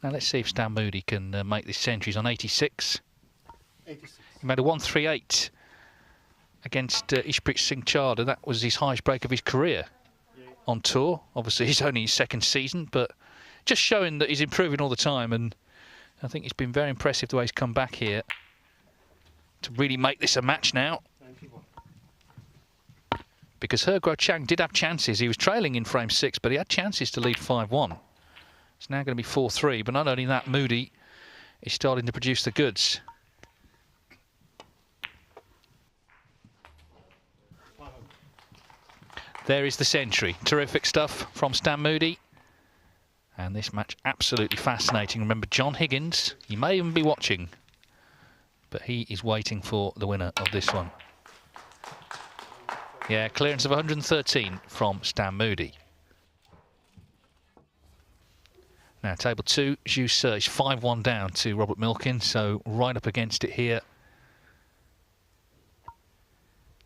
Now let's see if Stan Moody can make this century. He's on 86. 86. He made a 138 against Ishpreet Singh Chadha. That was his highest break of his career on tour. Obviously, he's only his second season, but just showing that he's improving all the time. And I think it's been very impressive the way he's come back here to really make this a match now. 91. Because He Guo Chang did have chances. He was trailing in frame 6, but he had chances to lead 5-1. It's now going to be 4-3, but not only that, Moody is starting to produce the goods. There is the century. Terrific stuff from Stan Moody. And this match absolutely fascinating. Remember, John Higgins, you may even be watching, but he is waiting for the winner of this one. Yeah, clearance of 113 from Stan Moody. Now, table 2, Zhu Se is 5-1 down to Robert Milkins, so right up against it here.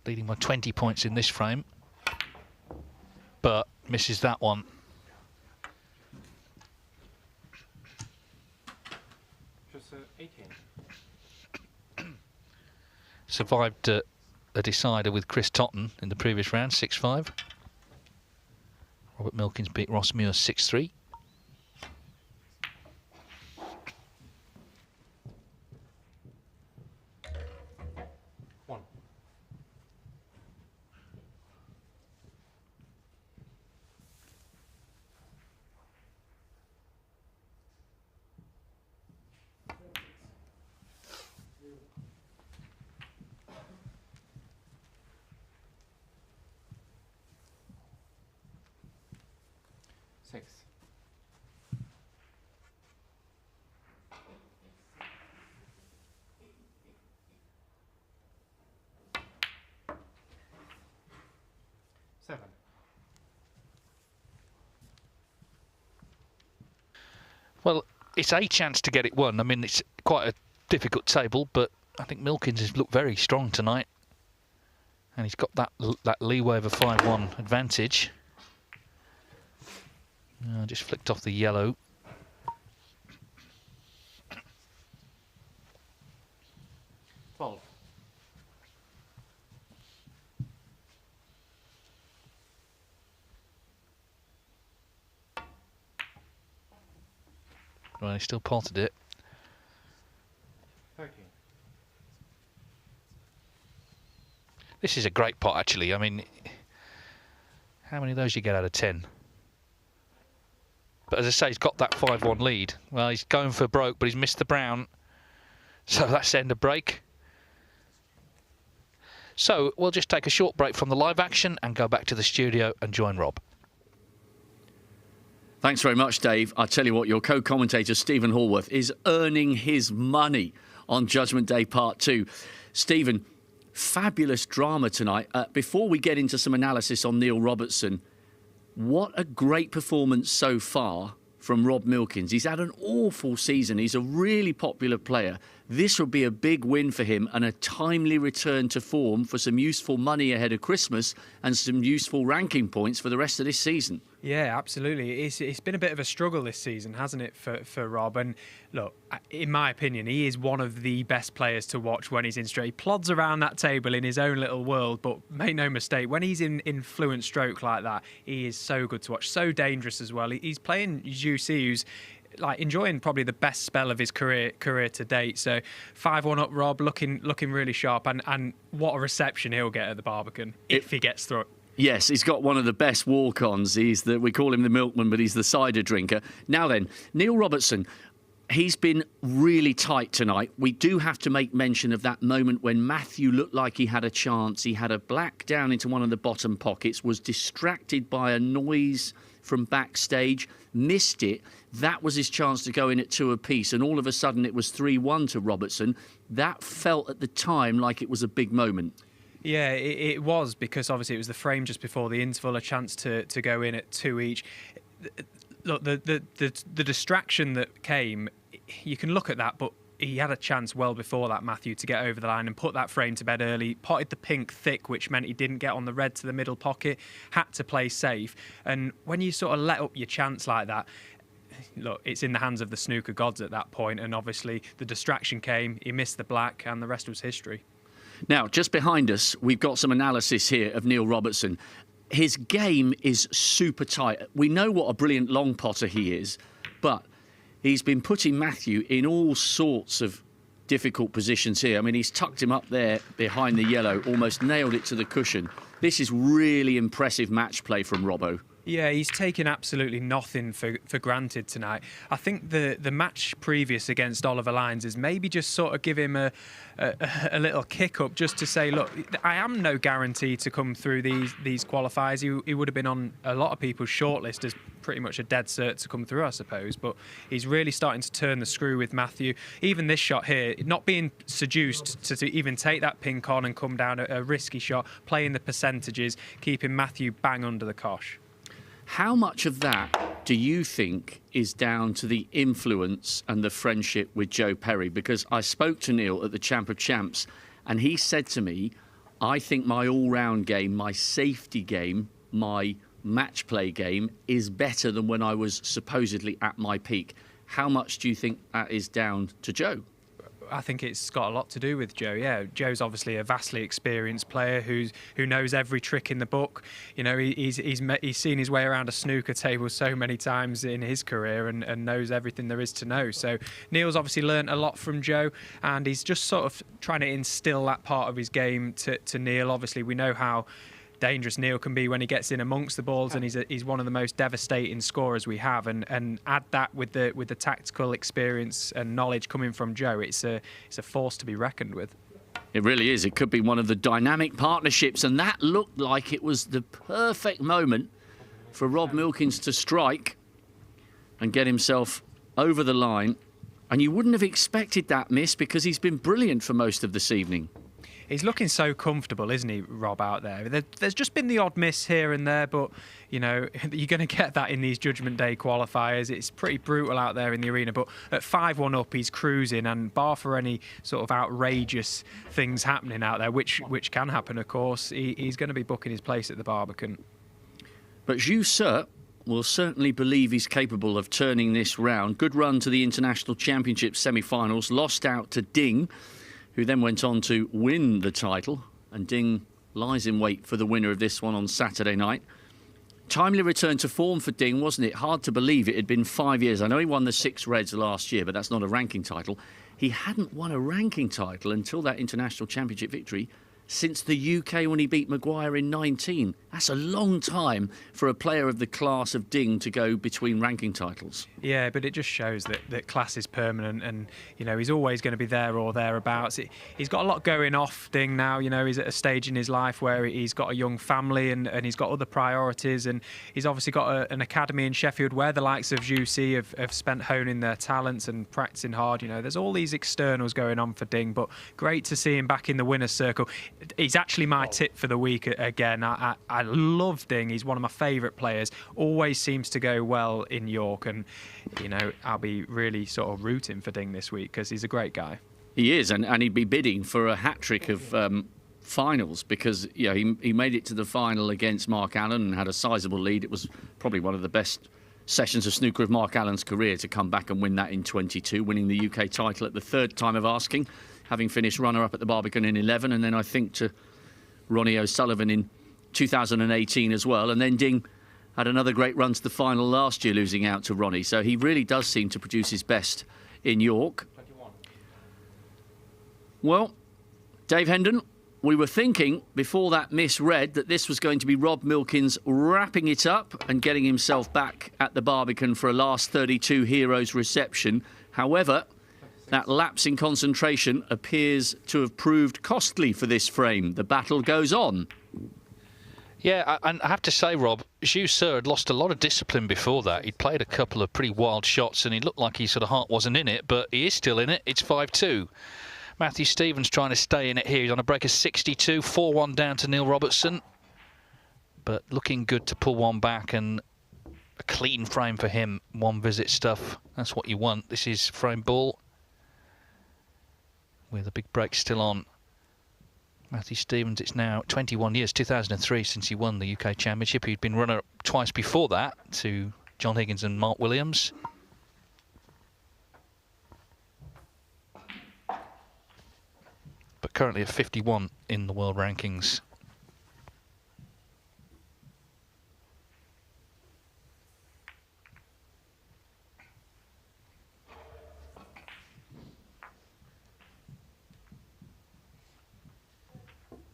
Leading by 20 points in this frame, but misses that one. Just 18. Survived a decider with Chris Totten in the previous round, 6-5. Robert Milkins beat Ross Muir 6-3. Well, it's a chance to get it won. I mean, it's quite a difficult table, but I think Milkins has looked very strong tonight. And he's got that leeway of a 5-1 advantage. Just flicked off the yellow. Well, he still potted it. 13. This is a great pot, actually. I mean, how many of those you get out of 10? But as I say, he's got that 5-1 lead. Well, he's going for broke, but he's missed the brown. So that's end of break. So we'll just take a short break from the live action and go back to the studio and join Rob. Thanks very much, Dave. I tell you what, your co-commentator, Stephen Hallworth, is earning his money on Judgment Day Part 2. Stephen, fabulous drama tonight. Before we get into some analysis on Neil Robertson, what a great performance so far from Rob Milkins. He's had an awful season. He's a really popular player. This would be a big win for him and a timely return to form for some useful money ahead of Christmas and some useful ranking points for the rest of this season. Yeah, absolutely. It's been a bit of a struggle this season, hasn't it, for Rob? And look, in my opinion, he is one of the best players to watch when he's in stroke. He plods around that table in his own little world, but make no mistake, when he's in fluent stroke like that, he is so good to watch, so dangerous as well. He's playing Zhu Se, who's like enjoying probably the best spell of his career to date. So 5-1 up, Rob, looking really sharp, and what a reception he'll get at the Barbican if he gets through it. Yes, he's got one of the best walk-ons. We call him the milkman, but he's the cider drinker. Now then, Neil Robertson, he's been really tight tonight. We do have to make mention of that moment when Matthew looked like he had a chance. He had a black down into one of the bottom pockets, was distracted by a noise from backstage, missed it. That was his chance to go in at 2 apiece, and all of a sudden it was 3-1 to Robertson. That felt at the time like it was a big moment. Yeah, it was, because obviously it was the frame just before the interval, a chance to go in at 2 each. Look, the distraction that came, you can look at that, but he had a chance well before that, Matthew, to get over the line and put that frame to bed early. Potted the pink thick, which meant he didn't get on the red to the middle pocket. Had to play safe. And when you sort of let up your chance like that, look, it's in the hands of the snooker gods at that point. And obviously the distraction came. He missed the black, and the rest was history. Now, just behind us, we've got some analysis here of Neil Robertson. His game is super tight. We know what a brilliant long potter he is, but he's been putting Matthew in all sorts of difficult positions here. I mean, he's tucked him up there behind the yellow, almost nailed it to the cushion. This is really impressive match play from Robbo. Yeah, he's taken absolutely nothing for granted tonight. I think the match previous against Oliver Lyons is maybe just sort of give him a little kick up, just to say, look, I am no guarantee to come through these qualifiers. He would have been on a lot of people's shortlist as pretty much a dead cert to come through, I suppose. But he's really starting to turn the screw with Matthew. Even this shot here, not being seduced to even take that pink on and come down a risky shot, playing the percentages, keeping Matthew bang under the cosh. How much of that do you think is down to the influence and the friendship with Joe Perry? Because I spoke to Neil at the Champ of Champs, and he said to me, I think my all-round game, my safety game, my match play game is better than when I was supposedly at my peak. How much do you think that is down to Joe? I think it's got a lot to do with Joe. Yeah, Joe's obviously a vastly experienced player who knows every trick in the book. You know, he's seen his way around a snooker table so many times in his career and knows everything there is to know. So Neil's obviously learnt a lot from Joe, and he's just sort of trying to instill that part of his game to Neil. Obviously, we know how dangerous Neil can be when he gets in amongst the balls, and he's one of the most devastating scorers we have. And add that with the tactical experience and knowledge coming from Joe, it's a force to be reckoned with. It really is. It could be one of the dynamic partnerships, and that looked like it was the perfect moment for Rob Milkins to strike and get himself over the line. And you wouldn't have expected that miss, because he's been brilliant for most of this evening. He's looking so comfortable, isn't he, Rob, out there? There's just been the odd miss here and there, but, you know, you're going to get that in these Judgment Day qualifiers. It's pretty brutal out there in the arena, but at 5-1 up, he's cruising, and bar for any sort of outrageous things happening out there, which can happen, of course, he's going to be booking his place at the Barbican. But Judgement will certainly believe he's capable of turning this round. Good run to the International Championship semi-finals, lost out to Ding, who then went on to win the title, and Ding lies in wait for the winner of this one on Saturday night. Timely return to form for Ding, wasn't it? Hard to believe it had been 5 years. I know he won the 6 Reds last year, but that's not a ranking title. He hadn't won a ranking title until that International Championship victory since the UK when he beat Maguire in 19. That's a long time for a player of the class of Ding to go between ranking titles. Yeah, but it just shows that class is permanent, and, you know, he's always going to be there or thereabouts. He's got a lot going off, Ding, now. You know, he's at a stage in his life where he's got a young family and he's got other priorities, and he's obviously got an academy in Sheffield where the likes of Juicy have spent honing their talents and practicing hard. You know, there's all these externals going on for Ding, but great to see him back in the winner's circle. He's actually my tip for the week again. I love Ding. He's one of my favourite players. Always seems to go well in York, and, you know, I'll be really sort of rooting for Ding this week because he's a great guy. He is, and he'd be bidding for a hat-trick of finals, because, you know, he made it to the final against Mark Allen and had a sizable lead. It was probably one of the best sessions of snooker of Mark Allen's career to come back and win that in 22, winning the UK title at the third time of asking, having finished runner-up at the Barbican in 11, and then I think to Ronnie O'Sullivan in 2018 as well. And then Ding had another great run to the final last year, losing out to Ronnie. So he really does seem to produce his best in York. 21. Well, Dave Hendon, we were thinking before that misread that this was going to be Rob Milkins wrapping it up and getting himself back at the Barbican for a last 32 heroes reception. However, that lapse in concentration appears to have proved costly for this frame. The battle goes on. Yeah, and I have to say, Rob, Judgement had lost a lot of discipline before that. He'd played a couple of pretty wild shots, and he looked like his sort of heart wasn't in it, but he is still in it. It's 5-2. Matthew Stevens trying to stay in it here. He's on a break of 62, 4-1 down to Neil Robertson. But looking good to pull one back, and a clean frame for him. One visit stuff. That's what you want. This is frame ball. with a big break still on. Matthew Stevens, it's now 21 years, 2003, since he won the UK Championship. He'd been runner-up twice before that to John Higgins and Mark Williams. But currently at 51 in the world rankings.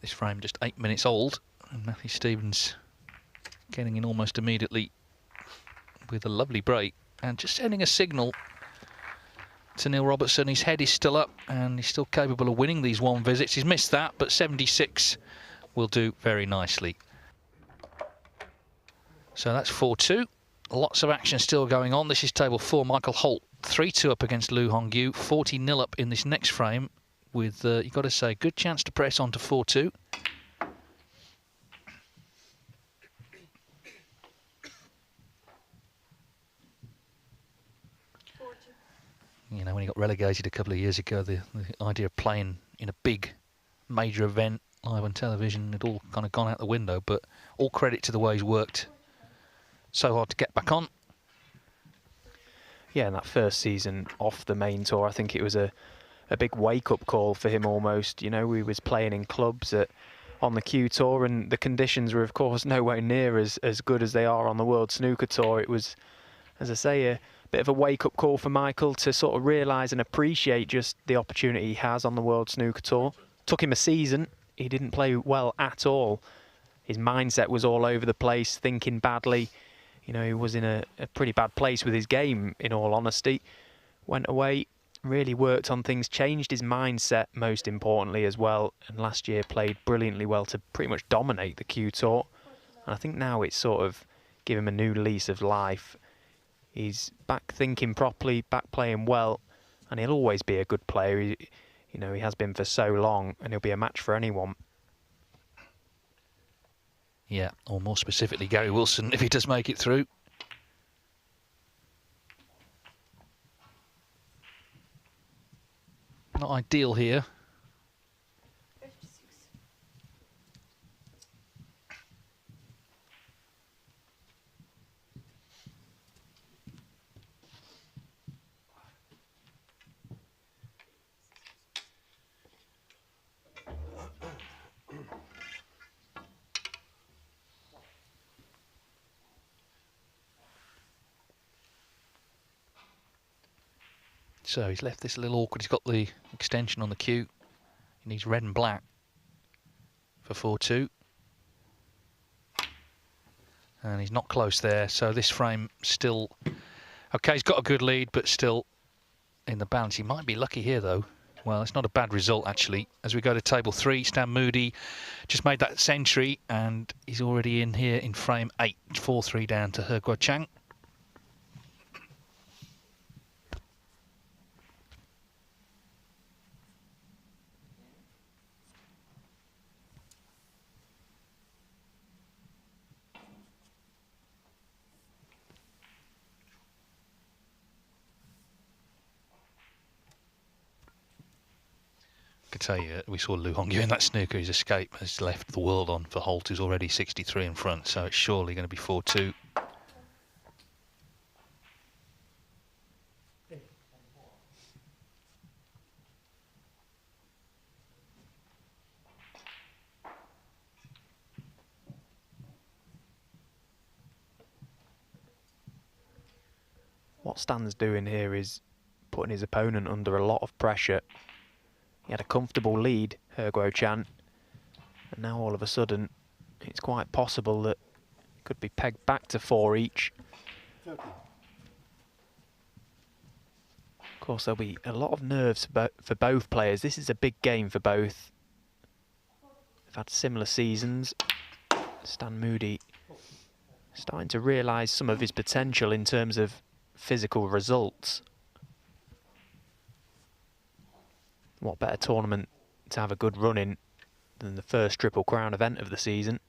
This frame just 8 minutes old, and Matthew Stevens getting in almost immediately with a lovely break and just sending a signal to Neil Robertson. His head is still up and he's still capable of winning these one visits. He's missed that, but 76 will do very nicely. So that's 4-2. Lots of action still going on. This is table 4. Michael Holt 3-2 up against Lu Hongyu, 40-0 up in this next frame with, you've got to say, good chance to press on to 4-2. You know, when he got relegated a couple of years ago, the idea of playing in a big major event live on television had all kind of gone out the window, but all credit to the way he's worked so hard to get back on. Yeah, and that first season off the main tour, I think it was a big wake-up call for him almost. You know, he was playing in clubs on the Q Tour, and the conditions were, of course, nowhere near as good as they are on the World Snooker Tour. It was, as I say, a bit of a wake-up call for Michael to sort of realise and appreciate just the opportunity he has on the World Snooker Tour. Took him a season. He didn't play well at all. His mindset was all over the place, thinking badly. You know, he was in a pretty bad place with his game, in all honesty. Went away, really worked on things, changed his mindset most importantly as well, and last year played brilliantly well to pretty much dominate the Q Tour. And I think now it's sort of given him a new lease of life. He's back thinking properly, back playing well, and he'll always be a good player. You know, he has been for so long, and he'll be a match for anyone. Yeah, or more specifically, Gary Wilson, if he does make it through. Not ideal here. So he's left this a little awkward. He's got the extension on the cue. He needs red and black for 4-2. And he's not close there, so this frame still... Okay, he's got a good lead, but still in the balance. He might be lucky here, though. Well, it's not a bad result, actually. As we go to table 3, Stan Moody just made that century, and he's already in here in frame 8, 4-3 down to He Guo-chang. I tell you, we saw Lu Hongyu in that snooker. His escape has left the world on for Holt, who's already 63 in front, so it's surely going to be 4-2. What Stan's doing here is putting his opponent under a lot of pressure. He had a comfortable lead, He Guo-chang, and now all of a sudden it's quite possible that it could be pegged back to 4 each. 30. Of course, there'll be a lot of nerves for both players. This is a big game for both. They've had similar seasons. Stan Moody starting to realise some of his potential in terms of physical results. What better tournament to have a good run in than the first Triple Crown event of the season?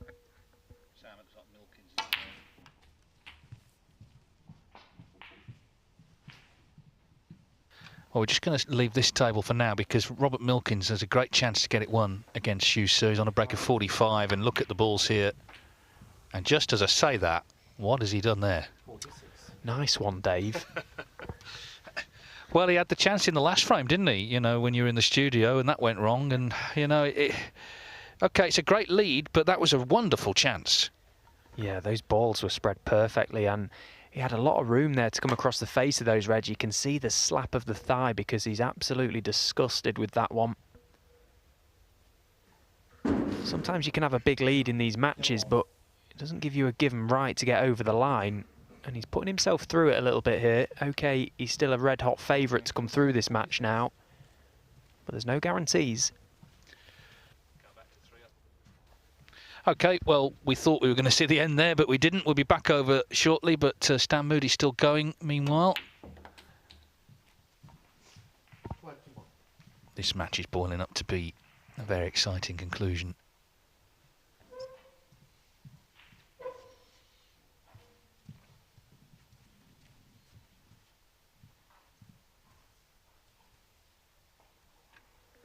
Well, we're just going to leave this table for now because Robert Milkins has a great chance to get it won against Hughes. So he's on a break of 45, and look at the balls here. And just as I say that, what has he done there? 46. Nice one, Dave. Well, he had the chance in the last frame, didn't he? You know, when you were in the studio, and that went wrong. And, you know, OK, it's a great lead, but that was a wonderful chance. Yeah, those balls were spread perfectly, and he had a lot of room there to come across the face of those reds. You can see the slap of the thigh because he's absolutely disgusted with that one. Sometimes you can have a big lead in these matches, but it doesn't give you a given right to get over the line. And he's putting himself through it a little bit here. OK, he's still a red-hot favourite to come through this match now, but there's no guarantees. OK, well, we thought we were going to see the end there, but we didn't. We'll be back over shortly, but Stan Moody's still going meanwhile. This match is boiling up to be a very exciting conclusion.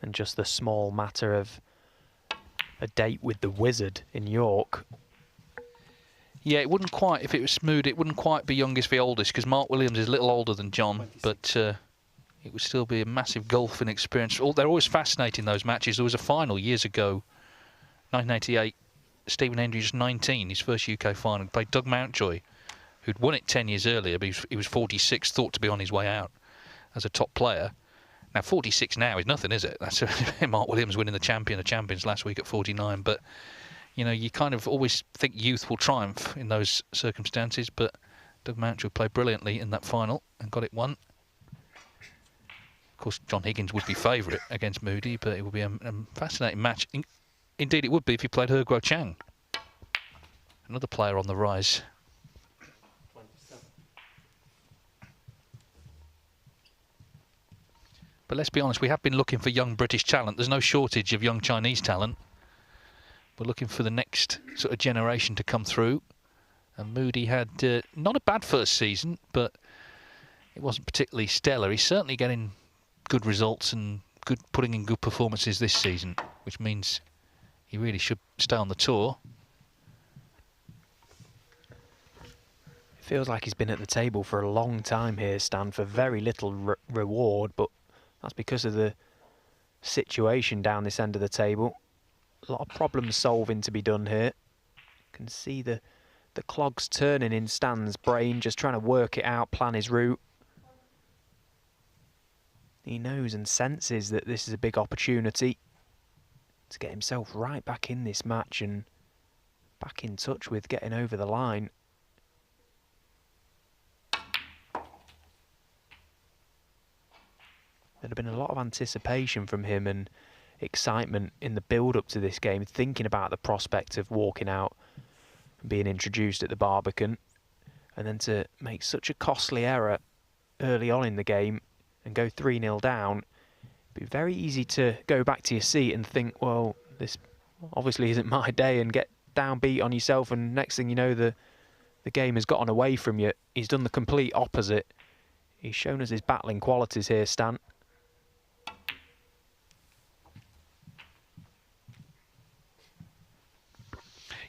And just the small matter of a date with the Wizard in York. Yeah, it wouldn't quite, if it was smooth, it wouldn't quite be youngest v oldest, because Mark Williams is a little older than John, but it would still be a massive golfing experience. They're always fascinating, those matches. There was a final years ago, 1988, Stephen Hendry was 19, his first UK final, played Doug Mountjoy, who'd won it 10 years earlier, but he was 46, thought to be on his way out as a top player. Now, 46 now is nothing, is it? That's Mark Williams winning the Champions last week at 49. But, you know, you kind of always think youth will triumph in those circumstances. But Doug Mountjoy played brilliantly in that final and got it won. Of course, John Higgins would be favourite against Moody, but it would be a fascinating match. Indeed, it would be if he played He Guo Chang, another player on the rise. But let's be honest, we have been looking for young British talent. There's no shortage of young Chinese talent. We're looking for the next sort of generation to come through. And Moody had not a bad first season, but it wasn't particularly stellar. He's certainly getting good results and putting in good performances this season, which means he really should stay on the tour. It feels like he's been at the table for a long time here, Stan, for very little reward, but that's because of the situation down this end of the table. A lot of problem solving to be done here. You can see the clogs turning in Stan's brain, just trying to work it out, plan his route. He knows and senses that this is a big opportunity to get himself right back in this match and back in touch with getting over the line. There'd have been a lot of anticipation from him and excitement in the build-up to this game, thinking about the prospect of walking out and being introduced at the Barbican, and then to make such a costly error early on in the game and go 3-0 down. It'd be very easy to go back to your seat and think, well, this obviously isn't my day, and get downbeat on yourself, and next thing you know, the game has gotten away from you. He's done the complete opposite. He's shown us his battling qualities here, Stan.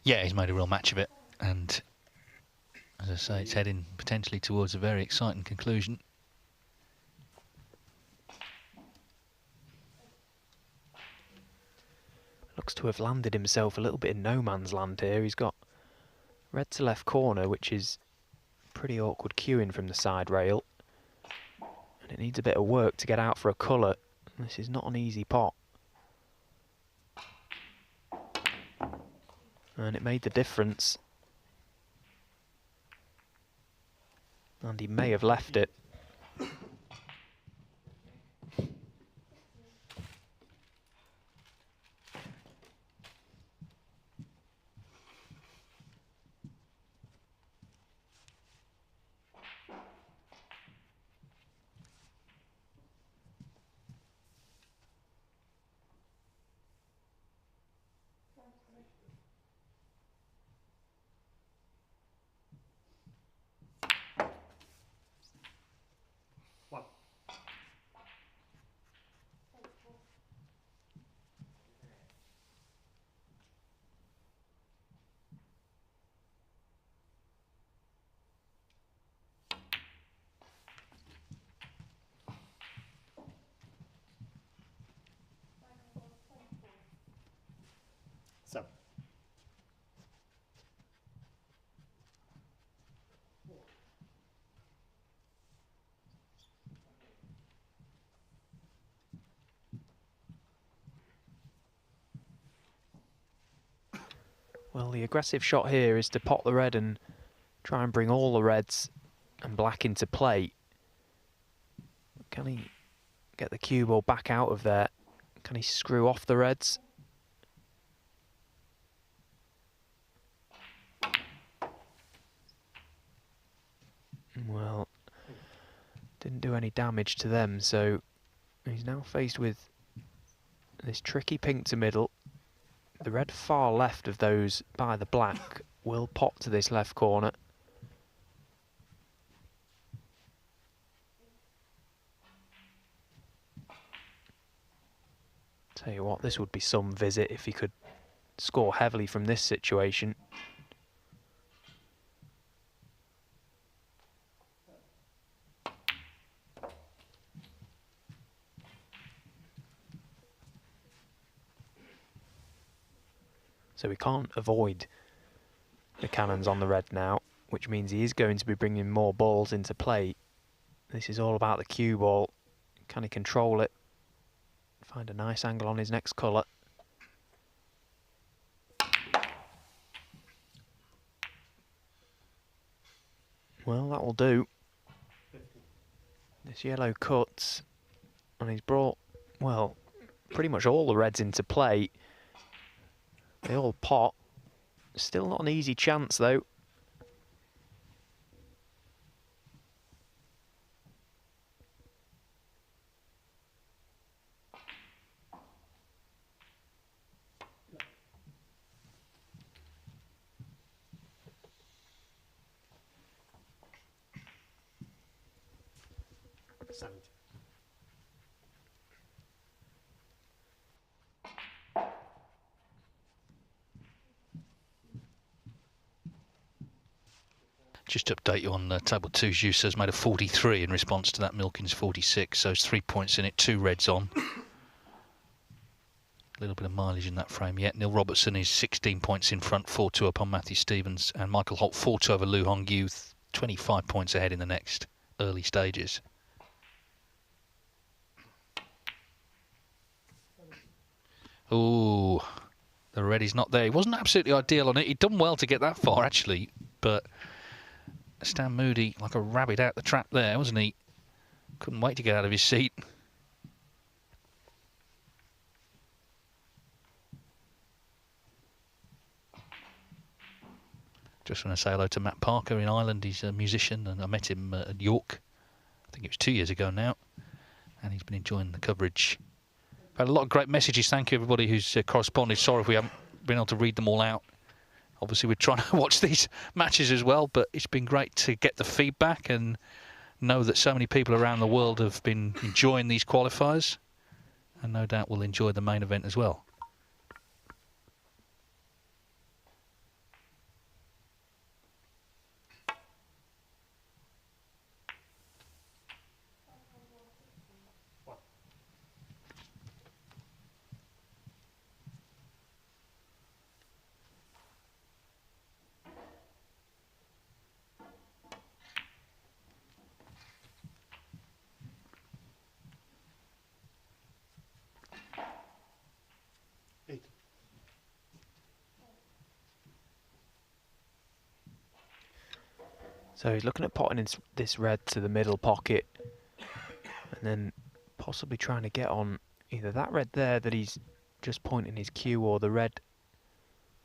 Yeah, he's made a real match of it, and as I say, it's heading potentially towards a very exciting conclusion. Looks to have landed himself a little bit in no man's land here. He's got red to left corner, which is pretty awkward cueing from the side rail, and it needs a bit of work to get out for a colour. This is not an easy pot. And it made the difference. And he may have left it. 7. Well, the aggressive shot here is to pot the red and try and bring all the reds and black into play. Can he get the cue ball back out of there? Can he screw off the reds? Well, didn't do any damage to them, so he's now faced with this tricky pink to middle. The red far left of those by the black will pop to this left corner. Tell you what, this would be some visit if he could score heavily from this situation. So we can't avoid the cannons on the red now, which means he is going to be bringing more balls into play. This is all about the cue ball. Can he control it? Find a nice angle on his next colour. Well, that will do. This yellow cuts, and he's brought, well, pretty much all the reds into play. They all pot. Still not an easy chance, though. Just to update you on table 2, Jus has made a 43 in response to that Milkins 46, so it's 3 points in it, 2 reds on. A little bit of mileage in that frame yet. Neil Robertson is 16 points in front, 4-2 up on Matthew Stevens, and Michael Holt 4-2 over Lu Hongyu, 25 points ahead in the next early stages. Ooh, the red is not there. He wasn't absolutely ideal on it. He'd done well to get that far, actually, but Stan Moody like a rabbit out the trap there, wasn't he? Couldn't wait to get out of his seat. Just want to say hello to Matt Parker in Ireland. He's a musician, and I met him at York. I think it was 2 years ago now, and he's been enjoying the coverage. I've had a lot of great messages. Thank you, everybody who's corresponded. Sorry if we haven't been able to read them all out. Obviously, we're trying to watch these matches as well, but it's been great to get the feedback and know that so many people around the world have been enjoying these qualifiers, and no doubt will enjoy the main event as well. So he's looking at potting this red to the middle pocket and then possibly trying to get on either that red there that he's just pointing his cue or the red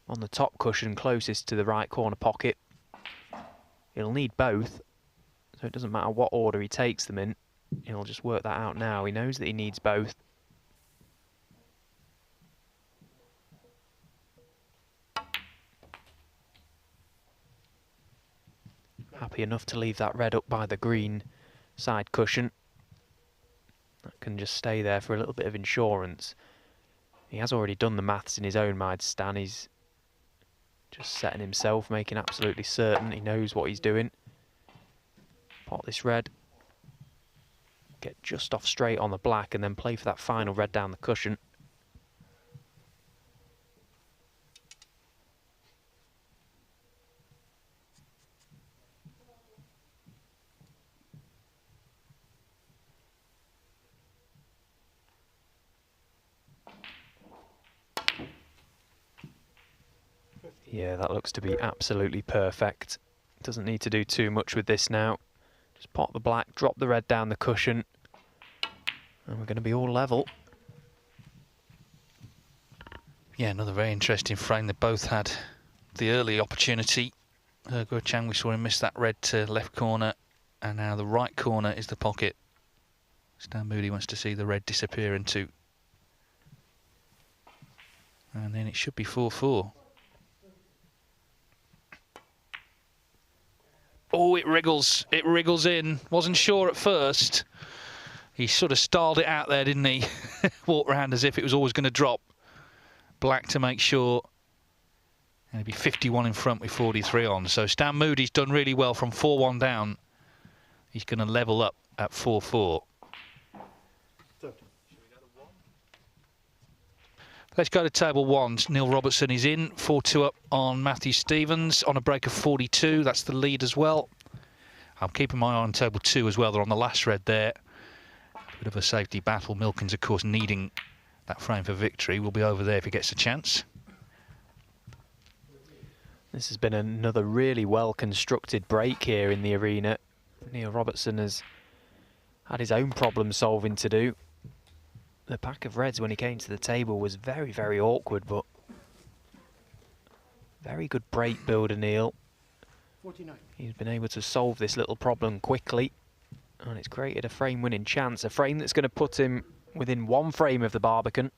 on the top cushion closest to the right corner pocket. He'll need both, so it doesn't matter what order he takes them in. He'll just work that out now. He knows that he needs both. Happy enough to leave that red up by the green side cushion. That can just stay there for a little bit of insurance. He has already done the maths in his own mind, Stan. He's just setting himself, making absolutely certain he knows what he's doing. Pot this red. Get just off straight on the black and then play for that final red down the cushion. Yeah, that looks to be absolutely perfect. Doesn't need to do too much with this now. Just pop the black, drop the red down the cushion, and we're going to be all level. Yeah, another very interesting frame. They both had the early opportunity. Guo Chang, we saw him miss that red to left corner, and now the right corner is the pocket. Stan Moody wants to see the red disappear into. And then it should be 4-4. Oh, it wriggles in. Wasn't sure at first. He sort of styled it out there, didn't he? Walked around as if it was always going to drop. Black to make sure. And he'd be 51 in front with 43 on. So Stan Moody's done really well from 4-1 down. He's going to level up at 4-4. Let's go to table 1. Neil Robertson is in, 4-2 up on Matthew Stevens on a break of 42. That's the lead as well. I'm keeping my eye on table 2 as well. They're on the last red there. A bit of a safety battle. Milkins, of course, needing that frame for victory. Will be over there if he gets a chance. This has been another really well-constructed break here in the arena. Neil Robertson has had his own problem solving to do. The pack of reds when he came to the table was very, very awkward, but very good break builder, Neil. 49. He's been able to solve this little problem quickly, and it's created a frame-winning chance, a frame that's going to put him within one frame of the Barbican.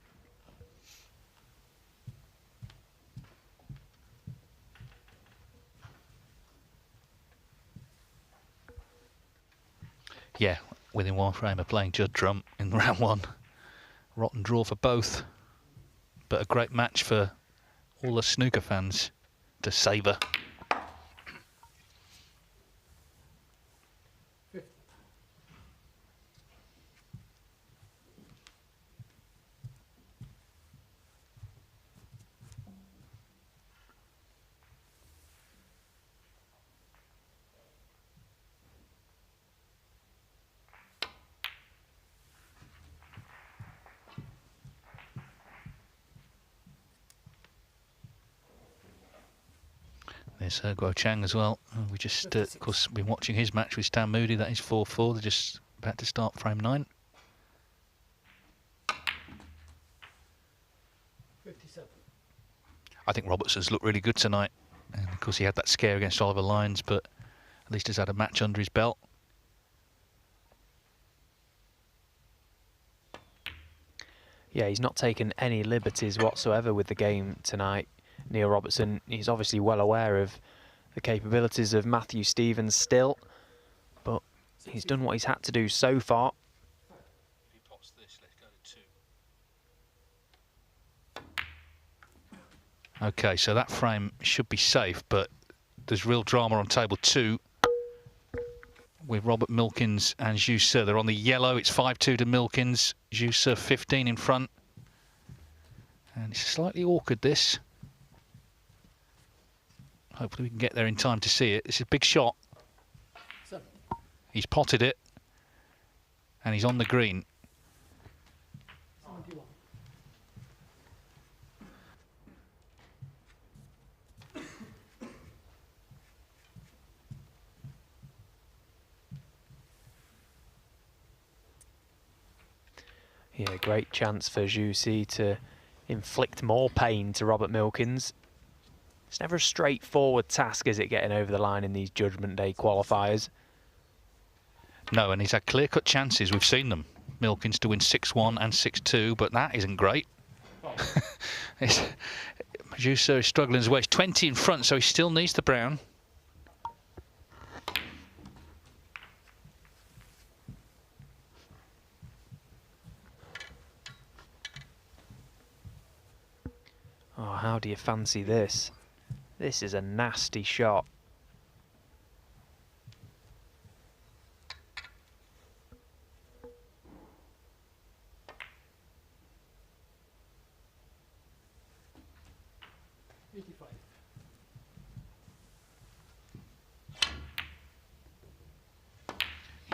Yeah, within one frame of playing Judd Trump in round 1. Rotten draw for both, but a great match for all the snooker fans to savour. There's Guo Chang as well. We just, of course, been watching his match with Stan Moody. That is 4-4. They're just about to start frame 9. 57. I think Robertson's looked really good tonight. And of course, he had that scare against Oliver Lyons, but at least he's had a match under his belt. Yeah, he's not taken any liberties whatsoever with the game tonight. Neil Robertson, he's obviously well aware of the capabilities of Matthew Stevens still, but he's done what he's had to do so far. If he pots this, let's go to 2. Okay, so that frame should be safe, but there's real drama on table 2 with Robert Milkins and Zhu Se. They're on the yellow. It's 5-2 to Milkins. Zhu Se 15 in front. And it's slightly awkward, this. Hopefully we can get there in time to see it. It's a big shot. 7. He's potted it. And he's on the green. 71. Yeah, great chance for Zhu Se to inflict more pain to Robert Milkins. It's never a straightforward task, is it, getting over the line in these Judgment Day qualifiers? No, and he's had clear-cut chances. We've seen them. Milkins to win 6-1 and 6-2, but that isn't great. Zhu Se is struggling as well. He's 20 in front, so he still needs the brown. Oh, how do you fancy this? This is a nasty shot.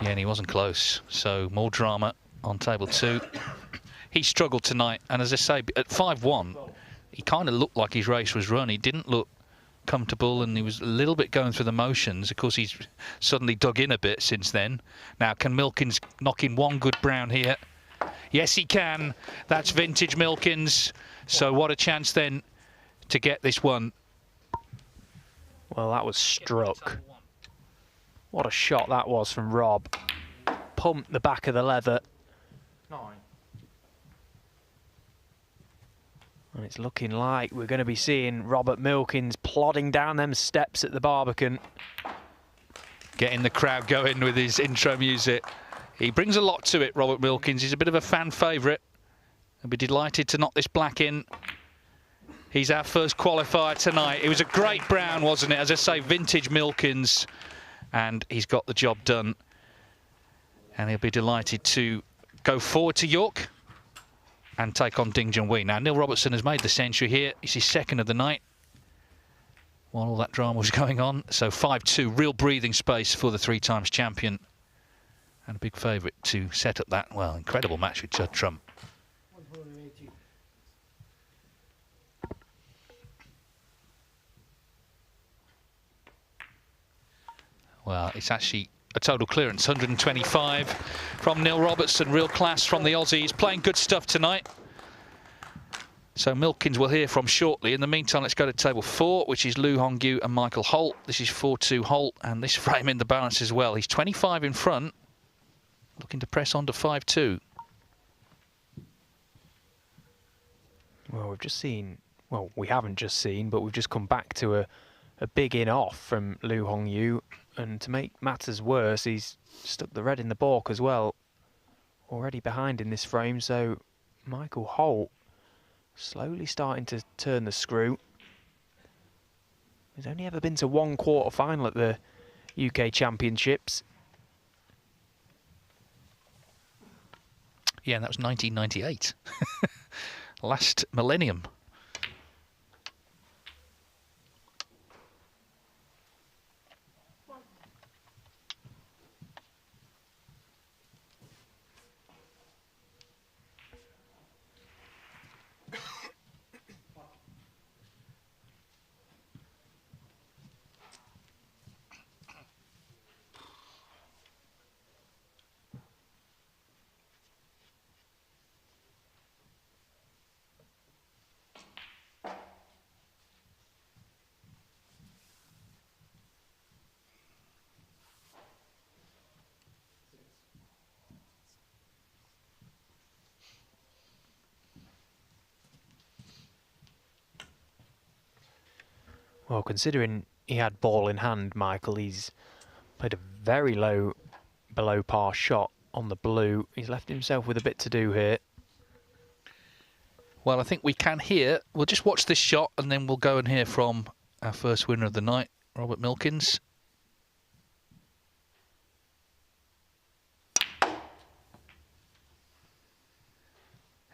Yeah, and he wasn't close. So more drama on table 2. He struggled tonight, and as I say, at 5-1, he kind of looked like his race was run. He didn't look comfortable and he was a little bit going through the motions. Of course, he's suddenly dug in a bit since then. Now, can Milkins knock in one good brown here? Yes, he can. That's vintage Milkins. So what a chance then to get this one. Well, that was struck. What a shot that was from Rob. Pumped the back of the leather. 9. And it's looking like we're going to be seeing Robert Milkins plodding down them steps at the Barbican. Getting the crowd going with his intro music. He brings a lot to it, Robert Milkins. He's a bit of a fan favourite. I'll be delighted to knock this black in. He's our first qualifier tonight. It was a great brown, wasn't it? As I say, vintage Milkins. And he's got the job done. And he'll be delighted to go forward to York and take on Ding Junhui. Now, Neil Robertson has made the century here. It's his second of the night while all that drama was going on. So 5-2, real breathing space for the 3-times champion. And a big favourite to set up that, well, incredible match with Judd Trump. 180. Well, it's actually a total clearance, 125 from Neil Robertson. Real class from the Aussie. He's playing good stuff tonight. So Milkins we'll hear from shortly. In the meantime, let's go to table 4, which is Lou Hongyu and Michael Holt. This is 4-2 Holt, and this frame in the balance as well. He's 25 in front, looking to press on to 5-2. Well, we've just seen, well, we haven't just seen, but we've just come back to a big in-off from Lou Hongyu. And to make matters worse, he's stuck the red in the balk as well. Already behind in this frame, so Michael Holt slowly starting to turn the screw. He's only ever been to one quarter-final at the UK Championships. Yeah, and that was 1998. Last millennium. Well, considering he had ball in hand, Michael, he's played a very low, below par shot on the blue. He's left himself with a bit to do here. Well, I think we can hear. We'll just watch this shot and then we'll go and hear from our first winner of the night, Robert Milkins.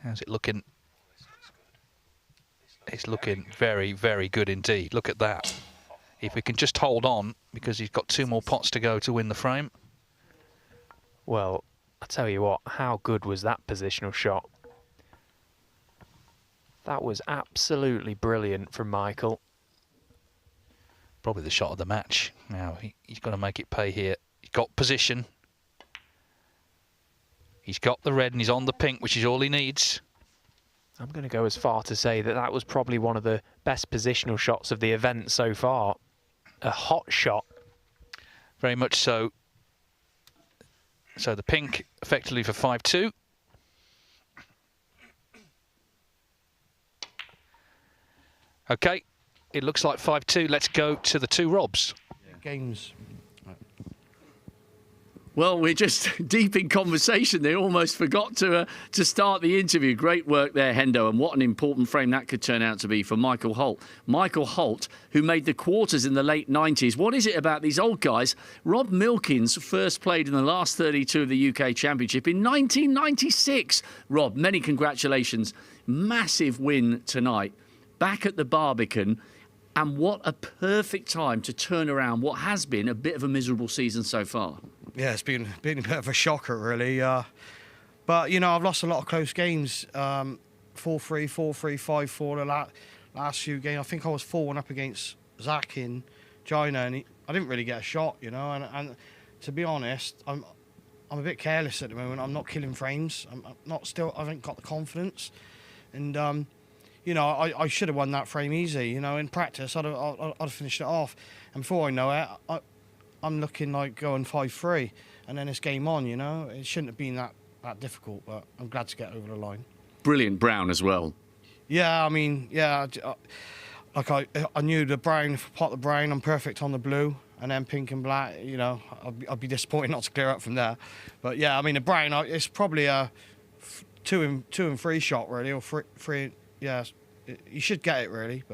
How's it looking? It's looking very, very good indeed. Look at that. If we can just hold on, because he's got 2 more pots to go to win the frame. Well, I tell you what, how good was that positional shot? That was absolutely brilliant from Michael. Probably the shot of the match. Now, he's got to make it pay here. He's got position. He's got the red and he's on the pink, which is all he needs. I'm going to go as far to say that that was probably one of the best positional shots of the event so far. A hot shot. Very much so. So the pink effectively for 5-2. Okay, it looks like 5-2. Let's go to the 2 Robs. Games. Well, we're just deep in conversation. They almost forgot to start the interview. Great work there, Hendo, and what an important frame that could turn out to be for Michael Holt. Michael Holt, who made the quarters in the late 90s. What is it about these old guys? Rob Milkins first played in the last 32 of the UK Championship in 1996. Rob, many congratulations. Massive win tonight. Back at the Barbican. And what a perfect time to turn around what has been a bit of a miserable season so far. Yeah, it's been a bit of a shocker, really. But, you know, I've lost a lot of close games. 4-3, 4-3, 5-4 the last few games. I think I was 4-1 up against Zach in China, and I didn't really get a shot, you know. And to be honest, I'm a bit careless at the moment. I'm not killing frames. I'm not still. I haven't got the confidence, and you know, I should have won that frame easy. You know, in practice, I'd have finished it off, and before I know it, I'm looking like going 5-3, and then it's game on. You know, it shouldn't have been that difficult, but I'm glad to get over the line. Brilliant brown as well. Yeah, I mean, yeah, like I knew the brown, if I pot the brown, I'm perfect on the blue, and then pink and black, you know, I'd be disappointed not to clear up from there. But yeah, I mean, the brown, it's probably a 2 and 3 shot really, or three. Yeah, you should get it really,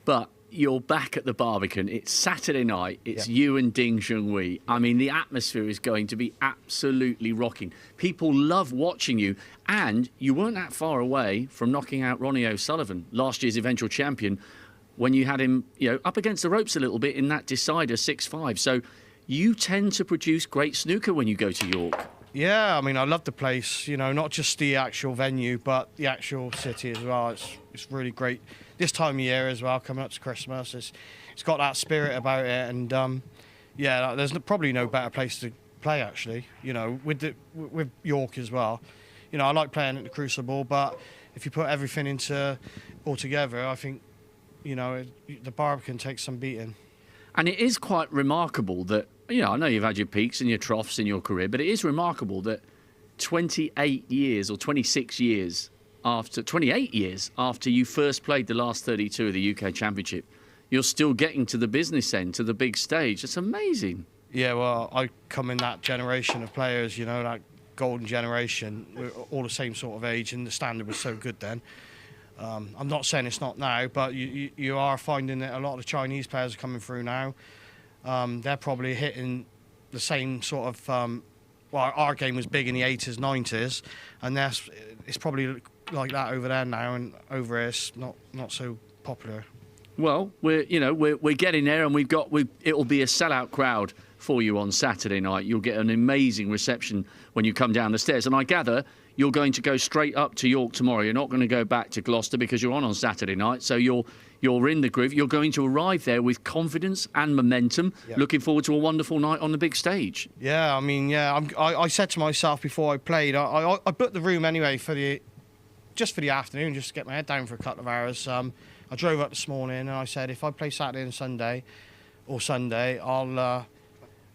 But you're back at the Barbican. It's Saturday night. It's you and Ding Junhui. I mean, the atmosphere is going to be absolutely rocking. People love watching you, and you weren't that far away from knocking out Ronnie O'Sullivan, last year's eventual champion, when you had him, you know, up against the ropes a little bit in that decider 6-5. So you tend to produce great snooker when you go to York. Yeah, I mean, I love the place, you know, not just the actual venue, but the actual city as well. It's really great. This time of year as well, coming up to Christmas, it's got that spirit about it, and yeah, there's probably no better place to play actually. You know, with York as well. You know, I like playing at the Crucible, but if you put everything all together, I think, you know, the Barbican takes some beating. And it is quite remarkable that, you know, I know you've had your peaks and your troughs in your career, but it is remarkable that 28 years or 26 years after, 28 years after you first played the last 32 of the UK Championship, you're still getting to the business end, to the big stage. It's amazing. Yeah, well, I come in that generation of players, you know, that golden generation. We're all the same sort of age, and the standard was so good then. I'm not saying it's not now, but you are finding that a lot of the Chinese players are coming through now. They're probably hitting the same sort of... well, our game was big in the 80s, 90s, and it's probably like that over there now, and over here it's not so popular. Well, we're getting there, and it'll be a sellout crowd for you on Saturday night. You'll get an amazing reception when you come down the stairs, and I gather you're going to go straight up to York tomorrow. You're not going to go back to Gloucester because you're on Saturday night, so you're in the groove. You're going to arrive there with confidence and momentum. Yep. Looking forward to a wonderful night on the big stage. Yeah, I mean, yeah, I said to myself before I played, I booked the room anyway for the afternoon, just to get my head down for a couple of hours. I drove up this morning and I said, if I play Saturday and Sunday, I'll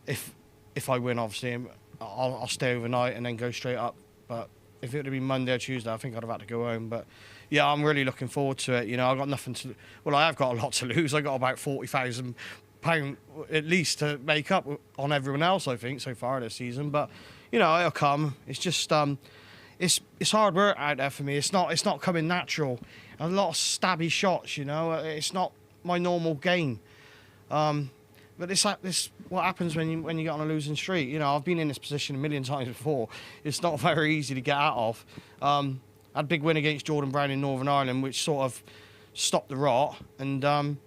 if I win, obviously, I'll stay overnight and then go straight up. But if it would have been Monday or Tuesday, I think I'd have had to go home. But yeah, I'm really looking forward to it. You know, I've got nothing to... Well, I have got a lot to lose. I got about £40,000 at least to make up on everyone else, I think, so far this season. But, you know, it'll come. It's just... It's hard work out there for me. It's not coming natural. A lot of stabby shots, you know. It's not my normal game. But it's like this. What happens when you get on a losing streak? You know, I've been in this position a million times before. It's not very easy to get out of. I had a big win against Jordan Brown in Northern Ireland, which sort of stopped the rot. And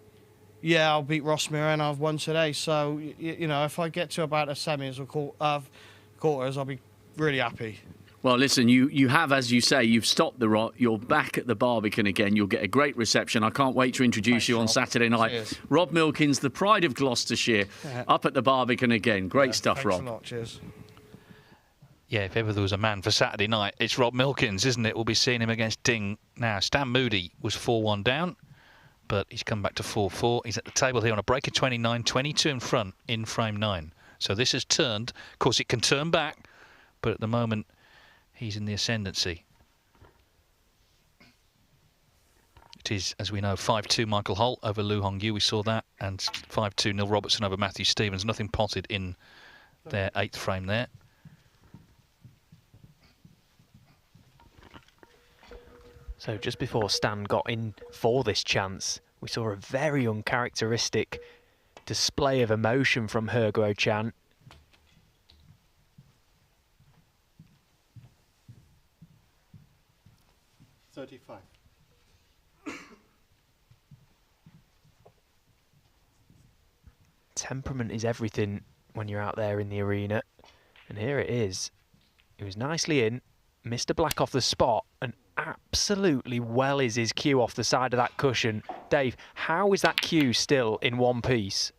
yeah, I'll beat Rossmere and I've won today. So you know, if I get to about a semis or quarters, I'll be really happy. Well, listen, you have, as you say, you've stopped the rot. You're back at the Barbican again. You'll get a great reception. I can't wait to introduce you on Saturday night. Cheers. Rob Milkins, the pride of Gloucestershire, up at the Barbican again. Great stuff, Rob. Thanks a lot. Cheers. Yeah, if ever there was a man for Saturday night, it's Rob Milkins, isn't it? We'll be seeing him against Ding now. Stan Moody was 4-1 down, but he's come back to 4-4. He's at the table here on a break of 29, 22 in front in frame 9. So this has turned. Of course, it can turn back, but at the moment... he's in the ascendancy. It is, as we know, 5-2 Michael Holt over Lu Hongyu. We saw that. And 5-2 Neil Robertson over Matthew Stevens. Nothing potted in their 8th frame there. So just before Stan got in for this chance, we saw a very uncharacteristic display of emotion from He Guo Chan. Temperament is everything when you're out there in the arena, and here it is. He was nicely in, Mr. Black off the spot, and absolutely well is his cue off the side of that cushion. Dave, how is that cue still in one piece?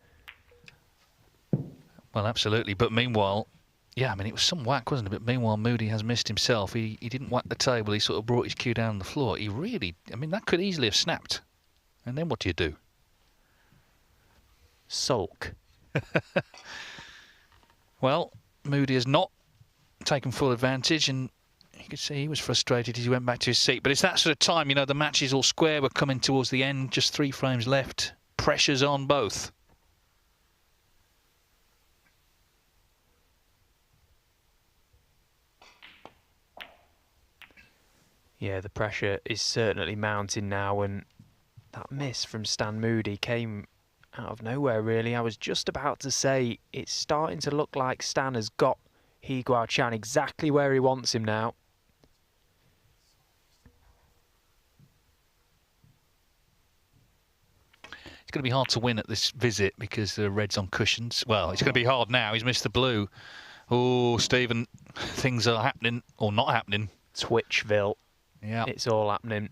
Well, absolutely. But meanwhile, yeah, I mean, it was some whack, wasn't it? But meanwhile, Moody has missed himself. He didn't whack the table. He sort of brought his cue down on the floor. He really, I mean, that could easily have snapped. And then what do you do? Sulk. Well, Moody has not taken full advantage, and you could see he was frustrated as he went back to his seat. But it's that sort of time, you know, the match is all square. We're coming towards the end, just 3 frames left. Pressure's on both. Yeah, the pressure is certainly mounting now, and that miss from Stan Moody came out of nowhere, really. I was just about to say it's starting to look like Stan has got Hee Guo Chan exactly where he wants him now. It's going to be hard to win at this visit because the red's on cushions. Well, it's going to be hard now. He's missed the blue. Oh, Stephen, things are happening or not happening. Twitchville. Yeah. It's all happening.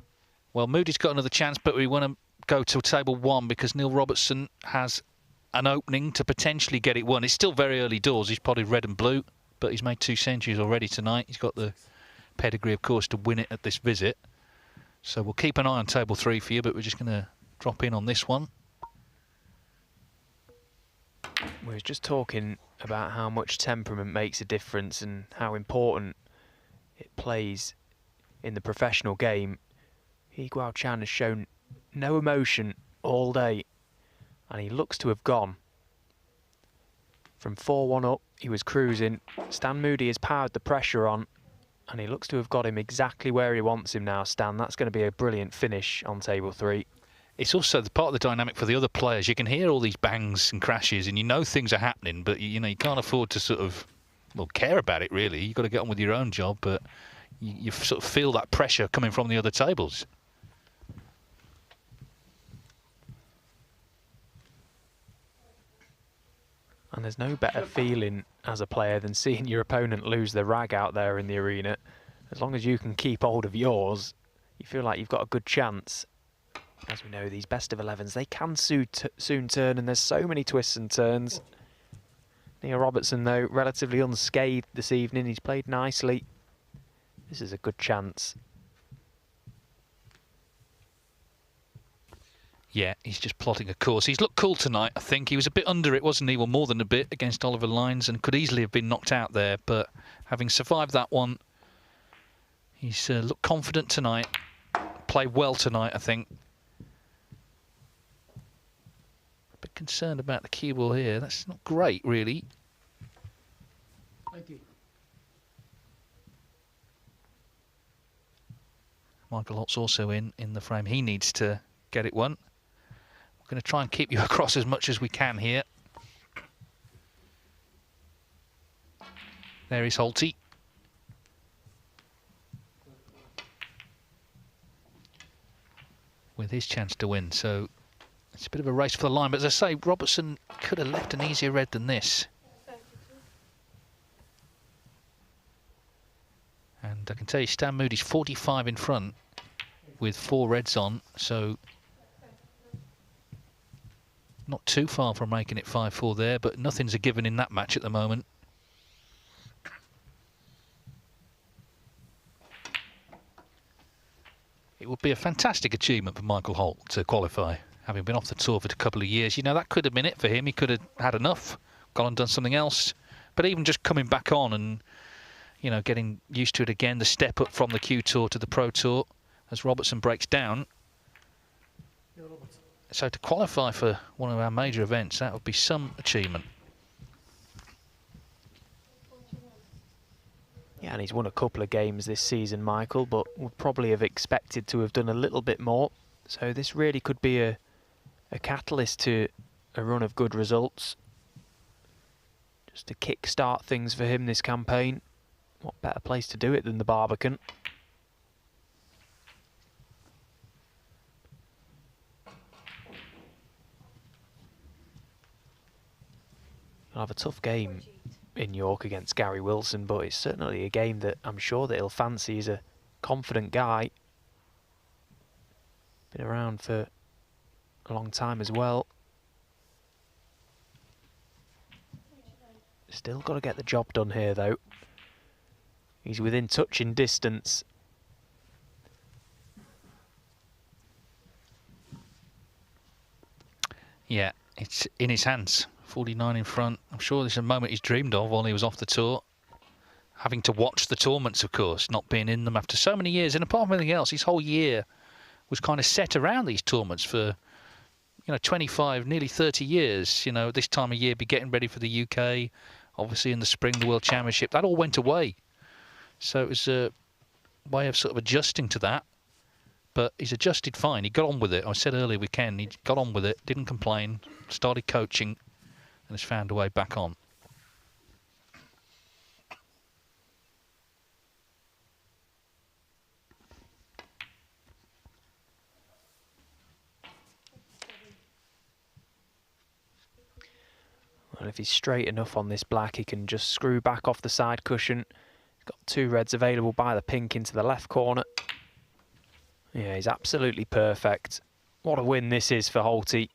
Well, Moody's got another chance, but we want to go to table 1 because Neil Robertson has an opening to potentially get it won. It's still very early doors. He's potted red and blue, but he's made 2 centuries already tonight. He's got the pedigree, of course, to win it at this visit. So we'll keep an eye on table 3 for you, but we're just going to drop in on this one. We were just talking about how much temperament makes a difference and how important it plays in the professional game. Hee Guo Chan has shown no emotion all day, and he looks to have gone. From 4-1 up, he was cruising. Stan Moody has powered the pressure on, and he looks to have got him exactly where he wants him now, Stan. That's going to be a brilliant finish on table 3. It's also the part of the dynamic for the other players. You can hear all these bangs and crashes, and you know things are happening, but you know you can't afford to sort of, well, care about it really. You've got to get on with your own job, but you sort of feel that pressure coming from the other tables. And there's no better feeling as a player than seeing your opponent lose their rag out there in the arena. As long as you can keep hold of yours, you feel like you've got a good chance. As we know, these best of 11s, they can soon turn, and there's so many twists and turns. Neil Robertson, though, relatively unscathed this evening. He's played nicely. This is a good chance. Yeah, he's just plotting a course. He's looked cool tonight, I think. He was a bit under it, wasn't he? Well, more than a bit against Oliver Lyons, and could easily have been knocked out there. But having survived that one, he's looked confident tonight. Played well tonight, I think. A bit concerned about the cue ball here. That's not great, really. Thank you. Michael Holt's also in the frame. He needs to get it won. We're going to try and keep you across as much as we can here. There is Holty. With his chance to win, so it's a bit of a race for the line. But as I say, Robertson could have left an easier red than this. And I can tell you, Stan Moody's 45 in front with 4 reds on, so not too far from making it 5-4 there, but nothing's a given in that match at the moment. It would be a fantastic achievement for Michael Holt to qualify, having been off the tour for a couple of years. You know, that could have been it for him. He could have had enough, gone and done something else. But even just coming back on and, you know, getting used to it again, the step up from the Q Tour to the Pro Tour as Robertson breaks down. So to qualify for one of our major events, that would be some achievement. Yeah, and he's won a couple of games this season, Michael, but would probably have expected to have done a little bit more. So this really could be a catalyst to a run of good results. Just to kick-start things for him this campaign. What better place to do it than the Barbican? He'll have a tough game in York against Gary Wilson, but it's certainly a game that I'm sure that he'll fancy. He's a confident guy. Been around for a long time as well. Still got to get the job done here, though. He's within touching distance. Yeah, it's in his hands. 49 in front. I'm sure this is a moment he's dreamed of while he was off the tour. Having to watch the tournaments, of course, not being in them after so many years. And apart from anything else, his whole year was kind of set around these tournaments for, 25, nearly 30 years. This time of year, be getting ready for the UK. Obviously, in the spring, the World Championship. That all went away. So it was a way of sort of adjusting to that. But he's adjusted fine. He got on with it. I said earlier with Ken, he got on with it, didn't complain, started coaching, and has found a way back on. And if he's straight enough on this black, he can just screw back off the side cushion. He's got 2 reds available by the pink into the left corner. Yeah, he's absolutely perfect. What a win this is for Holty.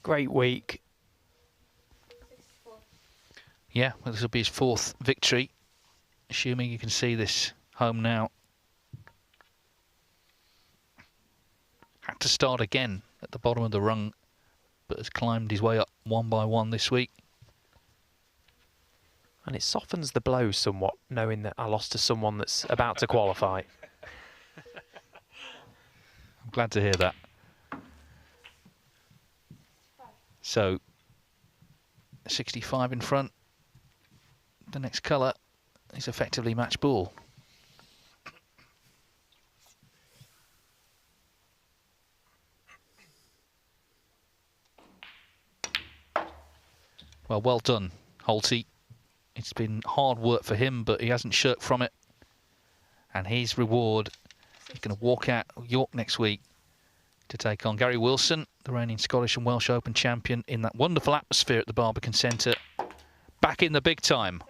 Great week. Yeah, well, this will be his 4th victory, assuming you can see this home now. Had to start again at the bottom of the rung, but has climbed his way up one by one this week. And it softens the blow somewhat, knowing that I lost to someone that's about to qualify. I'm glad to hear that. So, 65 in front. The next colour is effectively match ball. Well done, Holty. It's been hard work for him, but he hasn't shirked from it. And his reward, he's going to walk out York next week to take on Gary Wilson, the reigning Scottish and Welsh Open champion, in that wonderful atmosphere at the Barbican Centre. Back in the big time.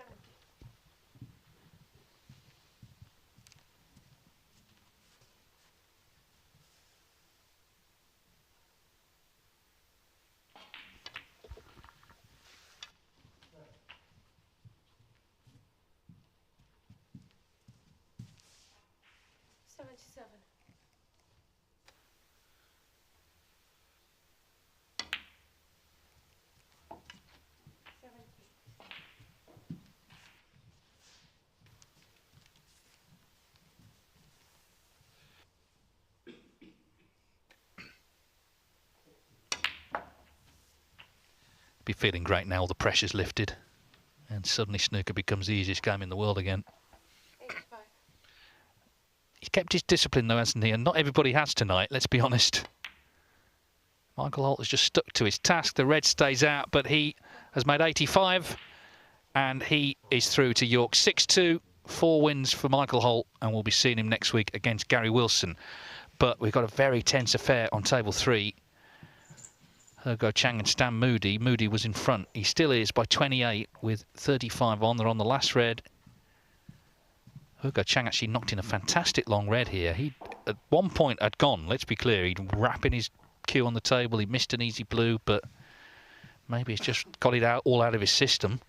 Be feeling great now, all the pressure's lifted, and suddenly snooker becomes the easiest game in the world again. He's kept his discipline though, hasn't he? And not everybody has tonight, let's be honest. Michael Holt has just stuck to his task. The red stays out, but he has made 85, and he is through to York. 6-2, 4 wins for Michael Holt, and we'll be seeing him next week against Gary Wilson. But we've got a very tense affair on table 3. Go Chang and Stan Moody. Moody was in front. He still is by 28 with 35 on. They're on the last red. Hugo Chang actually knocked in a fantastic long red here. He, at one point, had gone. Let's be clear. He'd wrapping his cue on the table. He missed an easy blue, but maybe he's just got it all out of his system.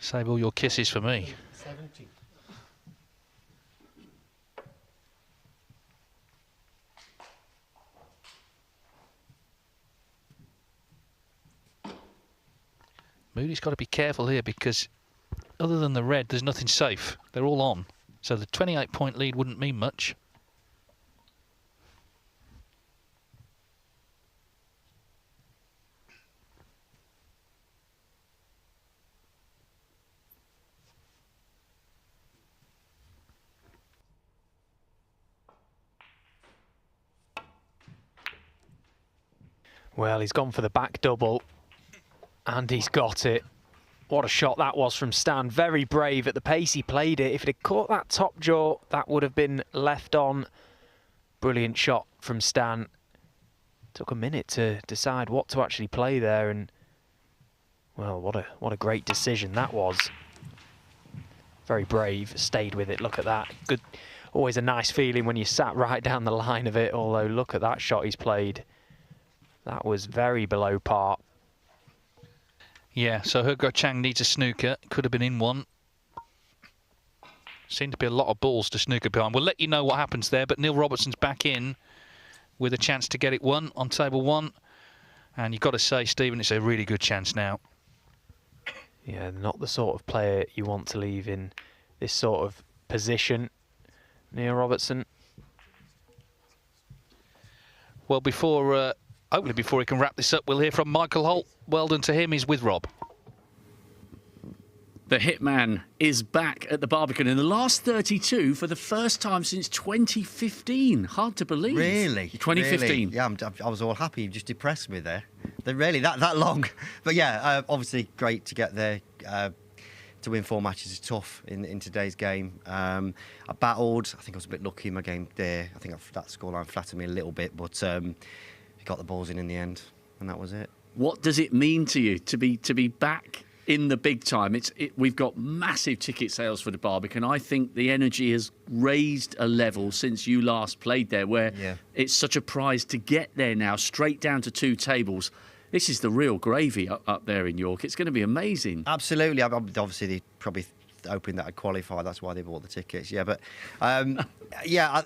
Save all your kisses for me. 70. Moody's got to be careful here because other than the red, there's nothing safe. They're all on. So the 28-point lead wouldn't mean much. Well, he's gone for the back double, And he's got it. What a shot that was from Stan. Very brave at the pace he played it. If it had caught that top jaw, that would have been left on. Brilliant shot from Stan. Took a minute to decide what to actually play there, and well, what a great decision that was. Very brave, stayed with it. Look at that. Good. Always a nice feeling when you sat right down the line of it, although look at that shot he's played. That was very below par. Yeah, so He Chang needs a snooker. Could have been in one. Seemed to be a lot of balls to snooker behind. We'll let you know what happens there, but Neil Robertson's back in with a chance to get it won on table 1. And you've got to say, Stephen, it's a really good chance now. Yeah, not the sort of player you want to leave in this sort of position. Neil Robertson. Well, hopefully before he can wrap this up, we'll hear from Michael Holt. Well done to him. He's with Rob. The hitman is back at the Barbican in the last 32 for the first time since 2015. Hard to believe. Really? 2015. Really? Yeah, I was all happy. You just depressed me there. They're really that long. But yeah, obviously great to get there. To win 4 matches is tough in today's game. I battled. I think I was a bit lucky in my game there. I think that scoreline flattered me a little bit, but got the balls in the end, and that was it. What does it mean to you to be back in the big time? We've got massive ticket sales for the Barbican. I think the energy has raised a level since you last played there, where it's such a prize to get there now, straight down to 2 tables. This is the real gravy up there in York. It's going to be amazing. Absolutely. Obviously, they probably hoping that I'd qualify. That's why they bought the tickets. Yeah, but yeah,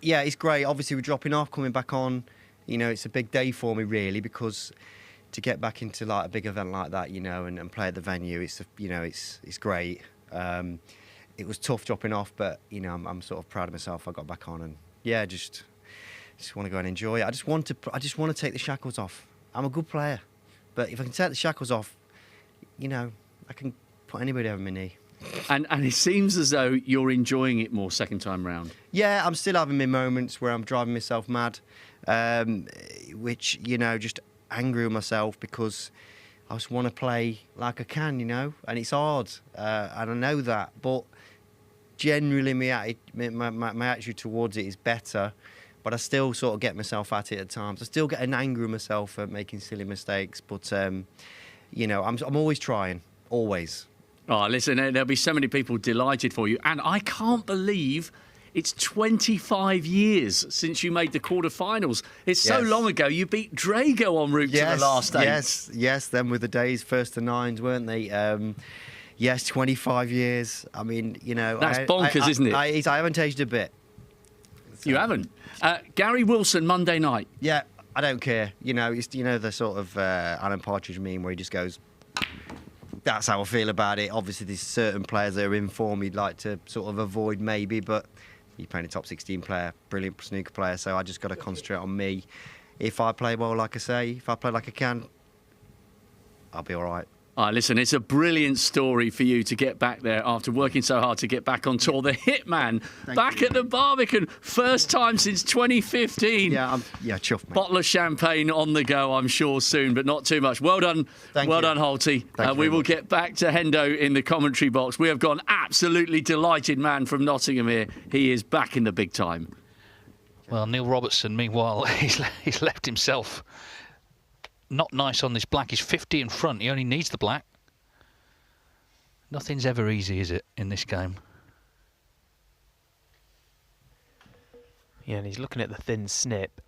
it's great. Obviously, we're dropping off, coming back on. You know, it's a big day for me, really, because to get back into like a big event like that, you know, and play at the venue, it's great. It was tough dropping off, but you know, I'm sort of proud of myself. I got back on, and yeah, just want to go and enjoy it. I just want to take the shackles off. I'm a good player, but if I can take the shackles off, you know, I can put anybody over my knee. And it seems as though you're enjoying it more second time round. Yeah, I'm still having my moments where I'm driving myself mad, which, you know, just angry with myself because I just want to play like I can, you know, and it's hard, and I know that, but generally my attitude towards it is better. But I still sort of get myself at it at times. I still get angry with myself for making silly mistakes. But, you know, I'm always trying, always. Oh, listen, there'll be so many people delighted for you. And I can't believe it's 25 years since you made the quarterfinals. It's so long ago. You beat Drago en route to the last 8. Yes. Them were the days, 1st to 9s, weren't they? Yes, 25 years. I mean, you know... That's bonkers, isn't it? I haven't aged a bit. So. You haven't? Gary Wilson, Monday night. Yeah, I don't care. You know, the sort of Alan Partridge meme where he just goes, that's how I feel about it. Obviously, there's certain players that are in form you'd like to sort of avoid maybe, but you're playing a top 16 player, brilliant snooker player, so I just got to concentrate on me. If I play well, like I say, if I play like I can, I'll be all right. Listen, it's a brilliant story for you to get back there after working so hard to get back on tour. The Hitman back at the Barbican, first time since 2015. Yeah, chuffed, mate. Bottle of champagne on the go, I'm sure, soon, but not too much. Well done. Well done, Holty. We will get back to Hendo in the commentary box. We have got an absolutely delighted man from Nottingham here. He is back in the big time. Well, Neil Robertson, meanwhile, he's left himself not nice on this black. He's 50 in front. He only needs the black. Nothing's ever easy, is it, in this game? Yeah, and he's looking at the thin snip,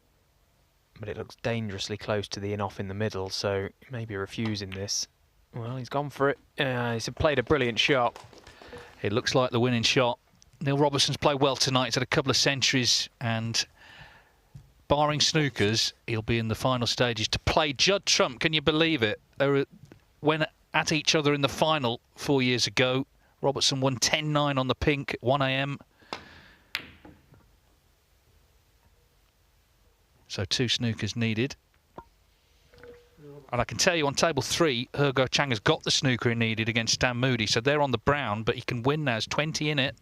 but it looks dangerously close to the in-off in the middle, so maybe refusing this. Well, he's gone for it. He's played a brilliant shot. It looks like the winning shot. Neil Robertson's played well tonight. He's had a couple of centuries, and barring snookers, he'll be in the final stages to play Judd Trump. Can you believe it? They went at each other in the final 4 years ago. Robertson won 10-9 on the pink at 1 a.m. So 2 snookers needed. And I can tell you on table 3, He Chang has got the snooker he needed against Stan Moody. So they're on the brown, but he can win now. There's 20 in it.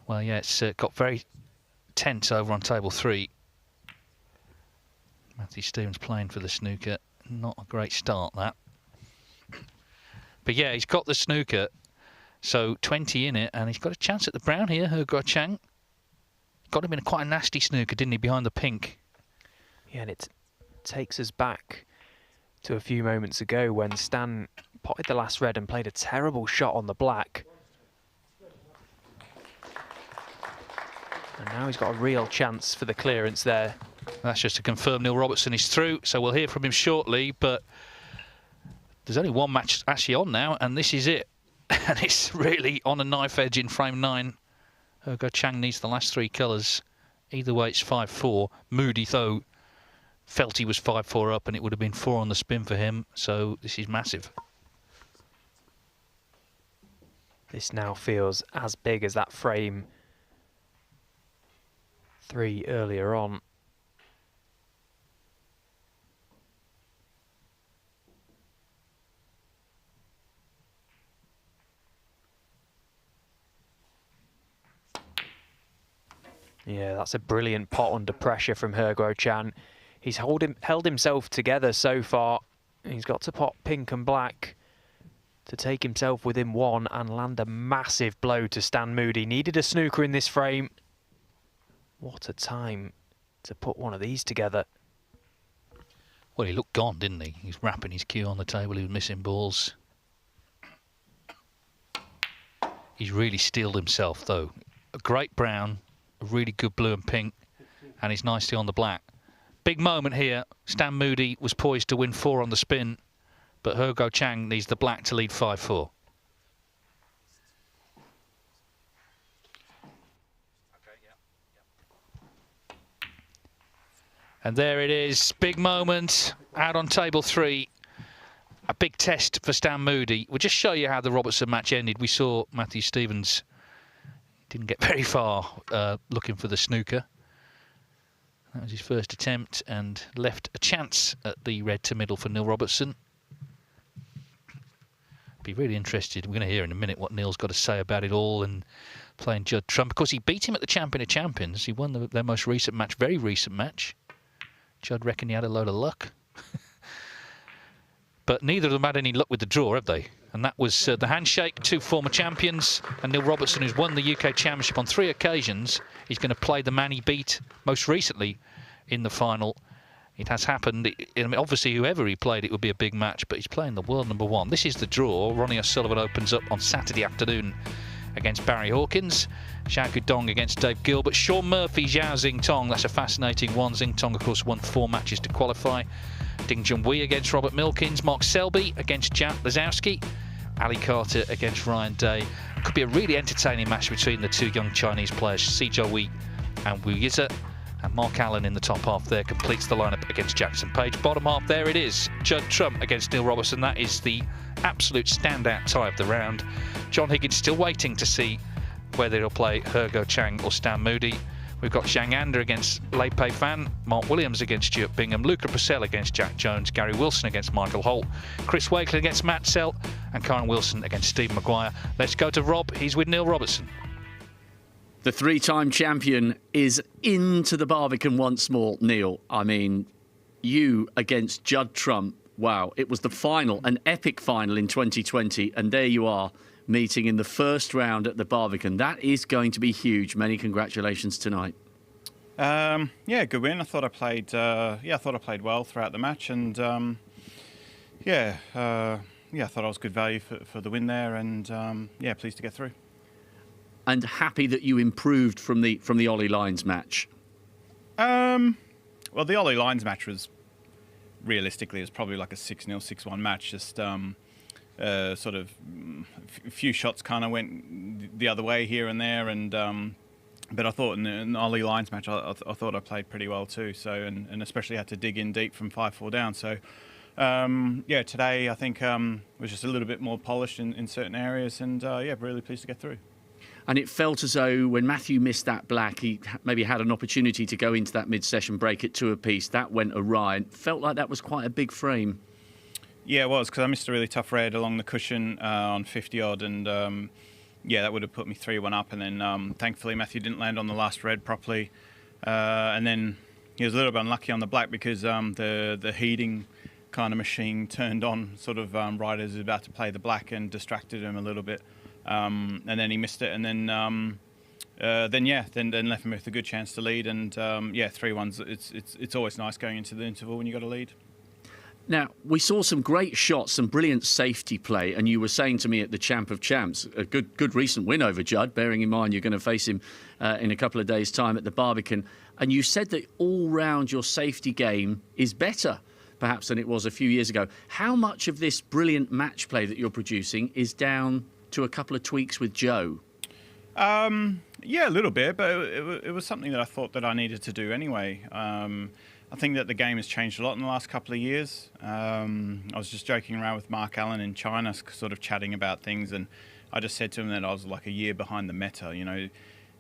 Well, yeah, it's got very tense over on table 3. Matthew Stevens playing for the snooker. Not a great start, that. But yeah, he's got the snooker. So 20 in it, and he's got a chance at the brown here, He Chang. Got him in quite a nasty snooker, didn't he, behind the pink? Yeah, and it takes us back to a few moments ago when Stan potted the last red and played a terrible shot on the black. And now he's got a real chance for the clearance there. That's just to confirm Neil Robertson is through, so we'll hear from him shortly, but there's only one match actually on now, and this is it. And it's really on a knife edge in frame 9. He Chang needs the last 3 colours. Either way, it's 5-4. Moody, though, felt he was 5-4 up, and it would have been 4 on the spin for him, so this is massive. This now feels as big as that frame 3 earlier on. Yeah, that's a brilliant pot under pressure from He Chan. He's held himself together so far. He's got to pot pink and black to take himself within 1 and land a massive blow to Stan Moody. Needed a snooker in this frame. What a time to put one of these together. Well, he looked gone, didn't he? He's wrapping his cue on the table. He was missing balls. He's really steeled himself, though. A great brown, a really good blue and pink, and he's nicely on the black. Big moment here. Stan Moody was poised to win 4 on the spin, but He Chang needs the black to lead 5-4. And there it is, big moment out on table 3. A big test for Stan Moody. We'll just show you how the Robertson match ended. We saw Matthew Stevens didn't get very far looking for the snooker. That was his first attempt and left a chance at the red to middle for Neil Robertson. Be really interested. We're going to hear in a minute what Neil's got to say about it all and playing Judd Trump. Of course, he beat him at the Champion of Champions. He won their most recent match, very recent match. Judd reckoned he had a load of luck. But neither of them had any luck with the draw, have they? And that was the handshake, 2 former champions. And Neil Robertson, who's won the UK Championship on 3 occasions, he's going to play the man he beat most recently in the final. It has happened. I mean, obviously, whoever he played, it would be a big match, but he's playing the world #1. This is the draw. Ronnie O'Sullivan opens up on Saturday afternoon against Barry Hawkins. Xiao Dong against Dave Gilbert. Sean Murphy, Zhao Xingtong. That's a fascinating one. Xingtong, of course, won 4 matches to qualify. Ding Junhui against Robert Milkins. Mark Selby against Jan Lazowski. Ali Carter against Ryan Day. Could be a really entertaining match between the 2 young Chinese players, Si Jiawei and Wu Yize. And Mark Allen in the top half there completes the lineup against Jackson Page. Bottom half, there it is. Judd Trump against Neil Robertson. That is the absolute standout tie of the round. John Higgins still waiting to see whether he'll play He Chang or Stan Moody. We've got Zhang Ander against Lei Pei Fan, Mark Williams against Stuart Bingham, Luca Purcell against Jack Jones, Gary Wilson against Michael Holt, Chris Wakelin against Matt Selt, and Karen Wilson against Steve Maguire. Let's go to Rob. He's with Neil Robertson. The 3-time champion is into the Barbican once more, Neil. I mean, you against Judd Trump. Wow, it was the final, an epic final in 2020, and there you are, meeting in the first round at the Barbican. That is going to be huge. Many congratulations tonight. Yeah, good win. I thought I played. I thought I played well throughout the match, and I thought I was good value for the win there, and pleased to get through. And happy that you improved from the Ollie Lyons match. Well, the Ollie Lyons match was realistically probably like a 6-0, 6-1 match. Just sort of a few shots kind of went the other way here and there, and but I thought in the Ollie Lyons match, I thought I played pretty well too. So and especially had to dig in deep from 5-4 down. So today I think was just a little bit more polished in certain areas, and really pleased to get through. And it felt as though when Matthew missed that black, he maybe had an opportunity to go into that mid-session break at 2 apiece. That went awry. It felt like that was quite a big frame. Yeah, it was, because I missed a really tough red along the cushion on 50 odd, and yeah, that would have put me 3-1 up. And then thankfully Matthew didn't land on the last red properly, and then he was a little bit unlucky on the black because the heating kind of machine turned on sort of right as he was about to play the black and distracted him a little bit, and then he missed it, and then left him with a good chance to lead. And yeah, 3-1's it's always nice going into the interval when you got a lead. Now, we saw some great shots, some brilliant safety play, and you were saying to me at the Champ of Champs, a good recent win over Judd, bearing in mind you're going to face him in a couple of days' time at the Barbican, and you said that all round your safety game is better, perhaps, than it was a few years ago. How much of this brilliant match play that you're producing is down to a couple of tweaks with Joe? Yeah, a little bit, but it was something that I thought that I needed to do anyway. I think that the game has changed a lot in the last couple of years. I was just joking around with Mark Allen in China, sort of chatting about things, and I just said to him that I was like a year behind the meta. You know,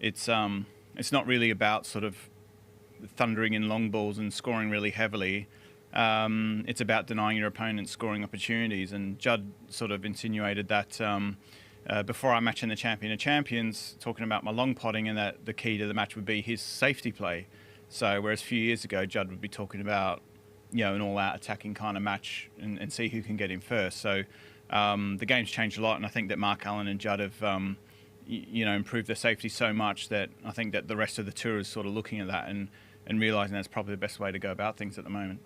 it's not really about sort of thundering in long balls and scoring really heavily. It's about denying your opponent scoring opportunities, and Judd sort of insinuated that before our match in the Champion of Champions, talking about my long potting, and that the key to the match would be his safety play. So whereas a few years ago, Judd would be talking about, you know, an all-out attacking kind of match and see who can get him first. So the game's changed a lot, and I think that Mark Allen and Judd have, you know, improved their safety so much that I think that the rest of the tour is sort of looking at that and realising that's probably the best way to go about things at the moment.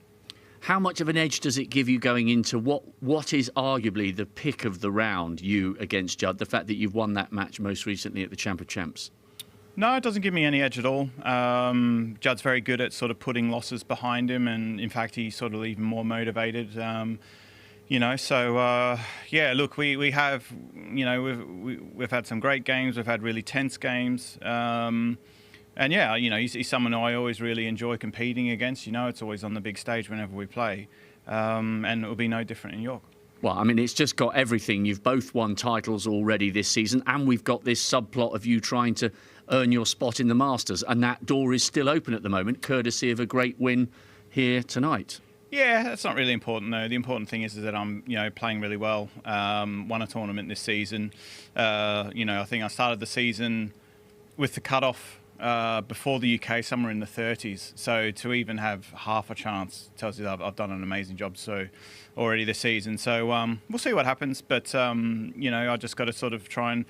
How much of an edge does it give you going into what is arguably the pick of the round, you against Judd, the fact that you've won that match most recently at the Champ of Champs? No, it doesn't give me any edge at all. Judd's very good at sort of putting losses behind him, and in fact he's sort of even more motivated. You know, so yeah, look, we have, you know, we've had some great games, we've had really tense games, and yeah, you know, he's someone who I always really enjoy competing against. You know, it's always on the big stage whenever we play, and it will be no different in York. Well, I mean, it's just got everything. You've both won titles already this season, and we've got this subplot of you trying to earn your spot in the Masters, and that door is still open at the moment, courtesy of a great win here tonight. Yeah, that's not really important though. The important thing is that I'm, you know, playing really well. Won a tournament this season. You know, I think I started the season with the cutoff before the UK somewhere in the 30s. So to even have half a chance tells you that I've done an amazing job so already this season. So we'll see what happens. But you know, I just got to sort of try and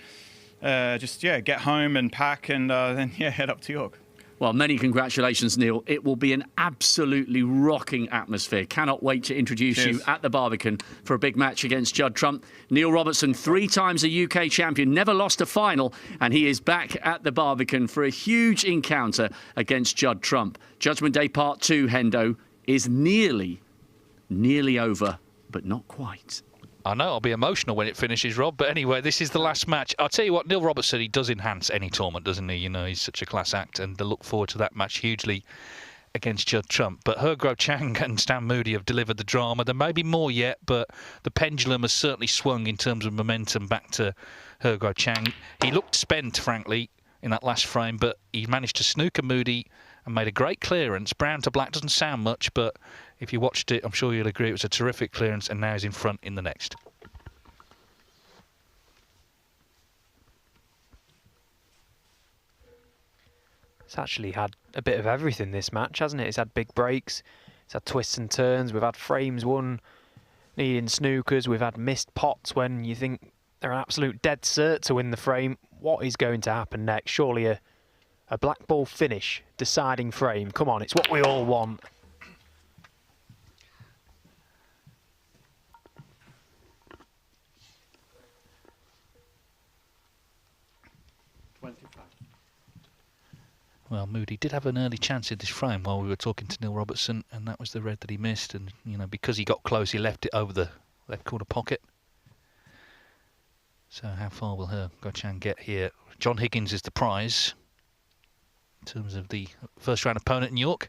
get home and pack and then head up to York. Well, many congratulations, Neil. It will be an absolutely rocking atmosphere. Cannot wait to introduce you at the Barbican for a big match against Judd Trump. Neil Robertson, 3 times a UK champion, never lost a final, and he is back at the Barbican for a huge encounter against Judd Trump. Judgment Day Part 2, Hendo, is nearly over, but not quite. I know, I'll be emotional when it finishes, Rob. But anyway, this is the last match. I'll tell you what, Neil Robertson, he does enhance any tournament, doesn't he? You know, he's such a class act, and I look forward to that match hugely against Judd Trump. But Guo Chang and Stan Moody have delivered the drama. There may be more yet, but the pendulum has certainly swung in terms of momentum back to Guo Chang. He looked spent, frankly, in that last frame, but he managed to snooker Moody and made a great clearance. Brown to black doesn't sound much, but if you watched it, I'm sure you'll agree it was a terrific clearance, and now he's in front in the next. It's actually had a bit of everything this match, hasn't it? It's had big breaks, it's had twists and turns, we've had frames won needing snookers, we've had missed pots when you think they're an absolute dead cert to win the frame. What is going to happen next? Surely a black ball finish, deciding frame. Come on, it's what we all want. Well, Moody did have an early chance in this frame while we were talking to Neil Robertson, and that was the red that he missed. And, you know, because he got close, he left it over the left corner pocket. So how far will Guo Chang get here? John Higgins is the prize in terms of the first round opponent in York.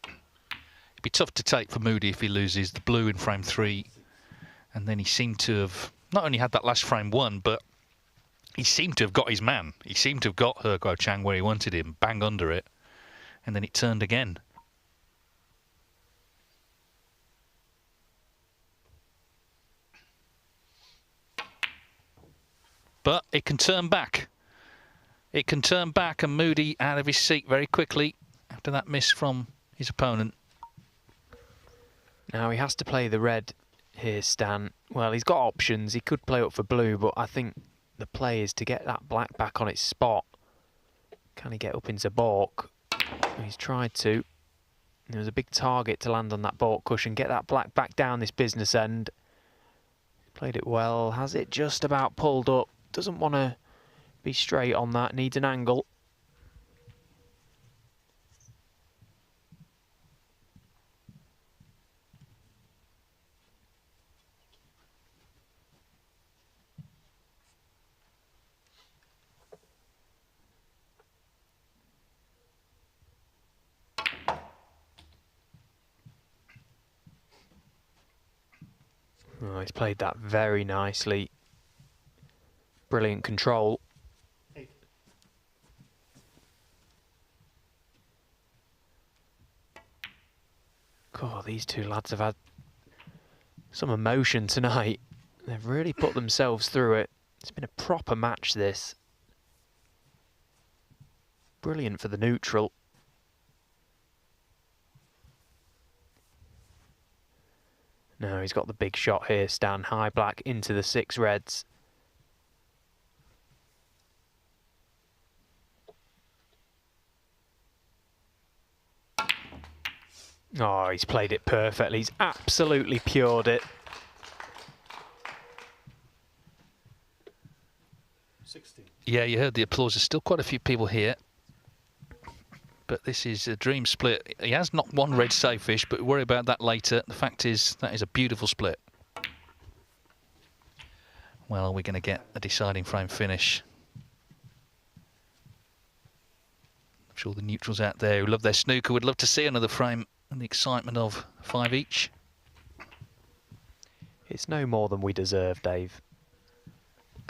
It'd be tough to take for Moody if he loses the blue in frame 3. And then he seemed to have not only had that last frame won, but he seemed to have got his man. He seemed to have got Guo Chang where he wanted him, bang under it, and then it turned again. But it can turn back. It can turn back, and Moody out of his seat very quickly after that miss from his opponent. Now he has to play the red here, Stan. Well, he's got options. He could play up for blue, but I think the play is to get that black back on its spot. Can he get up into balk? He's tried to. There was a big target to land on that balk cushion, get that black back down this business end. Played it well, has it just about pulled up. Doesn't want to be straight on that, needs an angle. Oh, he's played that very nicely. Brilliant control. God, these two lads have had some emotion tonight. They've really put themselves through it. It's been a proper match, this. Brilliant for the neutral. Now he's got the big shot here, Stan. High black into the 6 reds. Oh, he's played it perfectly. He's absolutely pured it. 16. Yeah, you heard the applause. There's still quite a few people here. But this is a dream split. He has knocked one red safe-ish, but we'll worry about that later. The fact is, that is a beautiful split. Well, we're going to get a deciding frame finish. I'm sure the neutrals out there who love their snooker would love to see another frame and the excitement of 5 each. It's no more than we deserve, Dave.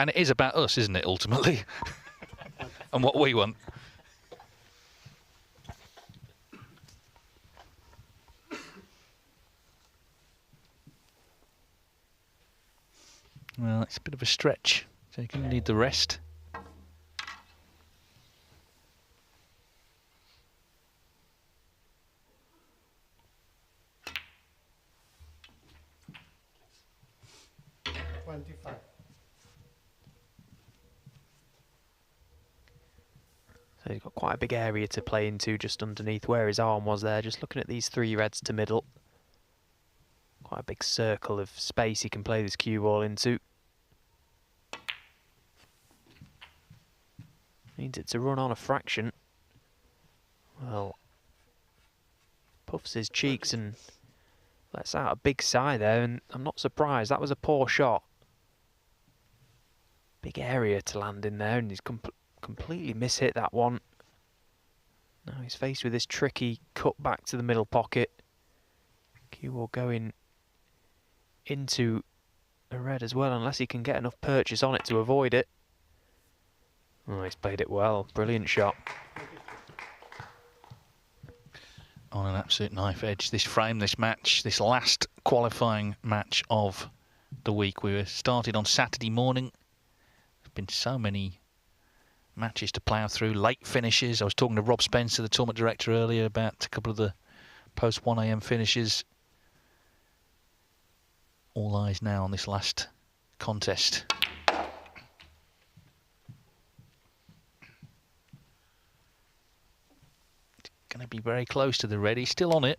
And it is about us, isn't it, ultimately? And what we want. Well, it's a bit of a stretch, so you're going to need the rest. So he's got quite a big area to play into just underneath where his arm was there. Just looking at these 3 reds to middle. Quite a big circle of space he can play this cue ball into. Needs it to run on a fraction. Well, puffs his cheeks and lets out a big sigh there, and I'm not surprised. That was a poor shot. Big area to land in there, and he's completely mishit that one. Now he's faced with this tricky cut back to the middle pocket. Cue ball going into a red as well, unless he can get enough purchase on it to avoid it. Oh, he's played it well. Brilliant shot. On an absolute knife edge, this frame, this match, this last qualifying match of the week. We were started on Saturday morning. There's been so many matches to plough through, late finishes. I was talking to Rob Spencer, the tournament director, earlier about a couple of the post 1 AM finishes. All eyes now on this last contest. Going to be very close to the red. He's still on it.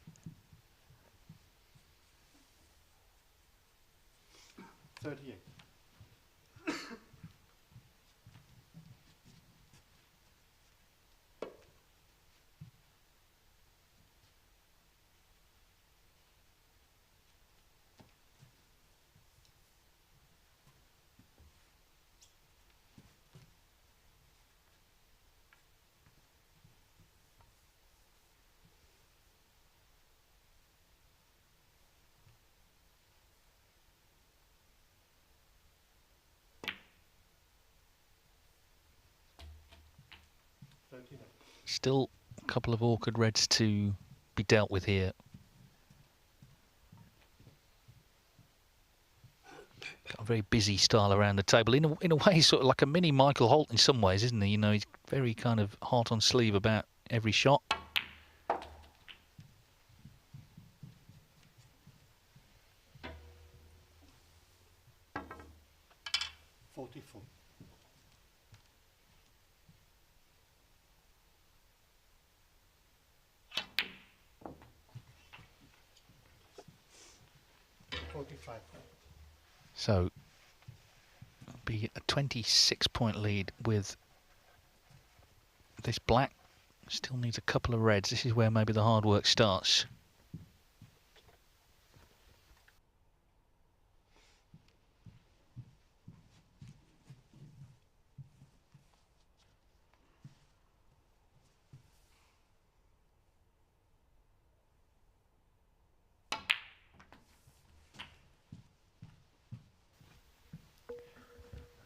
38. Still a couple of awkward reds to be dealt with here. Got a very busy style around the table. In a way, sort of like a mini Michael Holt in some ways, isn't he? You know, he's very kind of heart on sleeve about every shot. So, it'll be a 26-point lead with this black. Still needs a couple of reds. This is where maybe the hard work starts.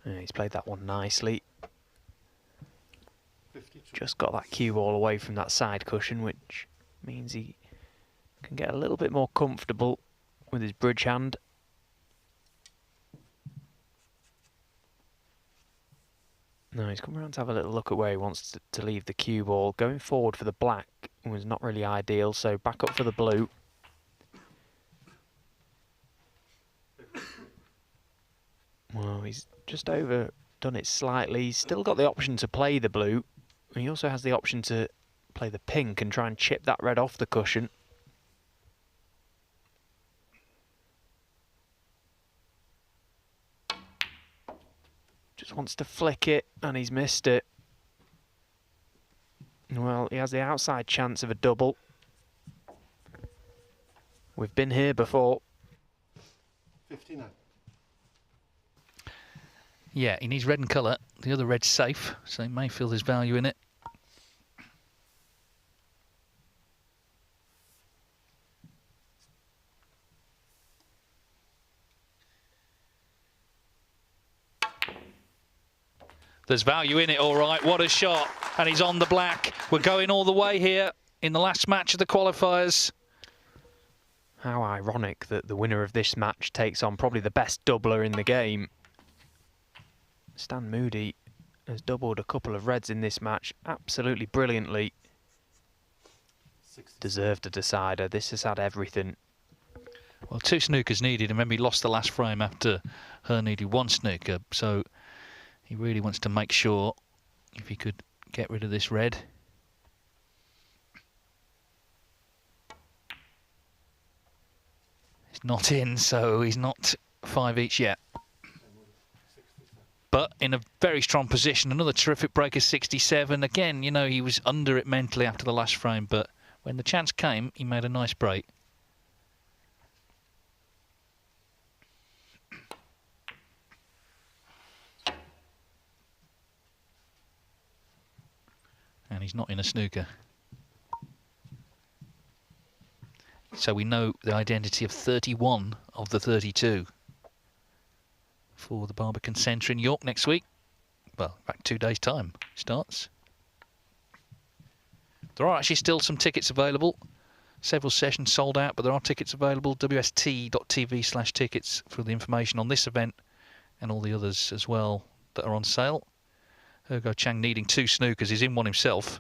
Yeah, he's played that one nicely. Just got that cue ball away from that side cushion, which means he can get a little bit more comfortable with his bridge hand. No, he's come around to have a little look at where he wants to leave the cue ball. Going forward for the black was not really ideal, so back up for the blue. Well, he's just overdone it slightly. He's still got the option to play the blue. He also has the option to play the pink and try and chip that red off the cushion. Just wants to flick it, and he's missed it. Well, he has the outside chance of a double. We've been here before. 59. Yeah, he needs red and colour. The other red's safe, so he may feel there's value in it. There's value in it, all right. What a shot. And he's on the black. We're going all the way here in the last match of the qualifiers. How ironic that the winner of this match takes on probably the best doubler in the game. Stan Moody has doubled a couple of reds in this match absolutely brilliantly. Deserved a decider. This has had everything. Well, 2 snookers needed, and remember he lost the last frame after her needed 1 snooker, so he really wants to make sure if he could get rid of this red. It's not in, so he's not 5 each yet. But in a very strong position. Another terrific break of 67. Again, you know, he was under it mentally after the last frame, but when the chance came, he made a nice break. And he's not in a snooker. So we know the identity of 31 of the 32 for the Barbican Centre in York next week. Well, back 2 days' time starts. There are actually still some tickets available. Several sessions sold out, but there are tickets available. wst.tv/tickets for the information on this event and all the others as well that are on sale. Hugo Chang needing 2 snookers. He's in one himself.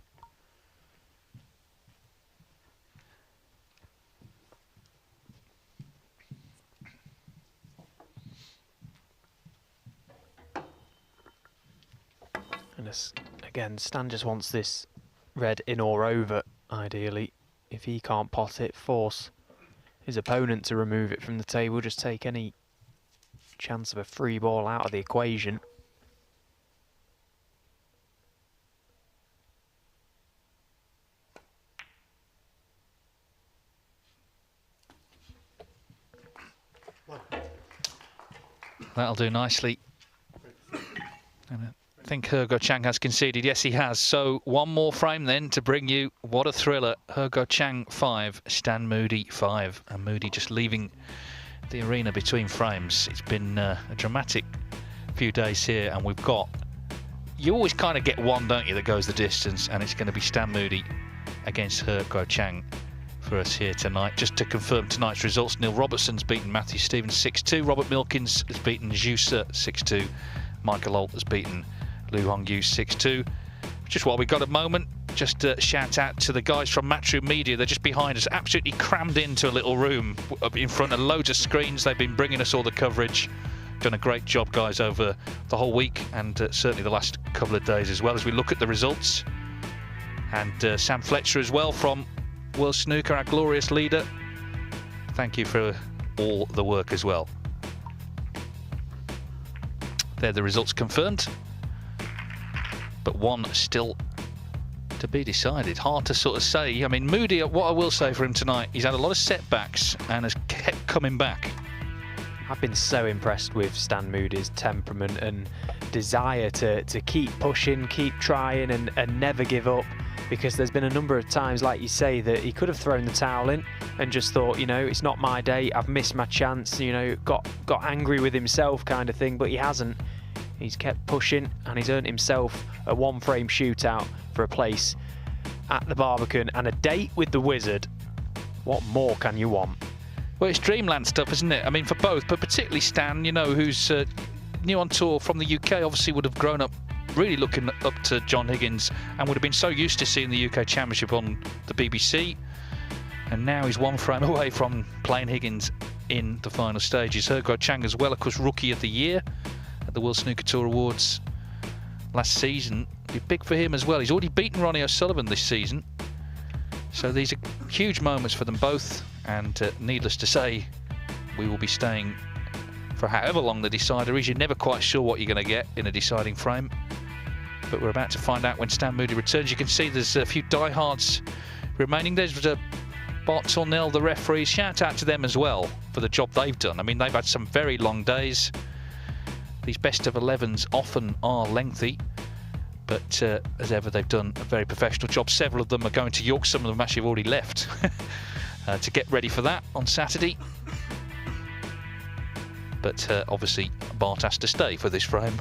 And again, Stan just wants this red in or over, ideally. If he can't pot it, force his opponent to remove it from the table. Just take any chance of a free ball out of the equation. That'll do nicely. And I think Hugo Chang has conceded. Yes, he has. So 1 more frame then to bring you what a thriller. Hugo Chang 5, Stan Moody 5. And Moody just leaving the arena between frames. It's been a dramatic few days here, and we've got... You always kind of get one, don't you, that goes the distance, and it's going to be Stan Moody against Hugo Chang for for us here tonight. Just to confirm tonight's results, Neil Robertson's beaten Matthew Stevens 6-2. Robert Milkins has beaten Jusa 6-2. Michael Holt has beaten Lu Hongyu 6-2. Just while we got a moment, just shout out to the guys from Matchroom Media. They're just behind us, absolutely crammed into a little room in front of loads of screens. They've been bringing us all the coverage. Done a great job, guys, over the whole week and certainly the last couple of days as well, as we look at the results. And Sam Fletcher as well from World Snooker, our glorious leader. Thank you for all the work as well. They're the results confirmed, but one still to be decided. Hard to sort of say. I mean, Moody, what I will say for him tonight, he's had a lot of setbacks and has kept coming back. I've been so impressed with Stan Moody's temperament and desire to keep pushing, keep trying and never give up, because there's been a number of times, like you say, that he could have thrown the towel in and just thought, you know, it's not my day, I've missed my chance, you know, got angry with himself kind of thing, but he hasn't. He's kept pushing and he's earned himself a one-frame shootout for a place at the Barbican and a date with the Wizard. What more can you want? Well, it's dreamland stuff, isn't it? I mean, for both, but particularly Stan, you know, who's new on tour from the UK, obviously would have grown up really looking up to John Higgins and would have been so used to seeing the UK Championship on the BBC. And now he's one frame away from playing Higgins in the final stages. Hergo Chang as well, of course, Rookie of the Year at the World Snooker Tour Awards last season. Be big for him as well. He's already beaten Ronnie O'Sullivan this season. So these are huge moments for them both. And needless to say, we will be staying for however long the decider is. You're never quite sure what you're going to get in a deciding frame. But we're about to find out when Stan Moody returns. You can see there's a few diehards remaining. There's Bart Tornell, the referees. Shout out to them as well for the job they've done. I mean, they've had some very long days. These best of 11s often are lengthy. But as ever, they've done a very professional job. Several of them are going to York. Some of them actually have already left to get ready for that on Saturday. But obviously, Bart has to stay for this frame.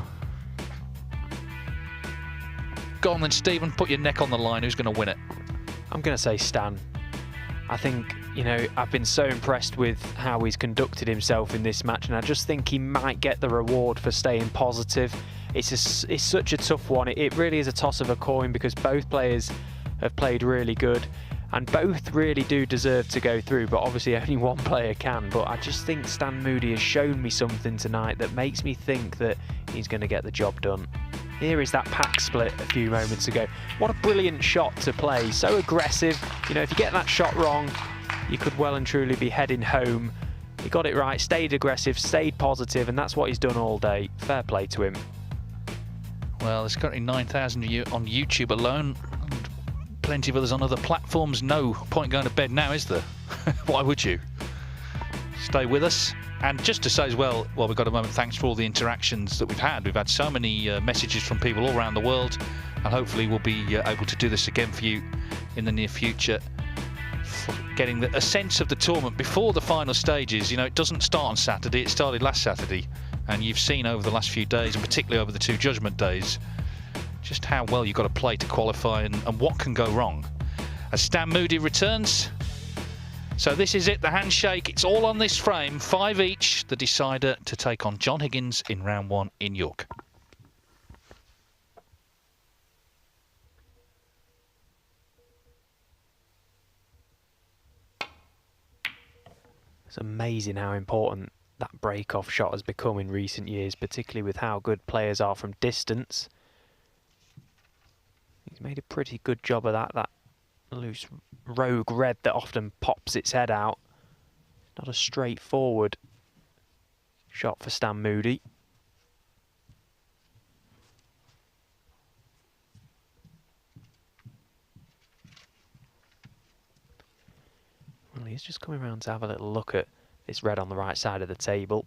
Go on then, Stephen. Put your neck on the line. Who's going to win it? I'm going to say Stan. I think, you know, I've been so impressed with how he's conducted himself in this match, and I just think he might get the reward for staying positive. It's such a tough one. It really is a toss of a coin because both players have played really good and both really do deserve to go through, but obviously only one player can. But I just think Stan Moody has shown me something tonight that makes me think that he's going to get the job done. Here is that pack split a few moments ago. What a brilliant shot to play, so aggressive. You know, if you get that shot wrong, you could well and truly be heading home. He got it right, stayed aggressive, stayed positive, and that's what he's done all day. Fair play to him. Well, there's currently 9,000 on YouTube alone, and plenty of others on other platforms. No point going to bed now, is there? Why would you? Stay with us. And just to say as well, while we've got a moment, thanks for all the interactions that we've had. We've had so many messages from people all around the world, and hopefully we'll be able to do this again for you in the near future. Getting a sense of the tournament before the final stages. You know, it doesn't start on Saturday, it started last Saturday. And you've seen over the last few days, and particularly over the two Judgement days, just how well you've got to play to qualify and what can go wrong. As Stan Moody returns. So this is it, the handshake. It's all on this frame, 5 each, the decider to take on John Higgins in round 1 in York. It's amazing how important that break-off shot has become in recent years, particularly with how good players are from distance. He's made a pretty good job of that loose rogue red that often pops its head out. Not a straightforward shot for Stan Moody. Well, he's just coming around to have a little look at this red on the right side of the table.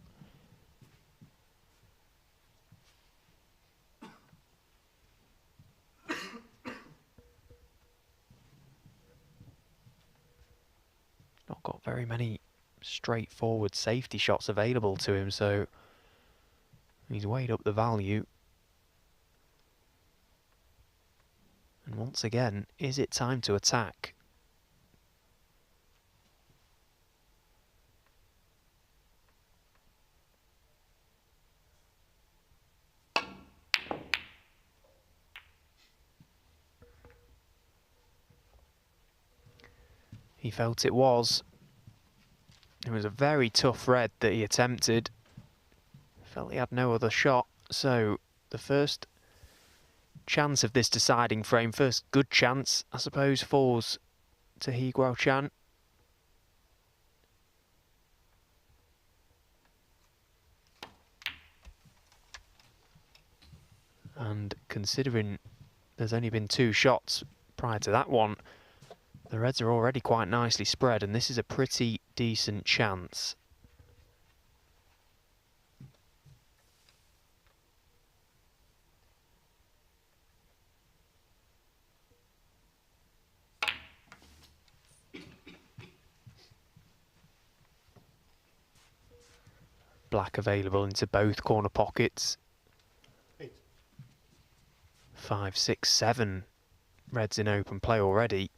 Not got very many straightforward safety shots available to him, so he's weighed up the value. And once again, is it time to attack? he felt it was. It was a very tough red that he attempted. Felt he had no other shot. So the first chance of this deciding frame, first good chance, I suppose, falls to Hee Guo Chan. And considering there's only been 2 shots prior to that one, the reds are already quite nicely spread, and this is a pretty decent chance. Black available into both corner pockets. 5, 6, 7 reds in open play already.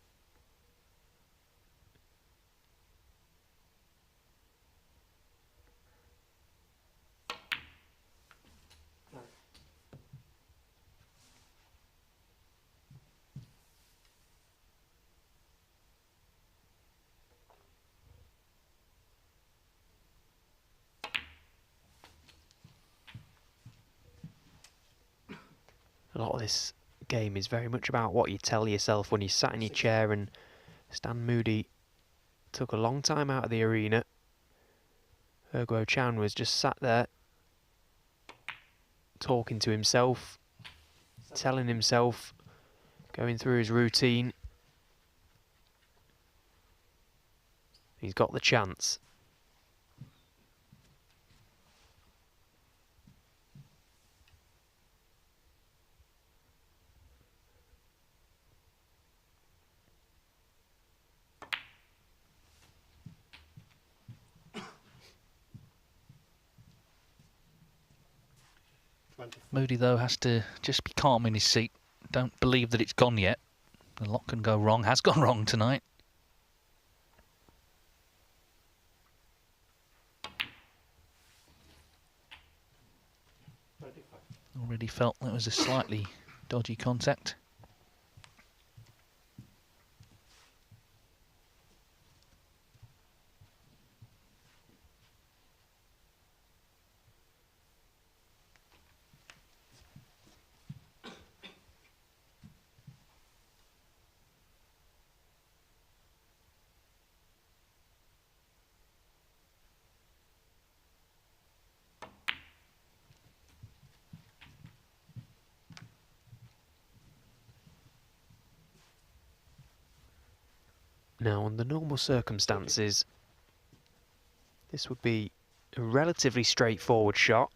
A lot of this game is very much about what you tell yourself when you sat in your chair, and Stan Moody took a long time out of the arena. Hee Guo Chan was just sat there talking to himself, telling himself, going through his routine. He's got the chance. Moody, though, has to just be calm in his seat. Don't believe that it's gone yet. A lot can go wrong, has gone wrong tonight. Already felt that was a slightly dodgy contact. Now, under normal circumstances, this would be a relatively straightforward shot.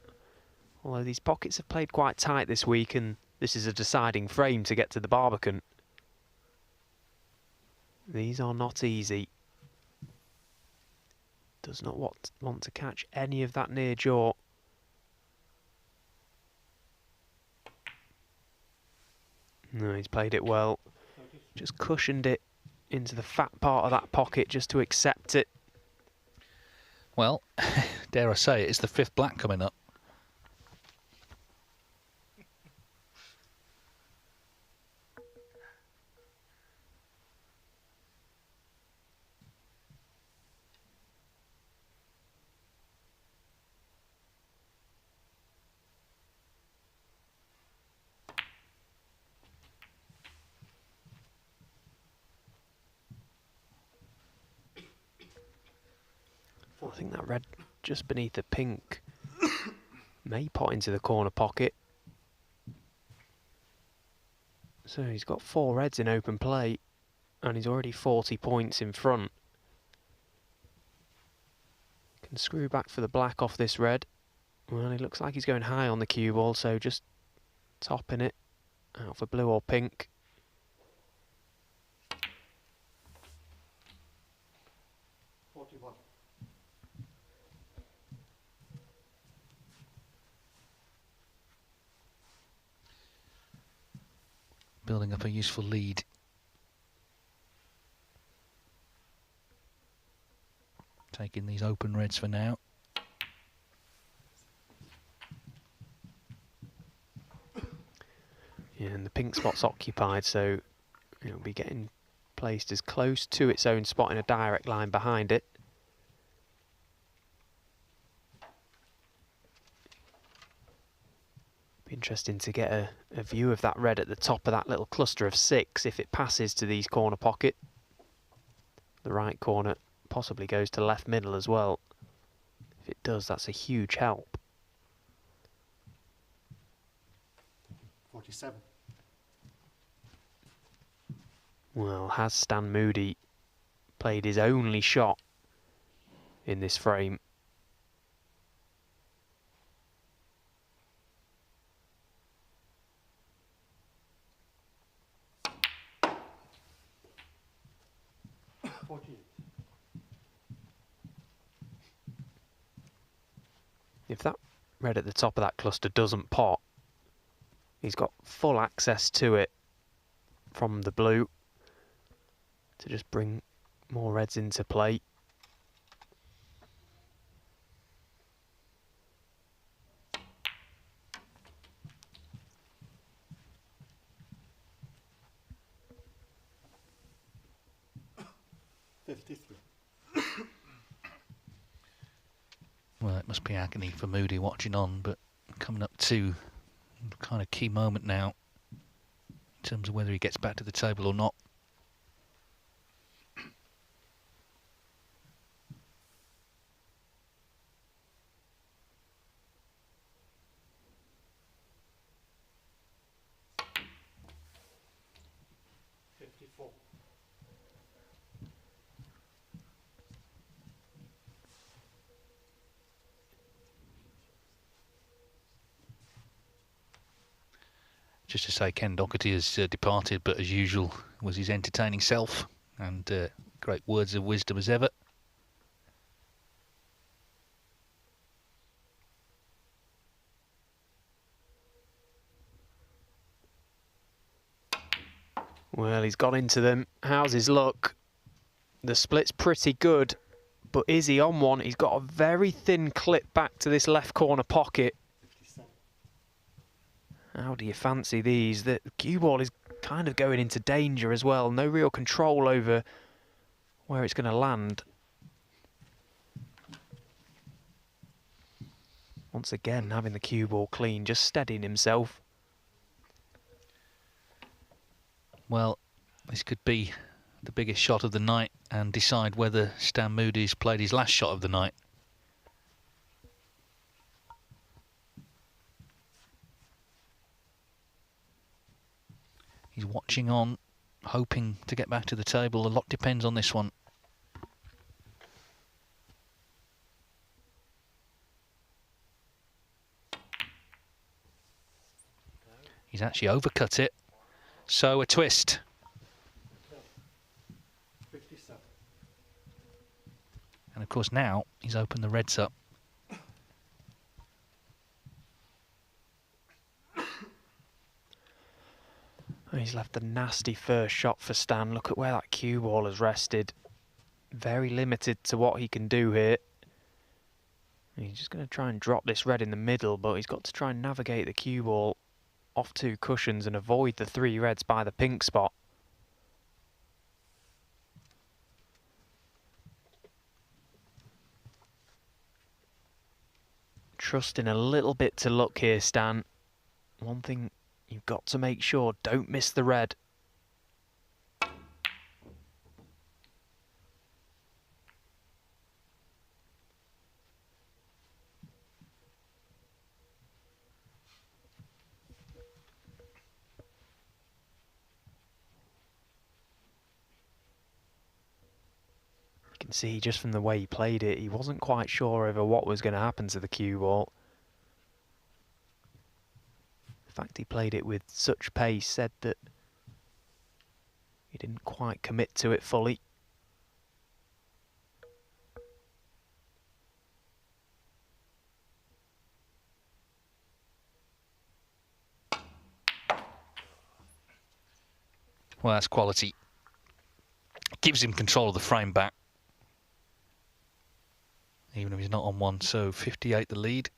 Although these pockets have played quite tight this week, and this is a deciding frame to get to the Barbican. These are not easy. Does not want to catch any of that near jaw. No, he's played it well. Just cushioned it into the fat part of that pocket just to accept it. Well, dare I say it, it's the 5th black coming up. I think that red just beneath the pink may pot into the corner pocket. So he's got 4 reds in open play, and he's already 40 points in front. Can screw back for the black off this red. Well, he looks like he's going high on the cue ball, so just topping it out for blue or pink. Building up a useful lead. Taking these open reds for now. Yeah, and the pink spot's occupied, so he'll be getting placed as close to its own spot in a direct line behind it. Be interesting to get a view of that red at the top of that little cluster of 6 if it passes to these corner pocket. The right corner possibly goes to left middle as well. If it does, that's a huge help. 47. Well, has Stan Moody played his only shot in this frame? If that red at the top of that cluster doesn't pot, he's got full access to it from the blue to just bring more reds into play. Well, it must be agony for Moody watching on, but coming up to the kind of key moment now in terms of whether he gets back to the table or not. Just to say, Ken Doherty has departed, but as usual was his entertaining self and great words of wisdom as ever. Well, he's got into them. How's his luck? The split's pretty good, but is he on one? He's got a very thin clip back to this left corner pocket. How do you fancy these? The cue ball is kind of going into danger as well. No real control over where it's going to land. Once again, having the cue ball clean, just steadying himself. Well, this could be the biggest shot of the night and decide whether Stan Moody's played his last shot of the night. He's watching on, hoping to get back to the table. A lot depends on this one. He's actually overcut it. So a twist. 57. And of course now he's opened the reds up. He's left a nasty first shot for Stan. Look at where that cue ball has rested. Very limited to what he can do here. He's just going to try and drop this red in the middle, but he's got to try and navigate the cue ball off 2 cushions and avoid the 3 reds by the pink spot. Trusting a little bit to luck here, Stan. One thing you've got to make sure, don't miss the red. You can see just from the way he played it, he wasn't quite sure over what was going to happen to the cue ball. The fact he played it with such pace said that he didn't quite commit to it fully. Well, that's quality. Gives him control of the frame back, even if he's not on one. So 58 the lead.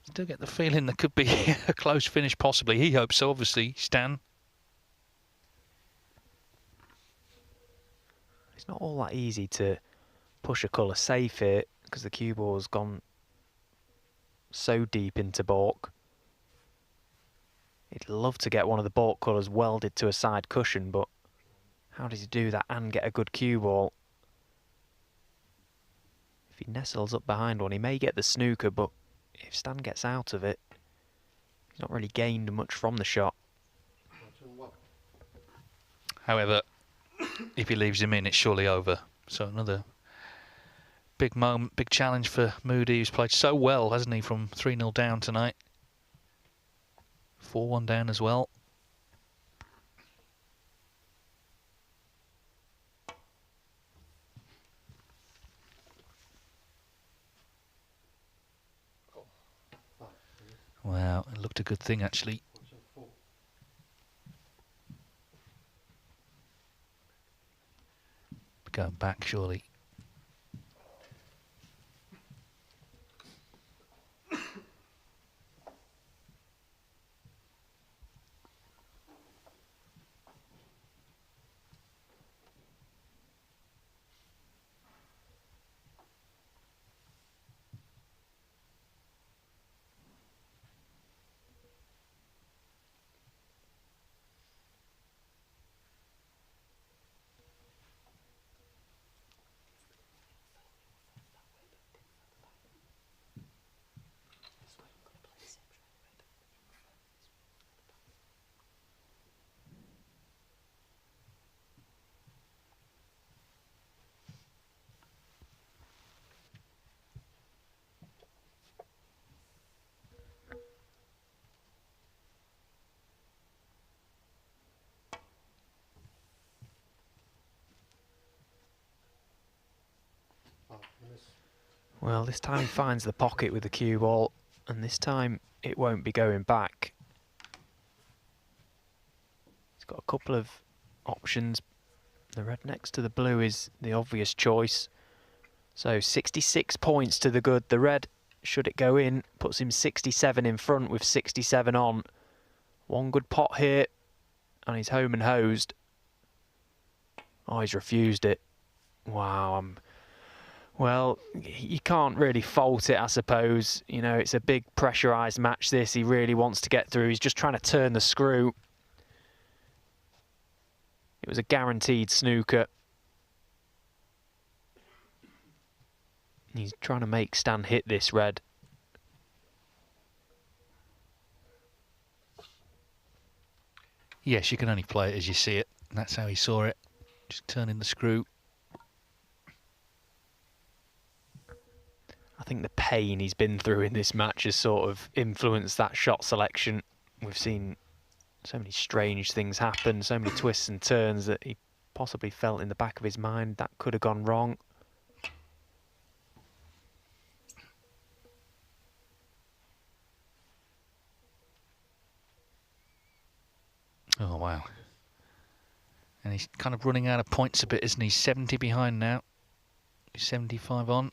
Still get the feeling there could be a close finish possibly. He hopes so, obviously, Stan. not all that easy to push a colour safe here because the cue ball's gone so deep into baulk. He'd love to get one of the baulk colours welded to a side cushion, but how does he do that and get a good cue ball? If he nestles up behind one, he may get the snooker, but if Stan gets out of it, he's not really gained much from the shot. However, if he leaves him in, it's surely over. So another big moment, big challenge for Moody, who's played so well, hasn't he, from 3-0 down tonight. 4-1 down as well. Wow, it looked a good thing, actually. Going back, surely. Well, this time he finds the pocket with the cue ball, and this time it won't be going back. He's got a couple of options. The red next to the blue is the obvious choice. So 66 points to the good. The red, should it go in, puts him 67 in front with 67 on. One good pot here, and he's home and hosed. Oh, he's refused it. Wow, well, you can't really fault it, I suppose. You know, it's a big pressurised match, this. He really wants to get through. He's just trying to turn the screw. It was a guaranteed snooker. He's trying to make Stan hit this red. Yes, you can only play it as you see it. That's how he saw it. Just turning the screw. I think the pain he's been through in this match has sort of influenced that shot selection. We've seen so many strange things happen, so many twists and turns that he possibly felt in the back of his mind that could have gone wrong. Oh, wow. And he's kind of running out of points a bit, isn't he? 70 behind now. He's 75 on.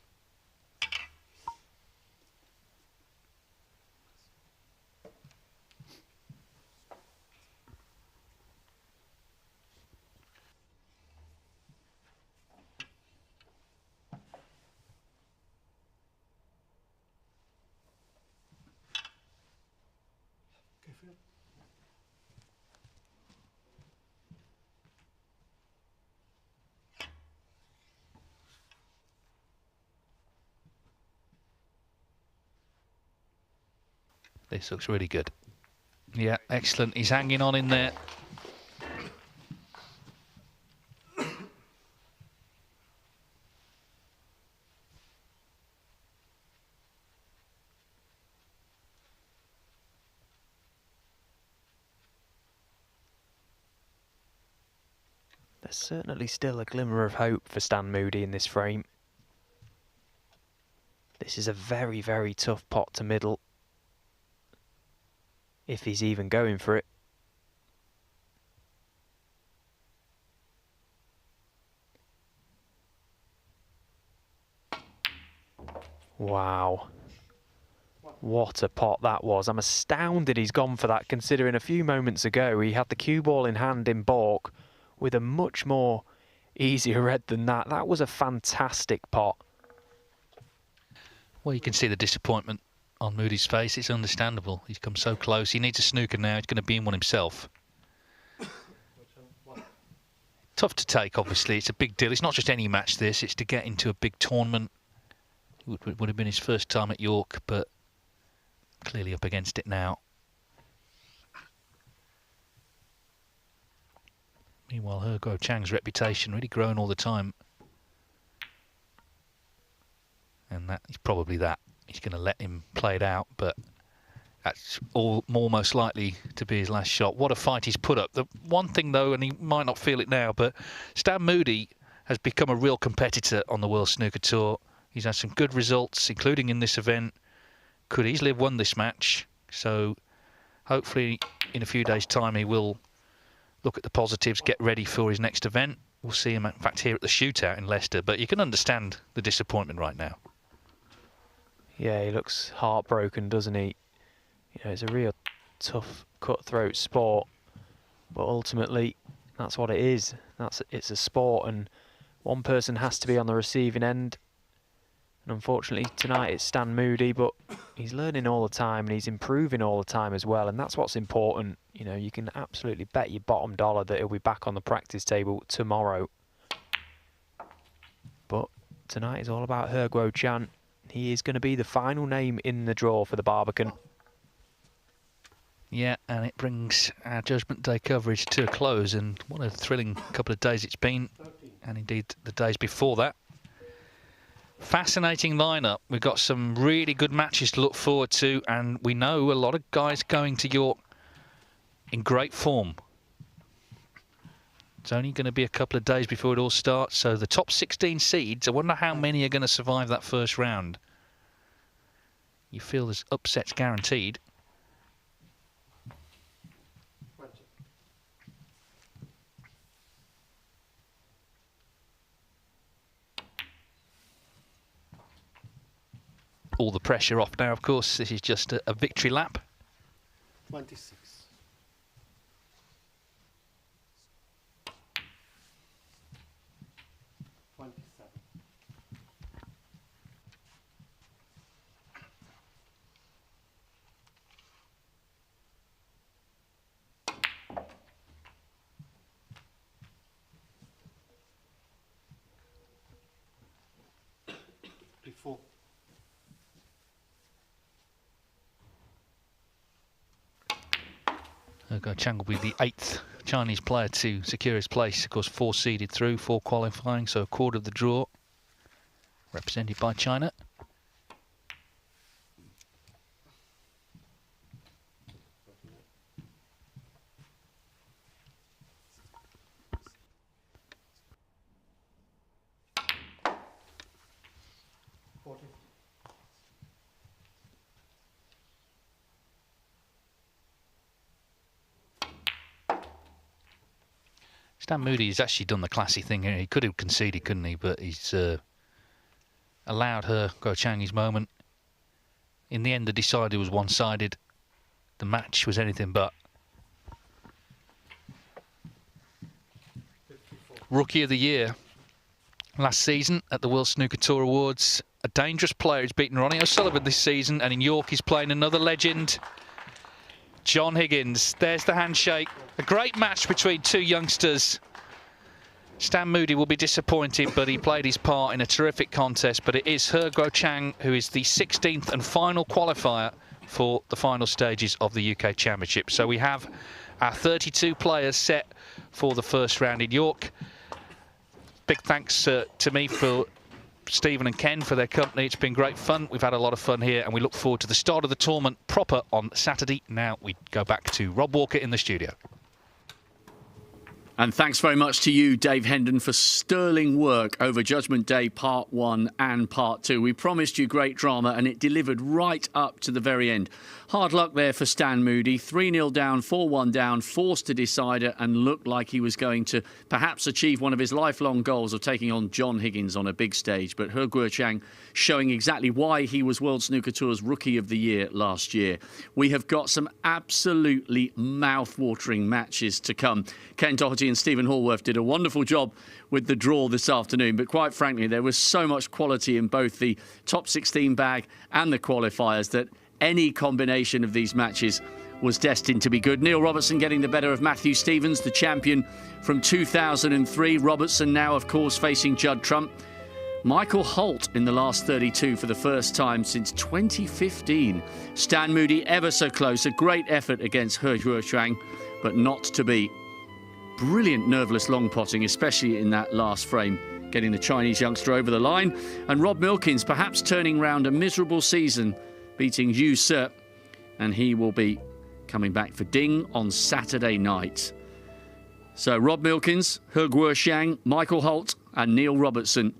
This looks really good. Yeah, excellent. He's hanging on in there. There's certainly still a glimmer of hope for Stan Moody in this frame. This is a very, very tough pot to middle, if he's even going for it. Wow. What a pot that was. I'm astounded he's gone for that, considering a few moments ago he had the cue ball in hand in baulk with a much more easier red than that. That was a fantastic pot. Well, you can see the disappointment on Moody's face. It's understandable. He's come so close. He needs a snooker now. He's going to be in one himself. Tough to take, obviously. It's a big deal. It's not just any match, this. It's to get into a big tournament. It would have been his first time at York, but clearly up against it now. Meanwhile, He Guo Chang's reputation really growing all the time. And that is probably that. He's going to let him play it out, but that's all more most likely to be his last shot. What a fight he's put up. The one thing, though, and he might not feel it now, but Stan Moody has become a real competitor on the World Snooker Tour. He's had some good results, including in this event. Could easily have won this match. So hopefully in a few days' time he will look at the positives, get ready for his next event. We'll see him, in fact, here at the shootout in Leicester. But you can understand the disappointment right now. Yeah, he looks heartbroken, doesn't he? You know, it's a real tough, cutthroat sport. But ultimately, that's what it is. It's a sport, and one person has to be on the receiving end. And unfortunately, tonight it's Stan Moody, but he's learning all the time and he's improving all the time as well. And that's what's important. You know, you can absolutely bet your bottom dollar that he'll be back on the practice table tomorrow. But tonight is all about He Guo Chang. He is going to be the final name in the draw for the Barbican. Yeah, and it brings our Judgment Day coverage to a close. And what a thrilling couple of days it's been. And indeed the days before that. Fascinating lineup. We've got some really good matches to look forward to, and we know a lot of guys going to York in great form. It's only going to be a couple of days before it all starts, so the top 16 seeds, I wonder how many are going to survive that first round. You feel there's upsets guaranteed. All the pressure off now, of course. This is just a victory lap. 26. Before. He Guo Chang will be the 8th Chinese player to secure his place. Of course, 4 seeded through, 4 qualifying, so a quarter of the draw. Represented by China. Stan Moody has actually done the classy thing here. He could have conceded, couldn't he? But he's allowed He Guo Chang his moment. In the end, the decider was one-sided. The match was anything but. Rookie of the Year last season at the World Snooker Tour Awards. A dangerous player who's beaten Ronnie O'Sullivan this season, and in York he's playing another legend, John Higgins. There's the handshake. A great match between two youngsters. Stan Moody will be disappointed, but he played his part in a terrific contest. But it is He Guo Chang who is the 16th and final qualifier for the final stages of the UK Championship. So we have our 32 players set for the first round in York. Big thanks to me for Stephen and Ken for their company. It's been great fun. We've had a lot of fun here, and we look forward to the start of the tournament proper on Saturday. Now we go back to Rob Walker in the studio. And thanks very much to you, Dave Hendon, for sterling work over Judgment Day Part 1 and Part 2. We promised you great drama, and it delivered right up to the very end. Hard luck there for Stan Moody. 3-0 down, 4-1 down, forced to decider, and looked like he was going to perhaps achieve one of his lifelong goals of taking on John Higgins on a big stage. But He Guo Chang showing exactly why he was World Snooker Tour's Rookie of the Year last year. We have got some absolutely mouth-watering matches to come. Ken Doherty Moody and Stephen Hallworth did a wonderful job with the draw this afternoon. But quite frankly, there was so much quality in both the top 16 bag and the qualifiers that any combination of these matches was destined to be good. Neil Robertson getting the better of Matthew Stevens, the champion from 2003. Robertson now, of course, facing Judd Trump. Michael Holt in the last 32 for the first time since 2015. Stan Moody ever so close. A great effort against He Guoxiang, but not to be. Brilliant nerveless long potting, especially in that last frame, getting the Chinese youngster over the line. And Rob Milkins perhaps turning round a miserable season, beating Yu Se, and he will be coming back for Ding on Saturday night. So Rob Milkins, He Guoxiang, Michael Holt and Neil Robertson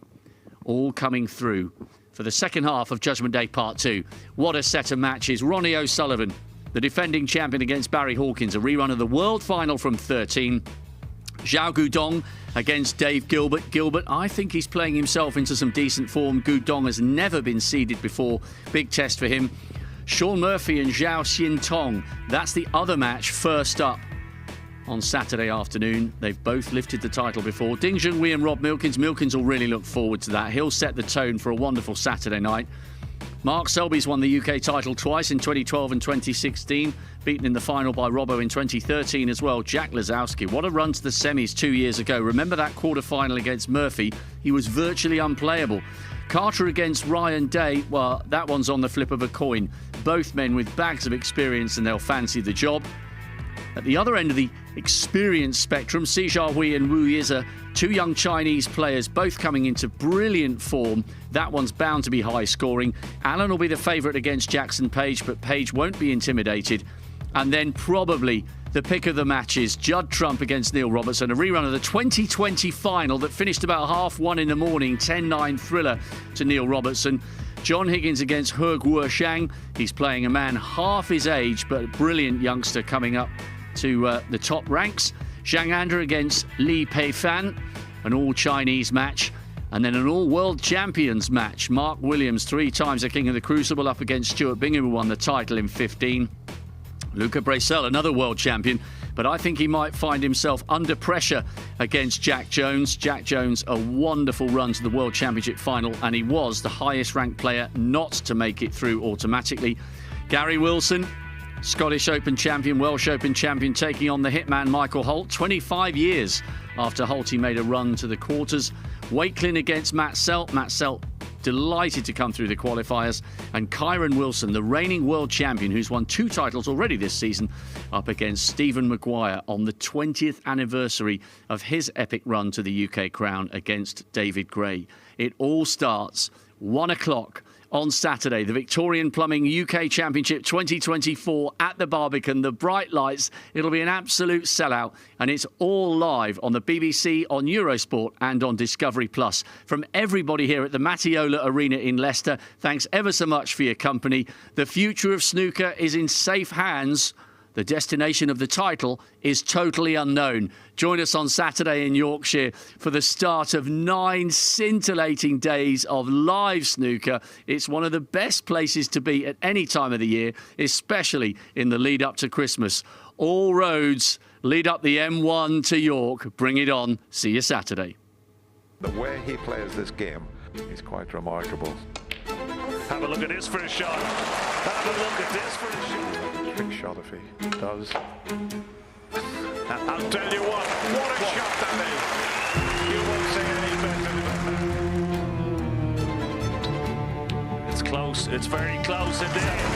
all coming through for the second half of Judgment Day Part 2. What a set of matches. Ronnie O'Sullivan, the defending champion, against Barry Hawkins, a rerun of the World Final from 13. Zhao Guodong against Dave Gilbert. Gilbert, I think he's playing himself into some decent form. Guodong has never been seeded before. Big test for him. Sean Murphy and Zhao Xintong. That's the other match first up on Saturday afternoon. They've both lifted the title before. Ding Junhui and Rob Milkins. Milkins will really look forward to that. He'll set the tone for a wonderful Saturday night. Mark Selby's won the UK title twice in 2012 and 2016, beaten in the final by Robbo in 2013 as well. Jack Lazowski, what a run to the semis 2 years ago. Remember that quarter-final against Murphy? He was virtually unplayable. Carter against Ryan Day, well, that one's on the flip of a coin. Both men with bags of experience and they'll fancy the job. At the other end of the experience spectrum, Si Jiahui and Wu Yize, two young Chinese players, both coming into brilliant form. That one's bound to be high scoring. Allen will be the favourite against Jackson Page, but Page won't be intimidated. And then probably the pick of the matches, Judd Trump against Neil Robertson, a rerun of the 2020 final that finished about 1:30 in the morning, 10-9 thriller to Neil Robertson. John Higgins against He Guoxiang. He's playing a man half his age, but a brilliant youngster coming up to the top ranks. Zhang Anda against Li Peifan, an all-Chinese match. And then an all-world champions match. Mark Williams, 3 times the King of the Crucible, up against Stuart Bingham, who won the title in 15. Luca Bracel, another world champion, but I think he might find himself under pressure against Jack Jones. Jack Jones, a wonderful run to the World Championship final, and he was the highest-ranked player not to make it through automatically. Gary Wilson, Scottish Open champion, Welsh Open champion, taking on the hitman Michael Holt. 25 years after Holt, he made a run to the quarters. Wakelin against Matt Selt. Matt Selt delighted to come through the qualifiers. And Kyron Wilson, the reigning world champion, who's won 2 titles already this season, up against Stephen Maguire on the 20th anniversary of his epic run to the UK crown against David Gray. It all starts 1 o'clock on Saturday, the Victorian Plumbing UK Championship 2024 at the Barbican. The bright lights, it'll be an absolute sellout, and it's all live on the BBC, on Eurosport and on Discovery Plus. From everybody here at the Matiola Arena in Leicester, thanks ever so much for your company. The future of snooker is in safe hands. The destination of the title is totally unknown. Join us on Saturday in Yorkshire for the start of 9 scintillating days of live snooker. It's one of the best places to be at any time of the year, especially in the lead up to Christmas. All roads lead up the M1 to York. Bring it on. See you Saturday. The way he plays this game is quite remarkable. Have a look at this for a shot. Have a look at this for a shot. Trick shot if he does. I'll tell you what a shot that is. You won't say any better than that. It's close, it's very close indeed.